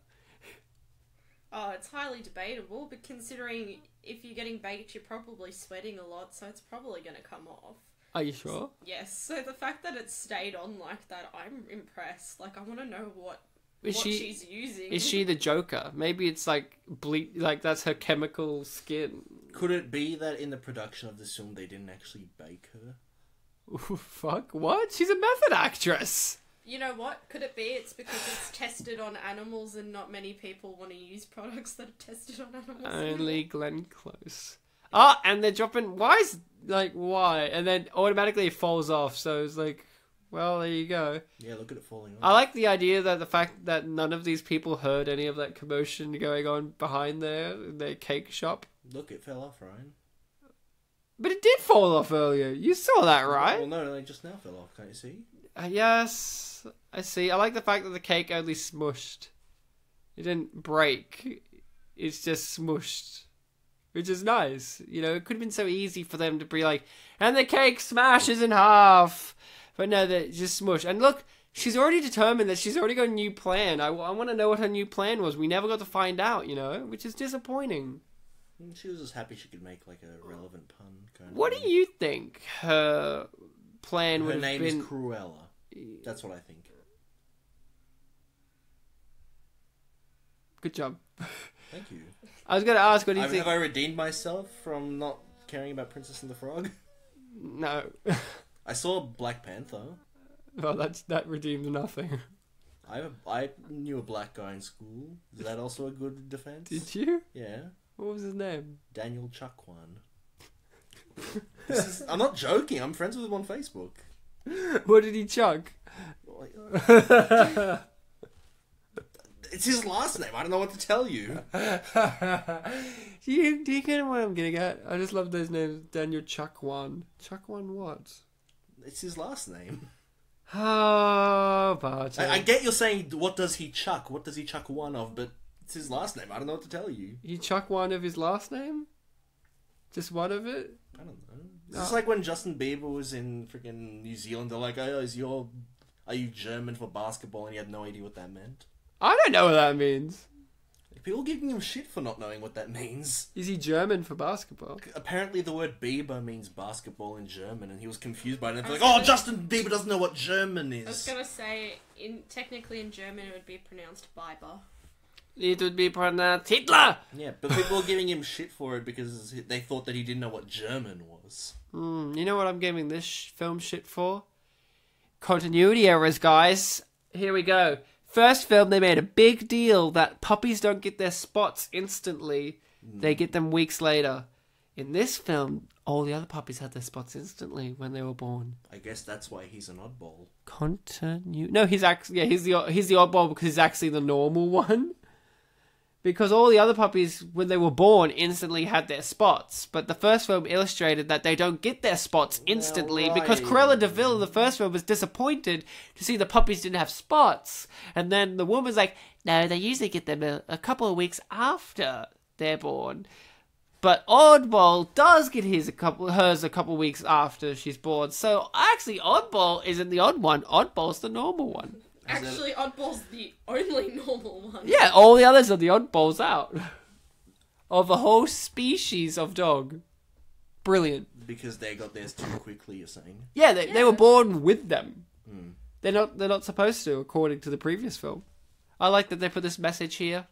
Speaker 3: Oh, it's highly debatable, but considering if you're getting baked, you're probably sweating a lot, so it's probably going to come off.
Speaker 1: Are you sure?
Speaker 3: Yes, so the fact that it stayed on like that, I'm impressed. Like, I want to know what she's using.
Speaker 1: Is she the Joker? Maybe it's like like that's her chemical skin.
Speaker 2: Could it be that in the production of this film they didn't actually bake her?
Speaker 1: Ooh, fuck, what? She's a method actress!
Speaker 3: You know what? Could it be it's because it's tested on animals and not many people want to use products that are tested on animals?
Speaker 1: Only Glenn Close. Ah, and they're dropping... Why? And then automatically it falls off, so it's like... Well, there you go.
Speaker 2: Yeah, look at it falling off.
Speaker 1: I like the idea that the fact that none of these people heard any of that commotion going on behind their cake shop.
Speaker 2: Look, it fell off, Ryan.
Speaker 1: But it did fall off earlier. You saw that, right?
Speaker 2: Well, no, it just now fell off. Can't you see?
Speaker 1: Yes, I see. I like the fact that the cake only smushed. It didn't break. It's just smushed. Which is nice. You know, it could have been so easy for them to be like, and the cake smashes in half. But no, they just smush. And look, She's already determined that she's already got a new plan. I want to know what her new plan was. We never got to find out, which is disappointing.
Speaker 2: She was just happy she could make like a relevant pun.
Speaker 1: What do you think her plan would have been?
Speaker 2: Her name is Cruella. That's what I think.
Speaker 1: Good job.
Speaker 2: Thank you.
Speaker 1: I was going to ask, what do you think?
Speaker 2: Have I redeemed myself from not caring about Princess and the Frog?
Speaker 1: No.
Speaker 2: I saw Black Panther.
Speaker 1: Well, that redeemed nothing.
Speaker 2: I knew a black guy in school. Is that also a good defense?
Speaker 1: Did you?
Speaker 2: Yeah.
Speaker 1: What was his name?
Speaker 2: Daniel Chakwan. I'm not joking. I'm friends with him on Facebook.
Speaker 1: What did he chuck?
Speaker 2: It's his last name. I don't know what to tell you.
Speaker 1: Do you get what I'm getting at? I just love those names. Daniel Chakwan. Chakwan what?
Speaker 2: It's his last name.
Speaker 1: Oh, Bartek.
Speaker 2: I get you're saying, what does he chuck? What does he chuck one of? But it's his last name. I don't know what to tell you.
Speaker 1: He chuck one of his last name? Just one of it?
Speaker 2: I don't know. It's like when Justin Bieber was in freaking New Zealand. They're like, oh, are you German for basketball? And he had no idea what that meant.
Speaker 1: I don't know what that means.
Speaker 2: People giving him shit for not knowing what that means.
Speaker 1: Is he German for basketball?
Speaker 2: Apparently the word Bieber means basketball in German, and he was confused by it. And they're like, Justin Bieber doesn't know what German is.
Speaker 3: I was going to say, technically in German it would be pronounced Biber.
Speaker 1: It would be pronounced Hitler!
Speaker 2: Yeah, but people were giving him shit for it because they thought that he didn't know what German was.
Speaker 1: You know what I'm giving this film shit for? Continuity errors, guys. Here we go. First film, they made a big deal that puppies don't get their spots instantly. They get them weeks later. In this film, all the other puppies had their spots instantly when they were born.
Speaker 2: I guess that's why he's an oddball.
Speaker 1: No, he's actually he's the oddball because he's actually the normal one. Because all the other puppies, when they were born, instantly had their spots. But the first film illustrated that they don't get their spots instantly because Cruella Deville in the first film was disappointed to see the puppies didn't have spots. And then the woman's like, no, they usually get them a couple of weeks after they're born. But Oddball does get hers a couple of weeks after she's born. So actually, Oddball isn't the odd one. Oddball's the normal one.
Speaker 3: Actually, Oddball's the only normal one.
Speaker 1: Yeah, all the others are the oddballs out. Of a whole species of dog. Brilliant.
Speaker 2: Because they got theirs too quickly, you're saying?
Speaker 1: Yeah, they were born with them. They're not supposed to, according to the previous film. I like that they put this message here.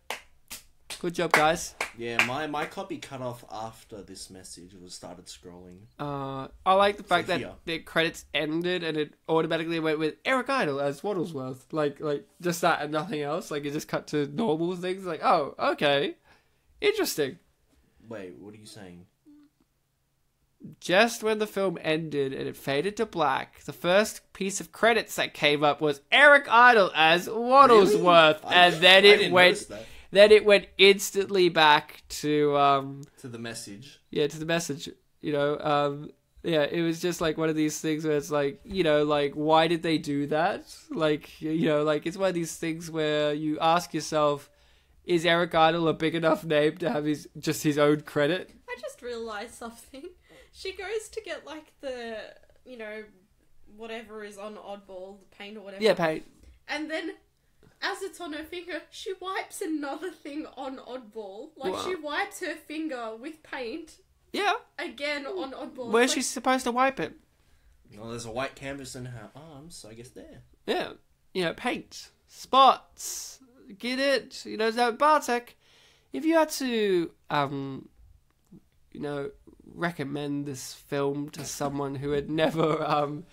Speaker 1: Good job, guys.
Speaker 2: Yeah, my copy cut off after this message started scrolling.
Speaker 1: I like the fact that the credits ended and it automatically went with Eric Idle as Waddlesworth. Like just that and nothing else. Like it just cut to normal things. Like, oh, okay. Interesting.
Speaker 2: Wait, what are you saying?
Speaker 1: Just when the film ended and it faded to black, the first piece of credits that came up was Eric Idle as Waddlesworth. Really? And then it went instantly back to
Speaker 2: the message.
Speaker 1: Yeah, to the message. It was just like one of these things where it's like, like why did they do that? Like, it's one of these things where you ask yourself, is Eric Idle a big enough name to have his own credit?
Speaker 3: I just realised something. She goes to get like the, whatever is on Oddball, the paint or whatever.
Speaker 1: Yeah, paint.
Speaker 3: And then as it's on her finger, she wipes another thing on Oddball. Like, she wipes her finger with paint.
Speaker 1: Yeah.
Speaker 3: Again on Oddball.
Speaker 1: Where's she supposed to wipe it?
Speaker 2: Well, there's a white canvas in her arms, so I guess there.
Speaker 1: Yeah. Paint. Spots. Get it? So Bartek, if you had to, recommend this film to someone who had never,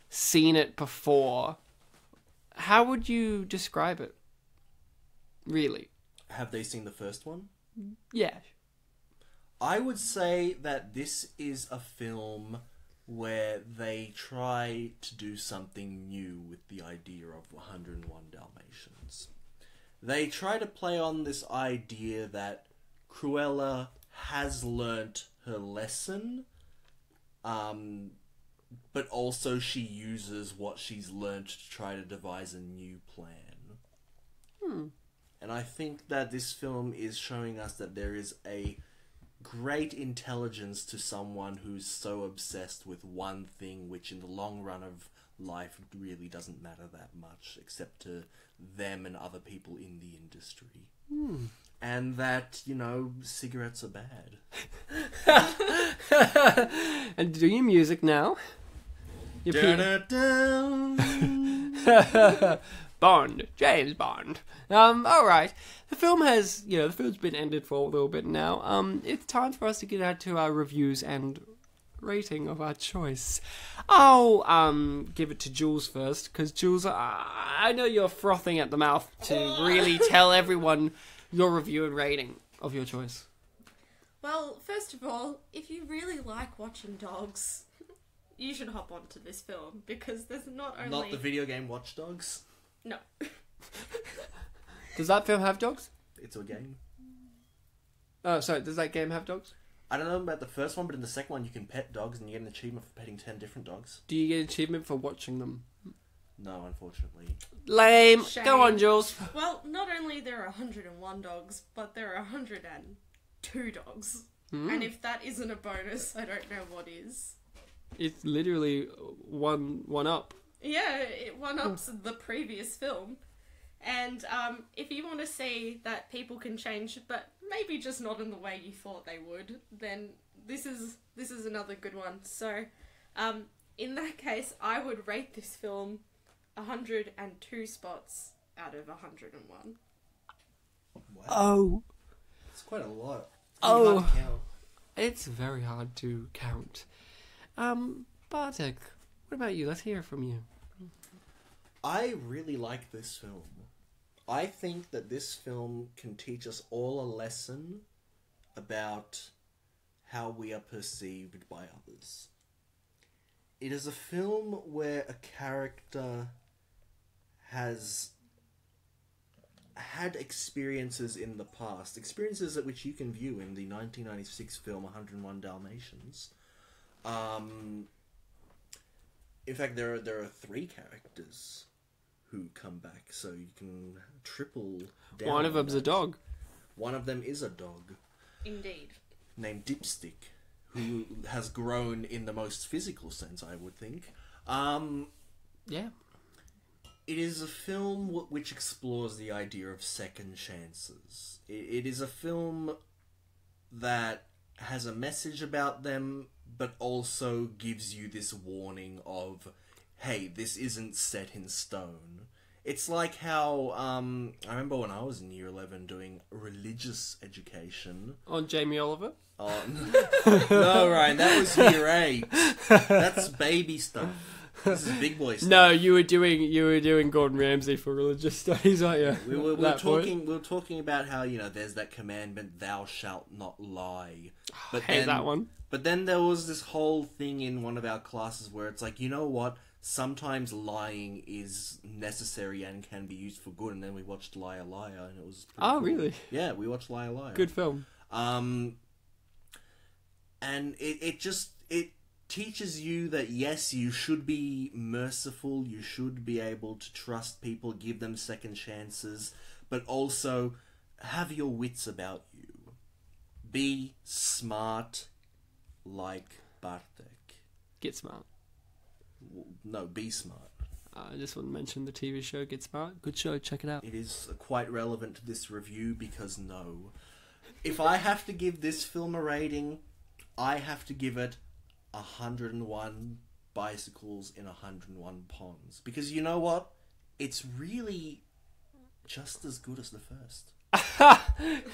Speaker 1: seen it before, how would you describe it? Really?
Speaker 2: Have they seen the first one?
Speaker 1: Yeah.
Speaker 2: I would say that this is a film where they try to do something new with the idea of 101 Dalmatians. They try to play on this idea that Cruella has learnt her lesson, but also she uses what she's learnt to try to devise a new plan. And I think that this film is showing us that there is a great intelligence to someone who's so obsessed with one thing, which in the long run of life really doesn't matter that much, except to them and other people in the industry. And that, cigarettes are bad.
Speaker 1: And do your music now. Bond. James Bond. Alright. The film has, the film's been ended for a little bit now. It's time for us to get out to our reviews and rating of our choice. I'll give it to Jules first, because Jules, I know you're frothing at the mouth to really tell everyone your review and rating of your choice.
Speaker 3: Well, first of all, if you really like watching dogs, you should hop onto this film, because there's not only...
Speaker 2: Not the video game Watch Dogs?
Speaker 3: No.
Speaker 1: Does that film have dogs?
Speaker 2: It's a game.
Speaker 1: Oh, sorry, does that game have dogs?
Speaker 2: I don't know about the first one, but in the second one you can pet dogs and you get an achievement for petting 10 different dogs.
Speaker 1: Do you get an achievement for watching them?
Speaker 2: No, unfortunately.
Speaker 1: Lame.
Speaker 3: Shame.
Speaker 1: Go on, Jules.
Speaker 3: Well, not only there are 101 dogs, but there are 102 dogs. And if that isn't a bonus, I don't know what is.
Speaker 1: It's literally one up.
Speaker 3: Yeah, it one-ups the previous film. And if you want to see that people can change, but maybe just not in the way you thought they would, then this is another good one. So, in that case, I would rate this film 102 spots out of 101.
Speaker 2: Wow.
Speaker 1: Oh.
Speaker 2: It's quite a lot.
Speaker 1: Oh.
Speaker 2: Hard to count.
Speaker 1: It's very hard to count. Bartek, what about you? Let's hear from you.
Speaker 2: I really like this film. I think that this film can teach us all a lesson about how we are perceived by others. It is a film where a character has had experiences in the past, experiences at which you can view in the 1996 film 101 Dalmatians. In fact, there are 3 characters who come back, so you can triple down.
Speaker 1: One of them's a dog.
Speaker 2: One of them is a dog.
Speaker 3: Indeed.
Speaker 2: Named Dipstick, who has grown in the most physical sense, I would think.
Speaker 1: Yeah.
Speaker 2: It is a film which explores the idea of second chances. It is a film that has a message about them, but also gives you this warning of, hey, this isn't set in stone. It's like how, I remember when I was in year 11 doing religious education.
Speaker 1: On Jamie Oliver?
Speaker 2: Oh, no, Ryan, that was year 8. That's baby stuff. This is big boy stuff.
Speaker 1: No, you were doing Gordon Ramsay for religious studies, aren't you?
Speaker 2: We were talking about how, there's that commandment, thou shalt not lie. But
Speaker 1: I hate that one.
Speaker 2: But then there was this whole thing in one of our classes where it's like, you know what? Sometimes lying is necessary and can be used for good. And then we watched Liar Liar, and it was pretty cool.
Speaker 1: Really?
Speaker 2: Yeah, we watched Liar Liar.
Speaker 1: Good film.
Speaker 2: And it teaches you that, yes, you should be merciful, you should be able to trust people, give them second chances, but also have your wits about you. Be smart like Bartek.
Speaker 1: Get Smart.
Speaker 2: No, be smart.
Speaker 1: I just want to mention the TV show Get Smart. Good show, check it out.
Speaker 2: It is quite relevant to this review because no. If I have to give this film a rating, I have to give it 101 bicycles in 101 ponds. Because you know what? It's really just as good as the first.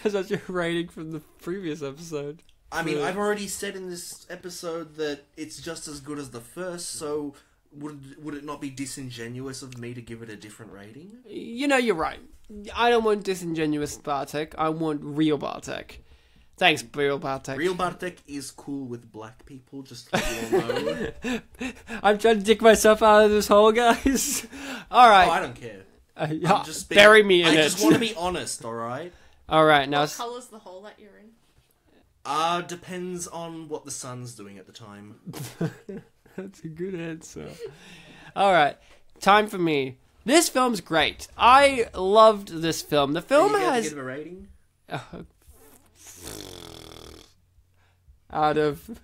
Speaker 1: Is that your rating from the previous episode?
Speaker 2: I mean, I've already said in this episode that it's just as good as the first, so would it not be disingenuous of me to give it a different rating?
Speaker 1: You're right. I don't want disingenuous Bartek. I want real Bartek. Thanks, real Bartek.
Speaker 2: Real Bartek is cool with black people, just to let you all know.
Speaker 1: I'm trying to dig myself out of this hole, guys. Alright.
Speaker 2: Oh, I don't care.
Speaker 1: Bury me in it.
Speaker 2: I just want to be honest, alright?
Speaker 1: Alright, now...
Speaker 3: What colour's the hole that you're in?
Speaker 2: Depends on what the sun's doing at the time.
Speaker 1: That's a good answer. Alright, time for me. This film's great. I loved this film. The film has...
Speaker 2: Give it a rating?
Speaker 1: Out of...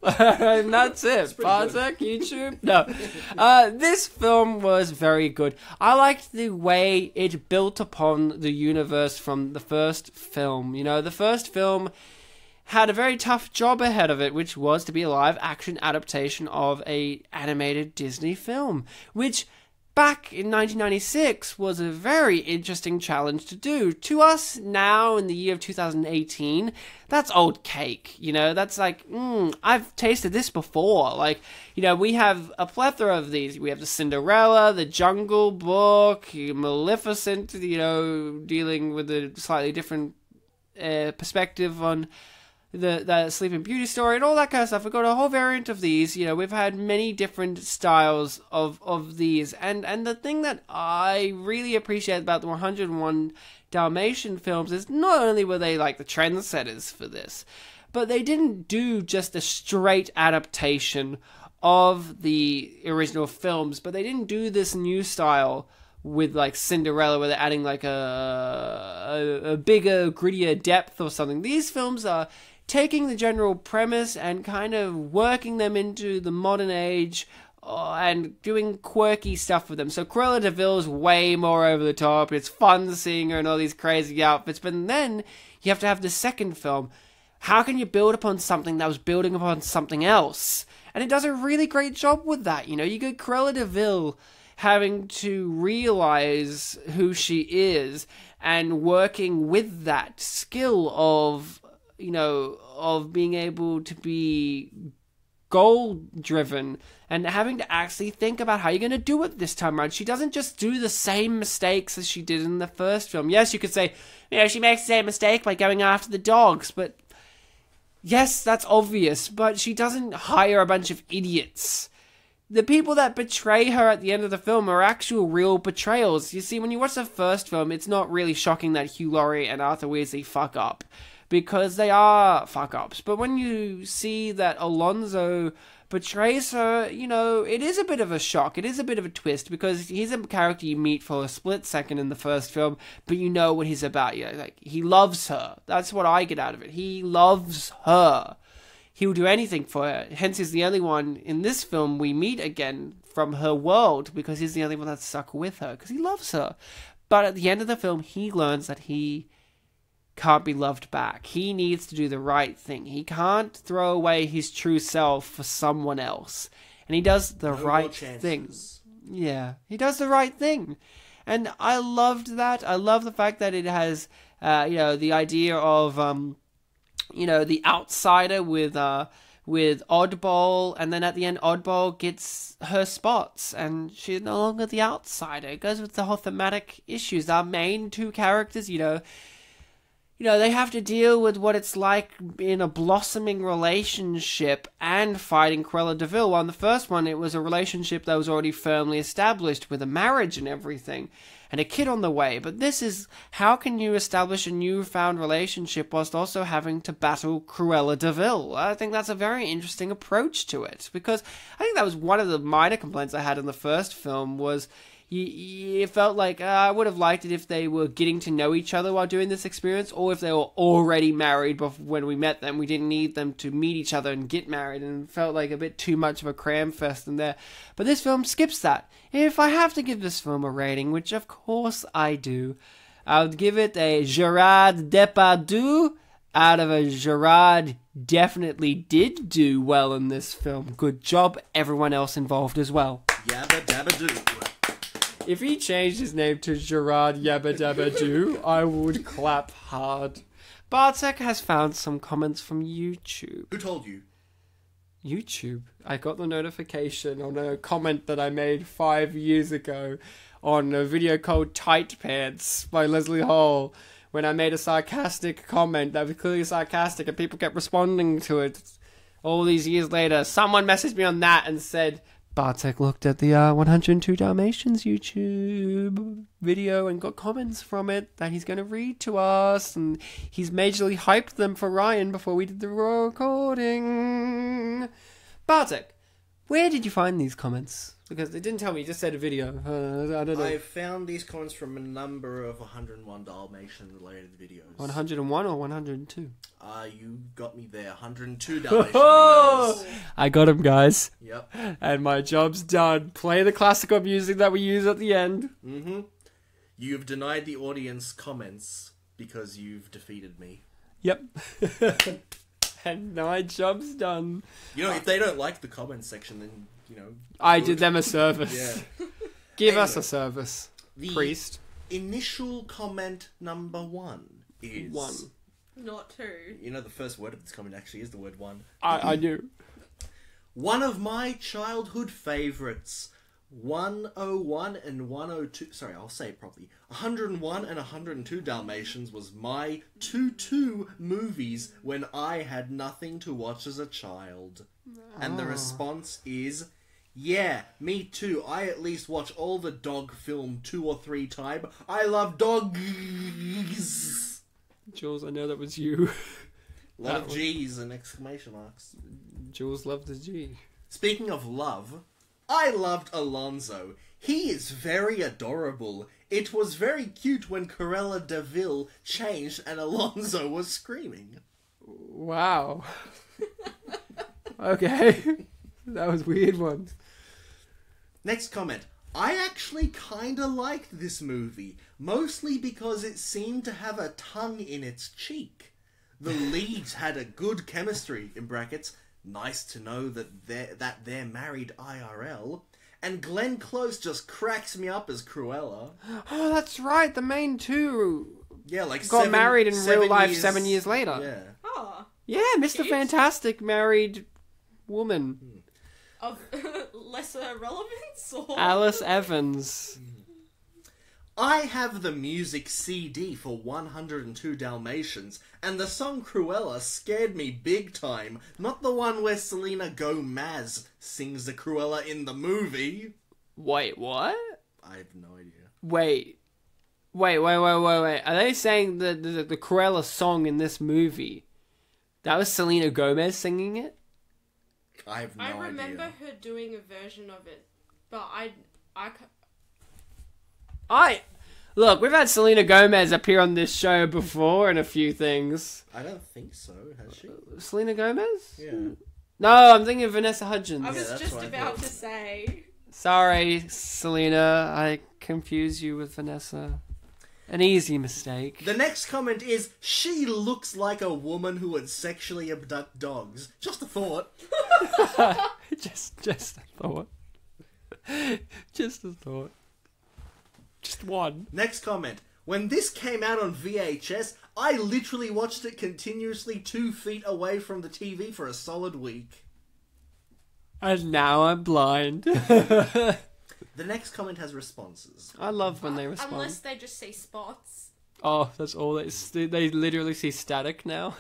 Speaker 1: And that's it. Bartek, YouTube? No. This film was very good. I liked the way it built upon the universe from the first film. You know, the first film had a very tough job ahead of it, which was to be a live-action adaptation of a animated Disney film, which back in 1996 was a very interesting challenge to do. To us now, in the year of 2018, that's old cake, you know? That's like, I've tasted this before. Like, you know, we have a plethora of these. We have the Cinderella, the Jungle Book, Maleficent, you know, dealing with a slightly different perspective on the Sleeping Beauty story and all that kind of stuff. We've got a whole variant of these. You know, we've had many different styles of these. And the thing that I really appreciate about the 101 Dalmatian films is not only were they like the trendsetters for this, but they didn't do just a straight adaptation of the original films, but they didn't do this new style with like Cinderella where they're adding like a bigger, grittier depth or something. These films are taking the general premise and kind of working them into the modern age and doing quirky stuff with them. So Cruella Deville is way more over the top. It's fun seeing her in all these crazy outfits. But then you have to have the second film. How can you build upon something that was building upon something else? And it does a really great job with that. You know, you get Cruella Deville having to realize who she is and working with that skill of, you know, of being able to be goal-driven and having to actually think about how you're going to do it this time around. She doesn't just do the same mistakes as she did in the first film. Yes, you could say, you know, she makes the same mistake by going after the dogs, but yes, that's obvious, but she doesn't hire a bunch of idiots. The people that betray her at the end of the film are actual real betrayals. You see, when you watch the first film, it's not really shocking that Hugh Laurie and Arthur Weasley fuck up, because they are fuck-ups. But when you see that Alonso betrays her, you know, it is a bit of a shock. It is a bit of a twist, because he's a character you meet for a split second in the first film, but you know what he's about. You know, like, he loves her. That's what I get out of it. He loves her. He will do anything for her. Hence, he's the only one in this film we meet again from her world, because he's the only one that's stuck with her, because he loves her. But at the end of the film, he learns that he can't be loved back. He needs to do the right thing. He can't throw away his true self for someone else. And he does the right thing. Yeah, he does the right thing. And I loved that. I love the fact that it has, you know, the idea of, you know, the outsider with Oddball, and then at the end, Oddball gets her spots, and she's no longer the outsider. It goes with the whole thematic issues. Our main two characters, you know, they have to deal with what it's like in a blossoming relationship and fighting Cruella Deville. While in the first one, it was a relationship that was already firmly established with a marriage and everything, and a kid on the way. But this is, how can you establish a newfound relationship whilst also having to battle Cruella Deville? I think that's a very interesting approach to it, because I think that was one of the minor complaints I had in the first film was, it felt like I would have liked it if they were getting to know each other while doing this experience, or if they were already married when we met them. We didn't need them to meet each other and get married, and it felt like a bit too much of a cram fest in there. But this film skips that. If I have to give this film a rating, which of course I do, I would give it a Gérard Depardieu out of a Gérard definitely did do well in this film. Good job, everyone else involved as well.
Speaker 2: Yabba dabba doo.
Speaker 1: If he changed his name to Gérard Yabba Dabba Doo, I would clap hard. Bartek has found some comments from YouTube.
Speaker 2: Who told you?
Speaker 1: YouTube. I got the notification on a comment that I made 5 years ago on a video called Tight Pants by Leslie Hall, when I made a sarcastic comment that was clearly sarcastic, and people kept responding to it. All these years later, someone messaged me on that and said, Bartek looked at the 102 Dalmatians YouTube video and got comments from it that he's going to read to us, and he's majorly hyped them for Ryan before we did the recording. Bartek, Where did you find these comments? Because they didn't tell me. You just said a video. I don't know.
Speaker 2: I found these comments from a number of 101 Dalmatian related videos.
Speaker 1: 101 or 102?
Speaker 2: You got me there. 102 Dalmatian
Speaker 1: Oh!
Speaker 2: videos.
Speaker 1: I got him, guys.
Speaker 2: Yep.
Speaker 1: And my job's done. Play the classical music that we use at the end.
Speaker 2: Mm-hmm. You've denied the audience comments because you've defeated me.
Speaker 1: Yep. And my job's done.
Speaker 2: You know, if they don't like the comments section, then, you know...
Speaker 1: I
Speaker 2: good.
Speaker 1: did them a service.
Speaker 2: Yeah.
Speaker 1: Give us a service,
Speaker 2: The
Speaker 1: priest.
Speaker 2: initial comment number 1 is...
Speaker 1: 1.
Speaker 3: Not 2.
Speaker 2: You know, the first word of this comment actually is the word 1.
Speaker 1: I knew.
Speaker 2: One of my childhood favourites. 101 and 102... Sorry, I'll say it properly. 101 and 102 Dalmatians was my 2 movies when I had nothing to watch as a child. And the response is... Yeah, me too. I at least watch all the dog film 2 or 3 times. I love dogs.
Speaker 1: Jules, I know that was you.
Speaker 2: A lot of G's and exclamation marks.
Speaker 1: Jules loved the G.
Speaker 2: Speaking of love, I loved Alonso. He is very adorable. It was very cute when Cruella Deville changed and Alonso was screaming.
Speaker 1: Wow. Okay. That was a weird one.
Speaker 2: Next comment. I actually kinda liked this movie, mostly because it seemed to have a tongue in its cheek. The leads had a good chemistry, in brackets, nice to know that they're married IRL, and Glenn Close just cracks me up as Cruella.
Speaker 1: Oh, that's right. The main two
Speaker 2: Yeah, like
Speaker 1: got married in real life
Speaker 2: years,
Speaker 1: 7 years later.
Speaker 2: Yeah.
Speaker 3: Oh.
Speaker 1: Yeah, Mr.
Speaker 3: Cute.
Speaker 1: Fantastic married woman.
Speaker 3: Of lesser relevance? Or...
Speaker 1: Alice Evans.
Speaker 2: I have the music CD for 102 Dalmatians, and the song Cruella scared me big time. Not the one where Selena Gomez sings the Cruella in the movie.
Speaker 1: Wait, what?
Speaker 2: I have no idea.
Speaker 1: Wait. Are they saying the Cruella song in this movie, that was Selena Gomez singing it?
Speaker 2: I have no idea.
Speaker 3: I remember her doing a version of it, but
Speaker 1: Look, we've had Selena Gomez appear on this show before in a few things.
Speaker 2: I don't think so, has she?
Speaker 1: Selena Gomez?
Speaker 2: Yeah.
Speaker 1: No, I'm thinking of Vanessa Hudgens.
Speaker 3: I was
Speaker 2: that's
Speaker 3: just
Speaker 2: what I
Speaker 3: about
Speaker 2: thought.
Speaker 3: to say.
Speaker 1: Sorry, Selena. I confused you with Vanessa. An easy mistake.
Speaker 2: The next comment is, she looks like a woman who would sexually abduct dogs. Just a thought.
Speaker 1: just a thought. Just a thought. Just one.
Speaker 2: Next comment. When this came out on VHS, I literally watched it continuously 2 feet away from the TV for a solid week.
Speaker 1: And now I'm blind.
Speaker 2: The next comment has responses.
Speaker 1: I love when they respond.
Speaker 3: Unless they just see spots.
Speaker 1: Oh, that's all. They literally see static now.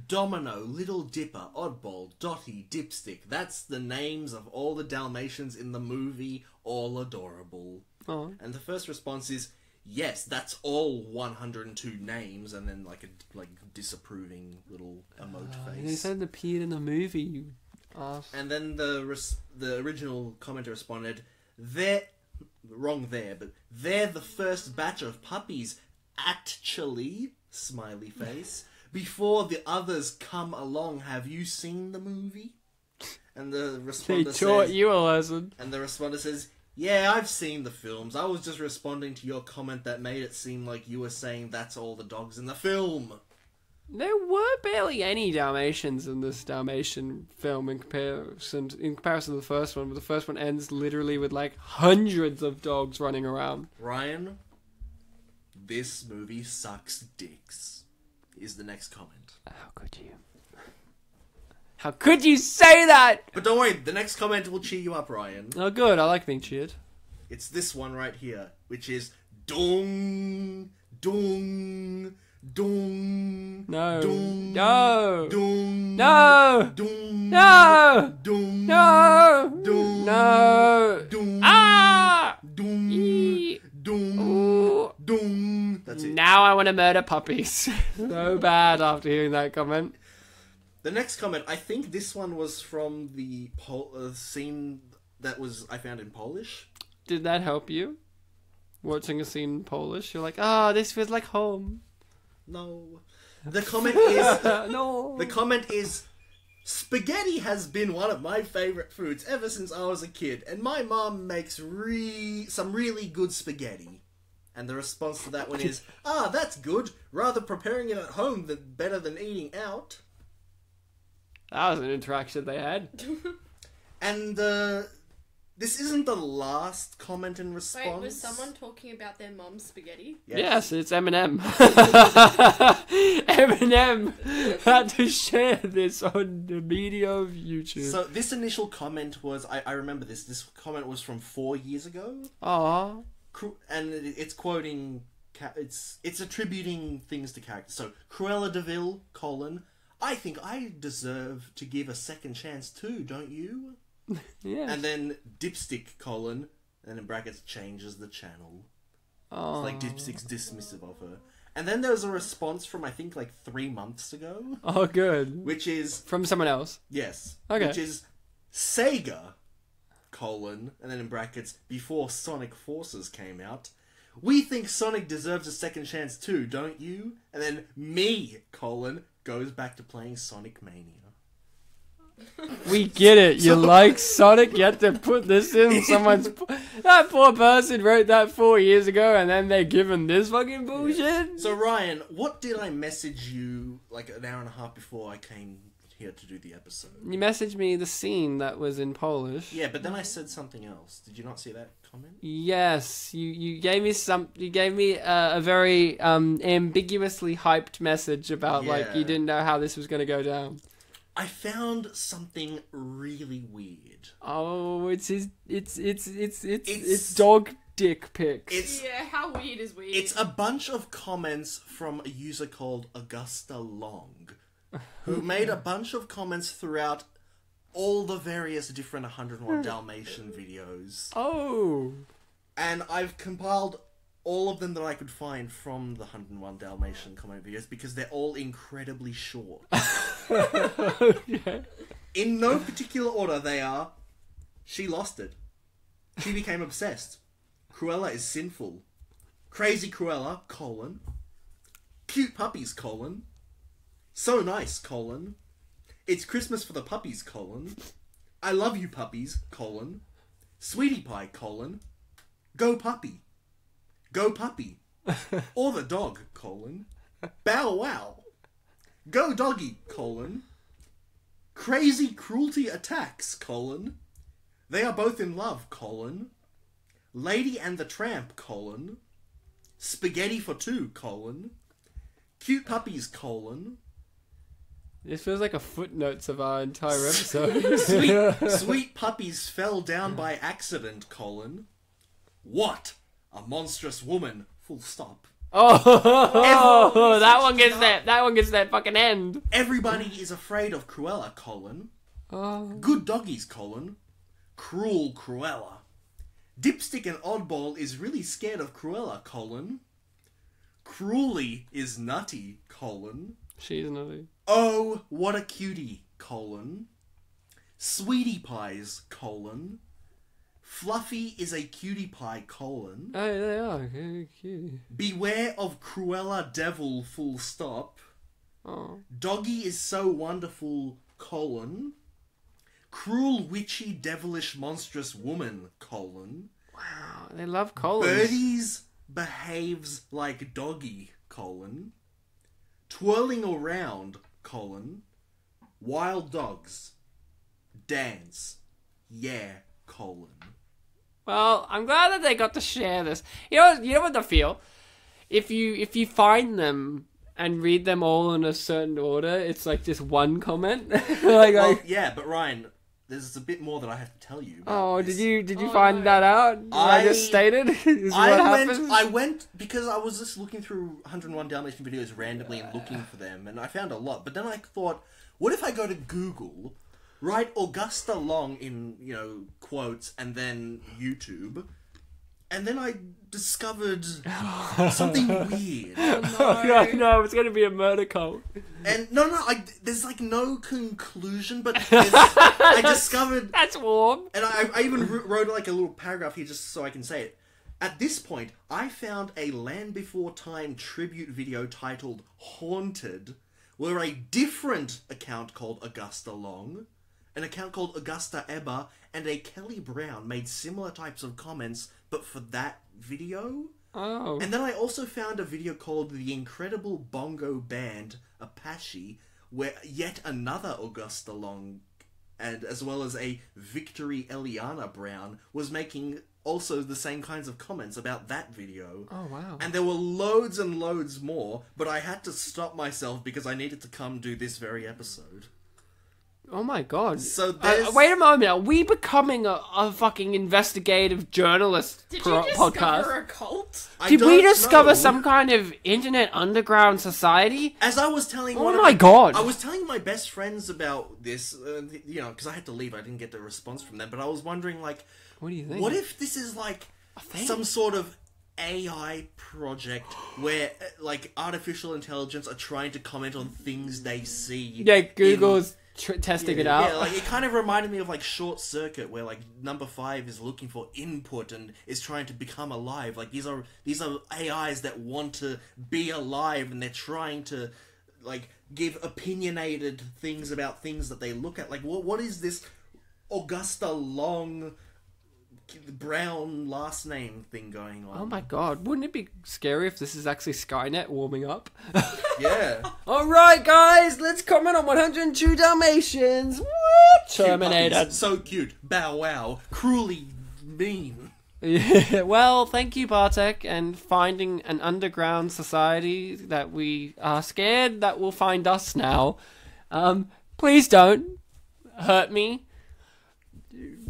Speaker 2: Domino, Little Dipper, Oddball, Dotty, Dipstick. That's the names of all the Dalmatians in the movie, all adorable.
Speaker 1: Oh.
Speaker 2: And the first response is, yes, that's all 102 names, and then like a disapproving little emote
Speaker 1: They
Speaker 2: face.
Speaker 1: said it appeared in the movie, you ass.
Speaker 2: And then the original commenter responded, they're the first batch of puppies, actually, smiley face. Before the others come along, have you seen the movie? And the
Speaker 1: They
Speaker 2: responder
Speaker 1: taught
Speaker 2: says,
Speaker 1: you a lesson.
Speaker 2: and the responder says, yeah, I've seen the films. I was just responding to your comment that made it seem like you were saying that's all the dogs in the film.
Speaker 1: There were barely any Dalmatians in this Dalmatian film in comparison to the first one, but the first one ends literally with like hundreds of dogs running around.
Speaker 2: Ryan, this movie sucks dicks, is the next comment.
Speaker 1: How could you? How could you say that?
Speaker 2: But don't worry, the next comment will cheer you up, Ryan.
Speaker 1: Oh, good. I like being cheered.
Speaker 2: It's this one right here, which is dung, dung, dung,
Speaker 1: No.
Speaker 2: dung,
Speaker 1: No.
Speaker 2: dung,
Speaker 1: No.
Speaker 2: dung,
Speaker 1: No.
Speaker 2: dung,
Speaker 1: No.
Speaker 2: dung,
Speaker 1: No.
Speaker 2: dung,
Speaker 1: Ah!
Speaker 2: dung,
Speaker 1: Eee.
Speaker 2: dung,
Speaker 1: Ooh.
Speaker 2: dung. That's it.
Speaker 1: Now I want to murder puppies. So bad after hearing that comment.
Speaker 2: The next comment, I think this one was from the scene that I found in Polish.
Speaker 1: Did that help you? Watching a scene in Polish? You're like, this feels like home.
Speaker 2: No. The comment is...
Speaker 1: No.
Speaker 2: The comment is... Spaghetti has been one of my favourite foods ever since I was a kid, and my mom makes some really good spaghetti. And the response to that one is, that's good. Rather preparing it at home better than eating out.
Speaker 1: That was an interaction they had.
Speaker 2: And this isn't the last comment in response.
Speaker 3: Wait, was someone talking about their mum's spaghetti?
Speaker 1: Yes, it's Eminem. Eminem had to share this on the media of YouTube.
Speaker 2: So this initial comment was, I remember this. This comment was from 4 years ago.
Speaker 1: Aww.
Speaker 2: And it's quoting, it's attributing things to characters. So, Cruella Deville, I think I deserve to give a second chance too, don't you?
Speaker 1: Yeah.
Speaker 2: And then Dipstick, and in brackets, changes the channel.
Speaker 1: Oh.
Speaker 2: It's like Dipstick's dismissive of her. And then there was a response from, I think, like 3 months ago.
Speaker 1: Oh, good.
Speaker 2: Which is...
Speaker 1: From someone else?
Speaker 2: Yes.
Speaker 1: Okay.
Speaker 2: Which is Sega, and then in brackets, before Sonic Forces came out. We think Sonic deserves a second chance too, don't you? And then me, goes back to playing Sonic Mania.
Speaker 1: We get it. You like Sonic, you have to put this in someone's... That poor person wrote that 4 years ago and then they're given this fucking bullshit?
Speaker 2: So Ryan, what did I message you like an hour and a half before I came here to do the episode?
Speaker 1: You messaged me the scene that was in Polish.
Speaker 2: Yeah, but then I said something else. Did you not see that comment?
Speaker 1: Yes, you gave me a very ambiguously hyped message about like you didn't know how this was going to go down.
Speaker 2: I found something really weird.
Speaker 1: Oh, it's dog dick pics.
Speaker 3: Yeah, how weird is weird?
Speaker 2: It's a bunch of comments from a user called Augusta Long, who made a bunch of comments throughout all the various different 101 Dalmatian videos.
Speaker 1: Oh.
Speaker 2: And I've compiled all of them that I could find from the 101 Dalmatian comment videos because they're all incredibly short.
Speaker 1: Okay.
Speaker 2: In no particular order, they are: she lost it, she became obsessed, Cruella is sinful, crazy Cruella, cute puppies, so nice, it's Christmas for the puppies, I love you puppies, sweetie pie, go puppy, or the dog, bow wow, go doggy, crazy cruelty attacks, they are both in love, Lady and the Tramp, spaghetti for two, cute puppies,
Speaker 1: This feels like a footnotes of our entire episode.
Speaker 2: sweet puppies fell down by accident, what? A monstrous woman, full stop.
Speaker 1: Oh, that one gets that fucking end.
Speaker 2: Everybody is afraid of Cruella, good doggies, cruel Cruella. Dipstick and Oddball is really scared of Cruella, Cruelly is nutty,
Speaker 1: She's nutty.
Speaker 2: Oh, what a cutie, Sweetie pies, Fluffy is a cutie pie,
Speaker 1: Oh, they are. Cute.
Speaker 2: Beware of Cruella Deville, full stop.
Speaker 1: Oh.
Speaker 2: Doggy is so wonderful, Cruel, witchy, devilish, monstrous woman,
Speaker 1: Wow, they love colons.
Speaker 2: Birdies behaves like doggy, Twirling around, Wild dogs. Dance. Yeah,
Speaker 1: Well, I'm glad that they got to share this. You know what I feel? If you find them and read them all in a certain order, it's like just one comment.
Speaker 2: Yeah, but Ryan, there's a bit more that I have to tell you.
Speaker 1: Oh,
Speaker 2: this.
Speaker 1: did you find that out? I just stated.
Speaker 2: I went because I was just looking through 101 Dalmatian videos randomly and looking for them, and I found a lot. But then I thought, what if I go to Google, write Augusta Long in quotes, and then YouTube, And then I discovered something weird.
Speaker 1: No, it's going to be a murder cult.
Speaker 2: And there's like no conclusion, but I discovered...
Speaker 1: That's warm.
Speaker 2: And I even wrote like a little paragraph here just so I can say it. At this point, I found a Land Before Time tribute video titled Haunted, where a different account called Augusta Long, an account called Augusta Ebba, and a Kelly Brown made similar types of comments, but for that video.
Speaker 1: Oh.
Speaker 2: And then I also found a video called The Incredible Bongo Band, Apache, where yet another Augusta Long, and as well as a Victory Eliana Brown, was making also the same kinds of comments about that video.
Speaker 1: Oh, wow.
Speaker 2: And there were loads and loads more, but I had to stop myself because I needed to come do this very episode.
Speaker 1: Oh my god.
Speaker 2: So
Speaker 1: wait a moment, are we becoming a fucking investigative journalist
Speaker 3: Did you
Speaker 1: podcast?
Speaker 3: discover a cult?
Speaker 1: Did we discover some kind of internet underground society?
Speaker 2: As I was telling
Speaker 1: God.
Speaker 2: I was telling my best friends about this, because I had to leave, I didn't get a response from them, but I was wondering, like,
Speaker 1: what do you think?
Speaker 2: What if this is like some sort of AI project where, like, artificial intelligence are trying to comment on things they see?
Speaker 1: Yeah, Google's testing it out.
Speaker 2: Yeah, like, it kind of reminded me of, like, Short Circuit, where, like, number 5 is looking for input and is trying to become alive. Like, these are AIs that want to be alive, and they're trying to, like, give opinionated things about things that they look at. Like, what is this Augusta Long Brown last name thing going on?
Speaker 1: Oh my god, wouldn't it be scary if this is actually Skynet warming up?
Speaker 2: Yeah.
Speaker 1: Alright guys, let's comment on 102 Dalmatians. Woo! Terminated.
Speaker 2: So cute. Bow wow. Cruelly mean.
Speaker 1: Yeah, well, thank you Bartek, and finding an underground society that we are scared that will find us now. Please don't hurt me.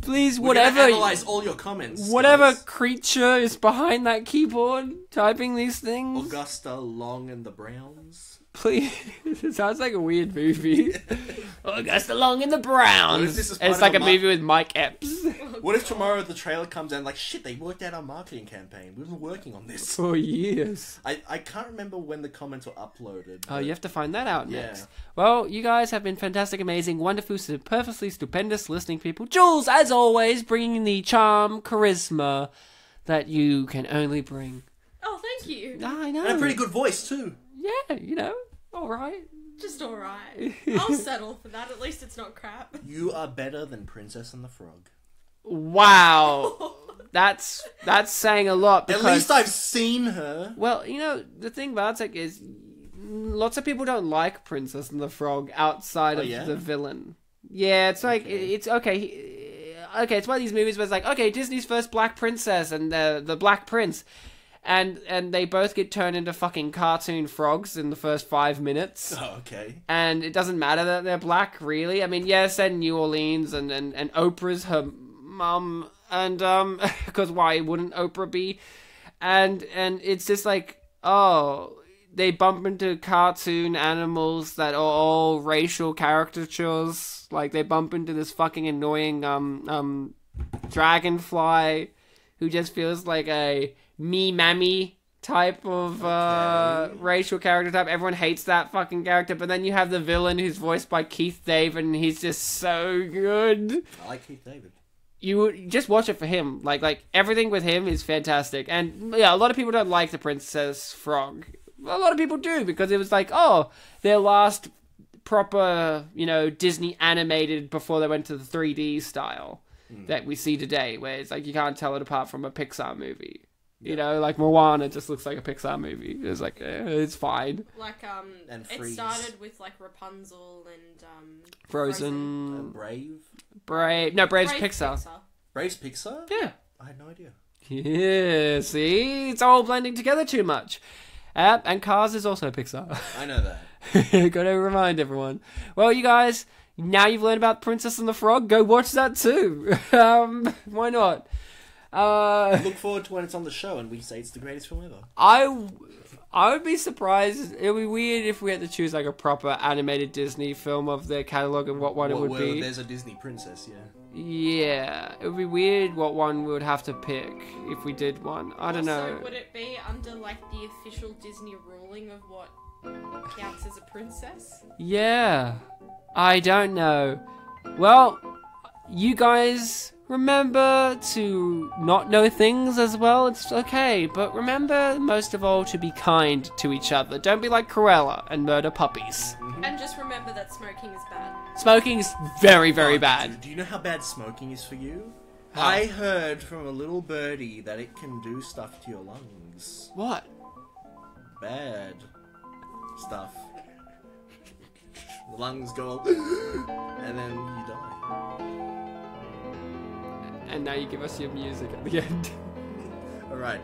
Speaker 1: Please, whatever.
Speaker 2: Analyze all your comments.
Speaker 1: Whatever
Speaker 2: guys.
Speaker 1: creature is behind that keyboard typing these things.
Speaker 2: Augusta Long and the Browns.
Speaker 1: Please, it sounds like a weird movie. Augusta Long and the Browns.
Speaker 2: This is
Speaker 1: it's like a movie with Mike Epps.
Speaker 2: What if tomorrow the trailer comes out like, shit, they worked out our marketing campaign. We've been working on this
Speaker 1: for years.
Speaker 2: I can't remember when the comments were uploaded.
Speaker 1: Oh, you have to find that out next.
Speaker 2: Yeah.
Speaker 1: Well, you guys have been fantastic, amazing, wonderful, perfectly stupendous listening people. Jules, as always, bringing the charm, charisma that you can only bring.
Speaker 3: Oh, thank you.
Speaker 1: I know.
Speaker 2: And a pretty good voice, too.
Speaker 1: Yeah, alright.
Speaker 3: Just alright. I'll settle for that. At least it's not crap.
Speaker 2: You are better than Princess and the Frog.
Speaker 1: Wow. That's saying a lot. Because,
Speaker 2: at least I've seen her.
Speaker 1: Well, the thing about it is lots of people don't like Princess and the Frog outside of the villain. Yeah, it's like, it's okay. Okay, it's one of these movies where it's like, okay, Disney's first black princess and the Black Prince. And they both get turned into fucking cartoon frogs in the first 5 minutes.
Speaker 2: Oh, okay.
Speaker 1: And it doesn't matter that they're black, really. I mean, yes, and New Orleans and Oprah's her mum, and because why wouldn't Oprah be? And it's just like, oh, they bump into cartoon animals that are all racial caricatures. Like, they bump into this fucking annoying dragonfly who just feels like a me mammy type of racial character type. Everyone hates that fucking character, but then you have the villain who's voiced by Keith David, and he's just so good.
Speaker 2: I like Keith David.
Speaker 1: You just watch it for him. Like everything with him is fantastic. And yeah, a lot of people don't like the Princess Frog. A lot of people do, because it was like, oh, their last proper, Disney animated before they went to the 3D style that we see today, where it's like you can't tell it apart from a Pixar movie. Like Moana just looks like a Pixar movie. It's like, it's fine.
Speaker 3: Like,
Speaker 2: and
Speaker 3: it started with, like, Rapunzel and,
Speaker 1: Frozen.
Speaker 2: And Brave.
Speaker 1: No, Brave's Pixar.
Speaker 2: Brave's Pixar?
Speaker 1: Yeah.
Speaker 2: I had no idea.
Speaker 1: Yeah, see? It's all blending together too much. And Cars is also Pixar.
Speaker 2: I know that.
Speaker 1: Gotta remind everyone. Well, you guys, now you've learned about Princess and the Frog, go watch that too. Why not?
Speaker 2: Look forward to when it's on the show and we say it's the greatest film ever.
Speaker 1: I would be surprised. It would be weird if we had to choose like a proper animated Disney film of their catalog and what one it would be.
Speaker 2: There's a Disney princess, yeah.
Speaker 1: Yeah, it would be weird what one we would have to pick if we did one. I don't know.
Speaker 3: So would it be under like the official Disney ruling of what counts as a princess?
Speaker 1: Yeah, I don't know. Well, you guys remember to not know things as well. It's okay, but remember most of all to be kind to each other. Don't be like Cruella and murder puppies.
Speaker 3: And just remember that smoking is bad.
Speaker 1: Smoking is very, very bad.
Speaker 2: Do you know how bad smoking is for you?
Speaker 1: How?
Speaker 2: I heard from a little birdie that it can do stuff to your lungs.
Speaker 1: What?
Speaker 2: Bad stuff. The lungs go and then you die.
Speaker 1: And now you give us your music at the end.
Speaker 2: Alright.